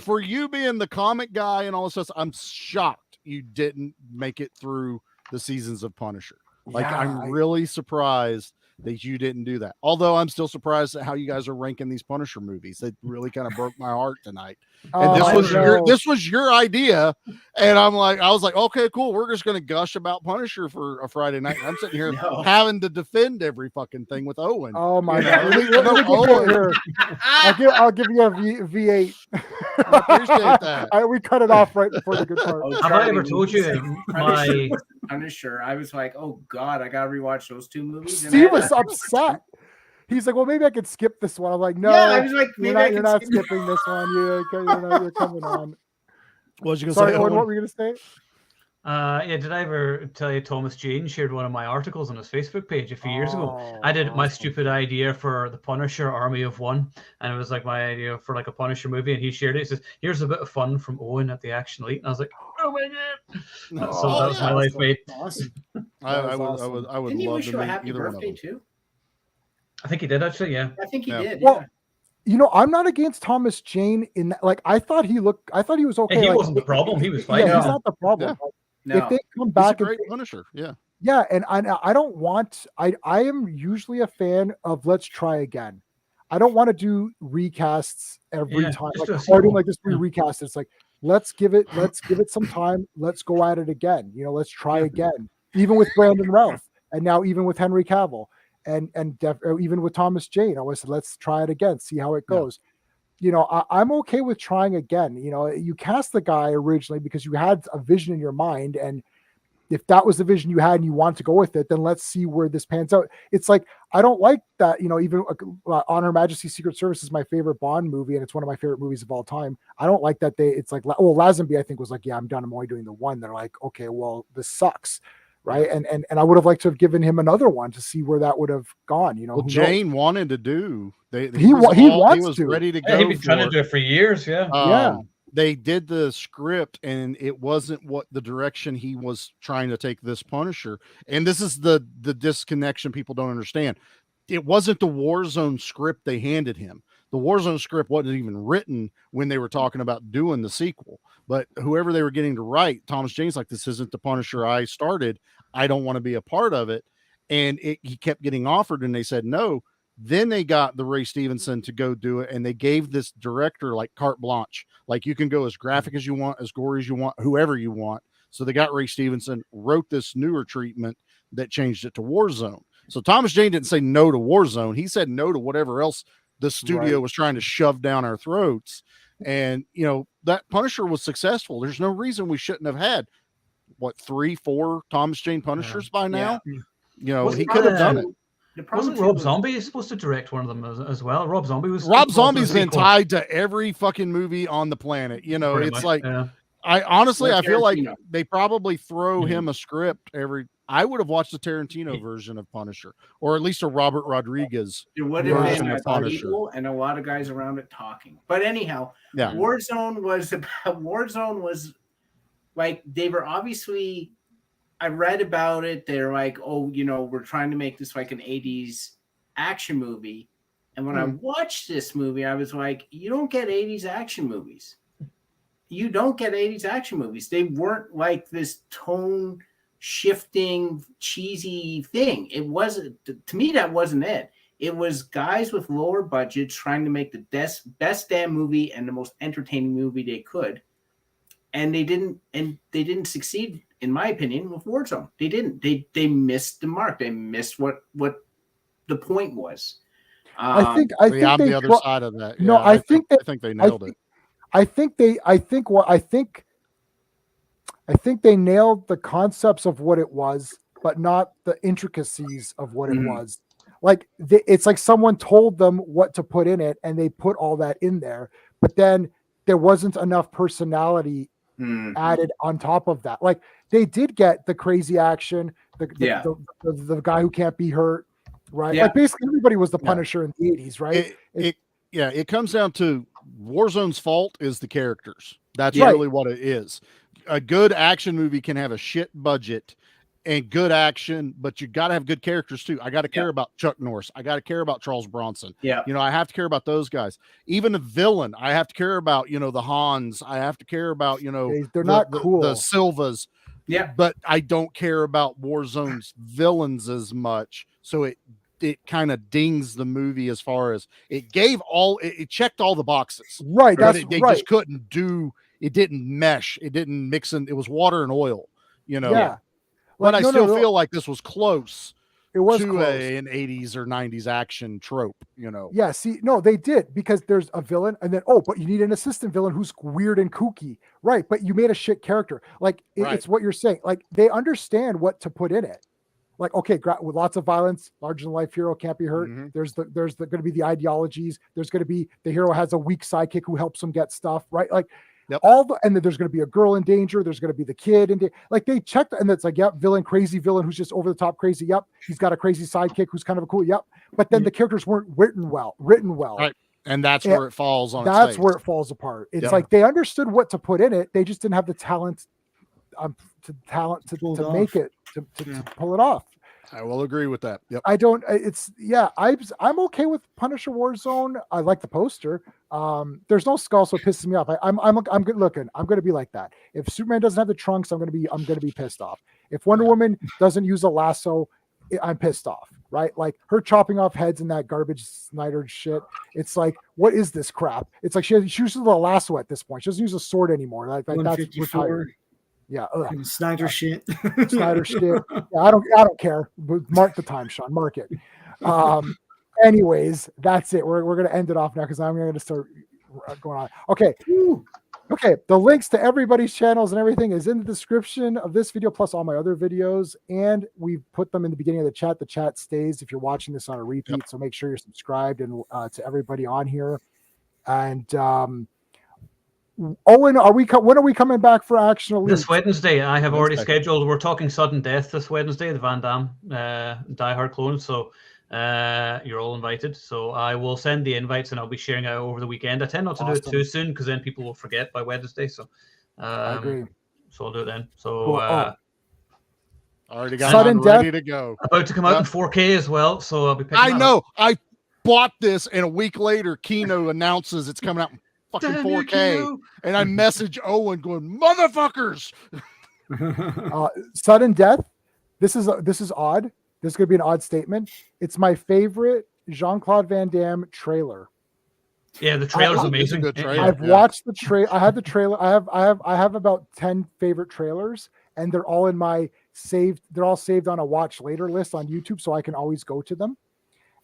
for you being the comic guy and all this stuff, I'm shocked you didn't make it through the seasons of Punisher. Like, I'm really surprised that you didn't do that. Although I'm still surprised at how you guys are ranking these Punisher movies. It really kind of broke my heart tonight. And this was your idea. And I was like, okay, cool. We're just going to gush about Punisher for a Friday night. I'm sitting here having to defend every fucking thing with Owen. Oh my God. I'll give you a V8. I appreciate that. We cut it off right before the good part. Have I ever told you my Punisher? I was like, oh God, I gotta rewatch those 2 movies. Steve was upset. He's like, well, maybe I could skip this one. I'm like, no, I was like, you're not skipping this one. You're coming on. What was you gonna Sorry, say? Owen, what were you gonna say? Did I ever tell you Thomas Jane shared one of my articles on his Facebook page a few years ago? I did my stupid idea for the Punisher Army of One, and it was like my idea for like a Punisher movie, and he shared it. He says, "Here's a bit of fun from Owen at the Action Elite," and I was like, "Oh my God!" So that was my life mate. Awesome. I would Didn't he love wish to you a meet happy either one of birthday them. too? I think he did actually. Yeah, I think he did. Well, I'm not against Thomas Jane in that. Like, I thought he was okay. He like, wasn't the problem. He was fine. Yeah, he's not the problem. No. If they come He's a back, great Punisher. Yeah. Yeah, and I don't want. I am usually a fan of let's try again. I don't want to do recasts every Yeah, time. just Like, do a oh, I didn't sequel. like this recast. It's like let's give it some time. Let's go at it again. Let's try again. Even with Brandon Routh, and now even with Henry Cavill, and even with Thomas Jane, I always said let's try it again, see how it goes. I'm okay with trying again. You cast the guy originally because you had a vision in your mind, and if that was the vision you had and you want to go with it, then let's see where this pans out. It's like, I don't like that, even On Her Majesty's Secret Service is my favorite Bond movie, and it's one of my favorite movies of all time. I don't like that it's like, Lazenby, I think, was like, yeah, I'm done. I'm only doing the one. They're like, okay, well, this sucks. Right. And I would have liked to have given him another one to see where that would have gone. Well, Jane wanted to do. He was ready to go. Yeah, he'd been trying to do it for years. Yeah. Yeah. They did the script and it wasn't what the direction he was trying to take this Punisher. And this is the disconnection people don't understand. It wasn't the Warzone script they handed him. The Warzone script wasn't even written when they were talking about doing the sequel. But whoever they were getting to write, Thomas Jane's like, this isn't the Punisher I started. I don't want to be a part of it. And he kept getting offered and they said no. Then they got the Ray Stevenson to go do it, and they gave this director like carte blanche. Like, you can go as graphic as you want, as gory as you want, whoever you want. So they got Ray Stevenson, wrote this newer treatment that changed it to Warzone. So Thomas Jane didn't say no to Warzone. He said no to whatever else the studio was trying to shove down our throats. And, that Punisher was successful. There's no reason we shouldn't have had, 3-4 Thomas Jane Punishers by now? Yeah. He could have done it. Wasn't Rob Zombie supposed to direct one of them as well? Rob Zombie's been tied to every fucking movie on the planet. Pretty It's much, like, yeah. I feel like they probably throw him a script I would have watched the Tarantino version of Punisher, or at least a Robert Rodriguez version of Punisher. People and a lot of guys around it talking. But anyhow, yeah. Warzone was like, they were obviously, I read about it. They're like, oh, we're trying to make this like an 80s action movie. And when I watched this movie, I was like, you don't get 80s action movies. You don't get 80s action movies. They weren't like this tone shifting, cheesy thing. It wasn't, to me, that wasn't it. It was guys with lower budgets trying to make the best damn movie and the most entertaining movie they could. And they didn't succeed, in my opinion, with Warzone. They didn't. They missed the mark. They missed what the point was. I think I'm the other side of that. No, I think they nailed it. I think they nailed the concepts of what it was, but not the intricacies of what it was. Like, it's like someone told them what to put in it, and they put all that in there, but then there wasn't enough personality added on top of that. Like, they did get the crazy action, the guy who can't be hurt, right? Yeah. Like, basically everybody was the Punisher in the 80s, right? It comes down to Warzone's fault is the characters. That's really what it is. A good action movie can have a shit budget and good action, but you got to have good characters too. I got to care about Chuck Norris. I got to care about Charles Bronson. Yeah. I have to care about those guys. Even the villain, I have to care about, the Hans. I have to care about, they're not cool. The Silvas. Yeah. But I don't care about Warzone's villains as much. So it kind of dings the movie as far as it checked all the boxes. Right. That's they right. just couldn't do, it didn't mesh. It didn't mix in. It was water and oil, Yeah. But I still feel like this was close. It was to close. an 80s or 90s action trope, Yeah, see, no, they did, because there's a villain, and then, but you need an assistant villain who's weird and kooky. Right, but you made a shit character. Like, it's what you're saying. Like, they understand what to put in it. Like, okay, with lots of violence, larger than life hero can't be hurt. Mm-hmm. There's going to be the ideologies. There's going to be the hero has a weak sidekick who helps him get stuff, right? Like, and then there's going to be a girl in danger. There's going to be the kid in like, they checked, and it's like, crazy villain who's just over the top crazy. Yep, he's got a crazy sidekick who's kind of a cool. Yep, but then the characters weren't written well. Right, and that's where it falls on. That's where it falls apart. It's like they understood what to put in it. They just didn't have the talent, to make it to pull it off. I will agree with that. Yep. I don't. I'm okay with Punisher Warzone. I like the poster. There's no skull, so it pisses me off. I'm good looking. I'm going to be like that. If Superman doesn't have the trunks, I'm going to be pissed off. If Wonder Woman doesn't use a lasso, I'm pissed off, right? Like her chopping off heads in that garbage Snyder shit. It's like, what is this crap? It's like she uses a lasso at this point. She doesn't use a sword anymore. Like that's retired. Yeah, Snyder shit. Snyder shit. Yeah, I don't care. Mark the time, Sean. Mark it. Anyways, that's it. We're gonna end it off now because I'm gonna start going on. Okay. Okay, the links to everybody's channels and everything is in the description of this video, plus all my other videos, and we've put them in the beginning of the chat. The chat stays if you're watching this on a repeat, so make sure you're subscribed and to everybody on here. And Owen, when are we coming back for Action Elite? This Wednesday. I have already scheduled. We're talking Sudden Death this Wednesday, the Van Damme Die Hard clone. So you're all invited. So I will send the invites and I'll be sharing out over the weekend. I tend not to do it too soon because then people will forget by Wednesday. So I agree. So I'll do it then. So Cool. Already got Sudden it ready Death. to go. About to come out in 4K as well. So I'll be picking I that know. up. I bought this, and a week later, Kino announces it's coming out in fucking Damn you, 4K, Kino. and I message Owen going, "Motherfuckers!" Sudden Death. This is odd. This is gonna be an odd statement. It's my favorite Jean-Claude Van Damme trailer. Yeah, the trailer's amazing. It's a good trailer. I've watched the trailer. I had the trailer. I have about 10 favorite trailers, and they're all in my saved. They're all saved on a watch later list on YouTube, so I can always go to them.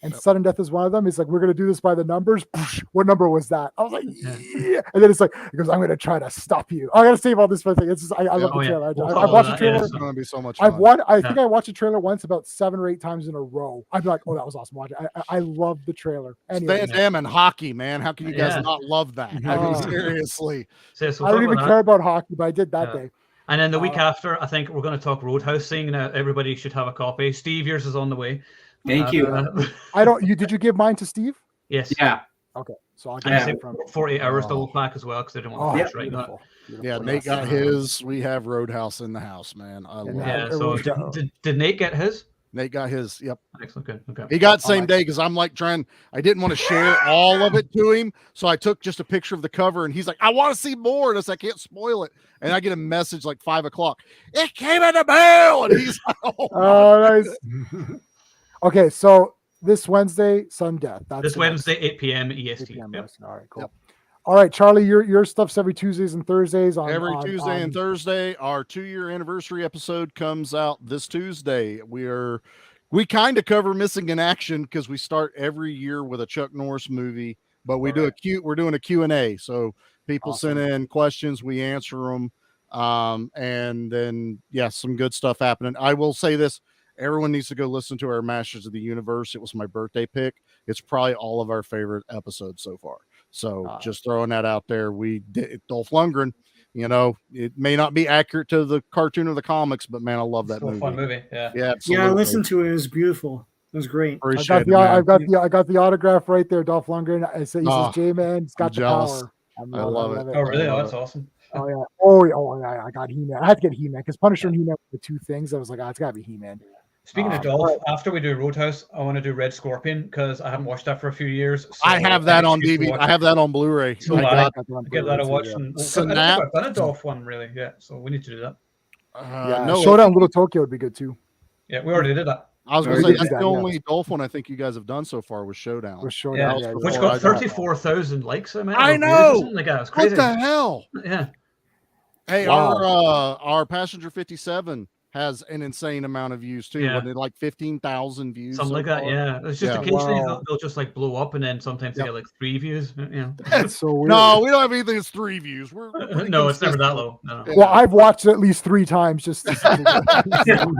And Sudden Death is one of them. He's like, we're gonna do this by the numbers. What number was that? I was like, yeah. And then it's like, he goes, I'm gonna try to stop you. I gotta save all this for thing. It's just, I love the trailer. I watched the trailer. It's gonna be so much fun. I think I watched the trailer once about 7 or 8 times in a row. I'd be like, oh, that was awesome. Watch it. I love the trailer. Anyway, Van Damme and hockey, man. How can you guys not love that? I mean, seriously. So I don't even care about hockey, but I did that day. And then the week after, I think we're going to talk Roadhouse scene. Everybody should have a copy. Steve, yours is on the way. Thank you. Did you give mine to Steve? Yes. Yeah. Okay. So I'll get it from 48 hours double pack as well because they don't want to right now. Yeah, Nate got his. We have Roadhouse in the house, man. I love it. So did Nate get his? Nate got his. Yep. Excellent. Good. Okay. He got the same day because I'm like I didn't want to share all of it to him. So I took just a picture of the cover and he's like, I want to see more. And I said, I can't spoil it. And I get a message like 5 o'clock. It came in the mail. And he's like, oh nice. Okay, so this Wednesday, Sudden Death. This Wednesday, 8 p.m. EST. 8 p.m. Yep. All right, cool. Yep. All right, Charlie, your stuff's every Tuesdays and Thursdays. Every Tuesday and Thursday. Our 2-year anniversary episode comes out this Tuesday. We kind of cover Missing in Action because we start every year with a Chuck Norris movie, but we're doing a Q&A. So people send in questions, we answer them, and then some good stuff happening. I will say this. Everyone needs to go listen to our Masters of the Universe. It was my birthday pick. It's probably all of our favorite episodes so far. So just throwing that out there. We did Dolph Lundgren. You know, it may not be accurate to the cartoon or the comics, but man, I love that movie. Fun movie. Yeah. Absolutely. Yeah, I listened to it. It was beautiful. It was great. I got the autograph right there, Dolph Lundgren. He says, J-Man, he's got the power. I love it. Oh, really? Oh, that's awesome. Oh yeah. Oh yeah. I got He-Man. I had to get He-Man because Punisher and He-Man were the two things. I was like, it's gotta be He-Man. Speaking of Dolph, after we do Roadhouse, I want to do Red Scorpion because I haven't watched that for a few years. So I have that on DVD. I have that on Blu-ray. So give that a watch. I've done a Dolph one, really. Yeah, so we need to do that. Showdown Little Tokyo would be good too. Yeah, we already did that. I was going to say that's the only Dolph one I think you guys have done so far was Showdown. Which got 34,000 likes. I know. Like that. It was crazy. What the hell? Yeah. Hey, our Passenger 57 has an insane amount of views too. Yeah. Wasn't it like 15,000 views? Something like that, yeah. It's just occasionally they'll just like blow up and then sometimes they get like 3 views. Yeah. That's so weird. No, we don't have anything that's 3 views. No, it's never that low. No. Well, I've watched it at least 3 times just to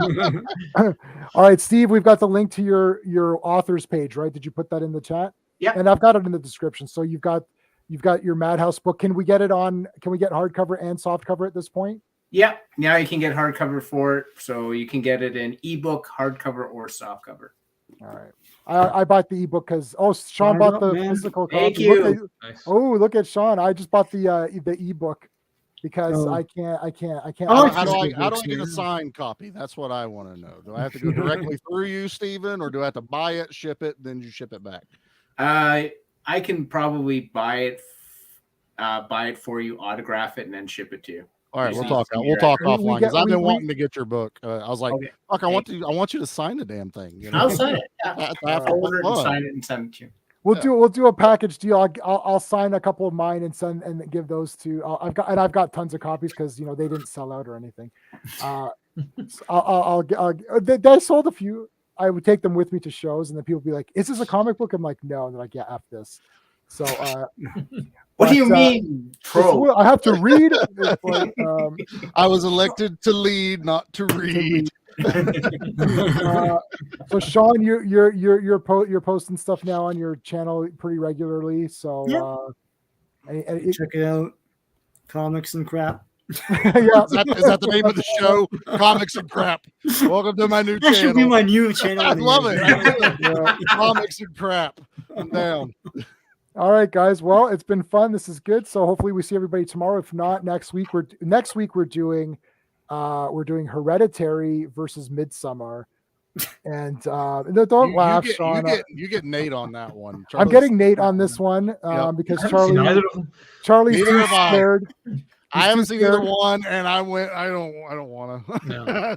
All right, Steve, we've got the link to your author's page, right? Did you put that in the chat? Yeah. And I've got it in the description. So you've got your Madhouse book. Can we get hardcover and softcover at this point? Yeah, now you can get hardcover for it, so you can get it in ebook, hardcover, or softcover. All right, I bought the ebook because Sean bought the physical copy. Thank you. Look at Sean! I just bought the ebook because I can't. How do I get a signed copy? That's what I want to know. Do I have to go directly through you, Steven, or do I have to buy it, ship it, then you ship it back? I can probably buy it for you, autograph it, and then ship it to you. All right, we'll Easy talk. to We'll be talk right. offline because I've been we- wanting to get your book. I was like, Okay. fuck, I want you to sign the damn thing. You know? I'll sign it. Yeah. Have I'll order it and fun. sign it and send it to you. We'll do a package deal. I'll sign a couple of mine and send and give those to. I've got tons of copies because they didn't sell out or anything. They sold a few. I would take them with me to shows, and then people would be like, "Is this a comic book?" I'm like, "No," and they're like, "Yeah, f this." So, What do you mean, pro? I have to read. I was elected to lead, not to read. So Sean, you're posting stuff now on your channel pretty regularly. So check it out, comics and crap. Yeah, Is that the name of the show? Comics and crap. Welcome to my new That channel. should be my new channel. I love it. Yeah. Comics and crap. I'm down. All right, guys. Well, it's been fun. This is good. So hopefully we see everybody tomorrow. If not, next week we're doing Hereditary versus Midsommar. And don't laugh, Sean. You get Nate on that one. I'm getting Nate on this one because Charlie's too scared. I haven't seen either one, and I don't want to. No.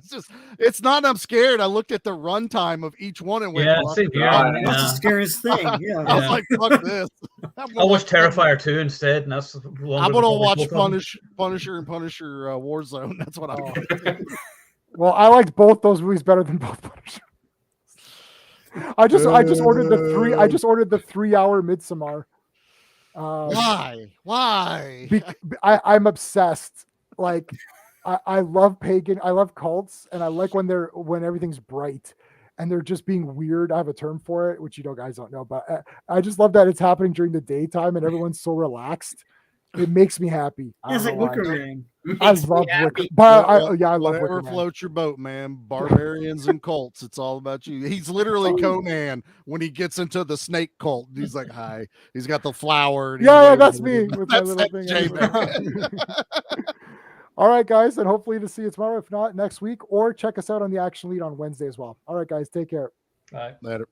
It's not that I'm scared. I looked at the runtime of each one and went, that's the scariest thing. Yeah. I was like, fuck this. I watched Terrifier 2 instead, and that's one. I'm gonna watch Punisher and Punisher Warzone. That's what I'm doing. Well, I liked both those movies better than both Punisher. I just ordered the 3-hour Midsommar. Why? I'm obsessed. Like, I love I love cults, and I like when everything's bright and they're just being weird. I have a term for it, which guys don't know, but I just love that it's happening during the daytime and everyone's so relaxed. It makes me happy. It's like Wicker Man. I love Wicker. I love Whatever Wicker floats your boat, man. Barbarians and cults. It's all about you. He's literally Conan when he gets into the snake cult. He's like, hi. He's got the flower. That's me with my little thing. All right, guys, and hopefully to see you tomorrow. If not, next week, or check us out on the Action Lead on Wednesday as well. All right, guys, take care. Bye. Later.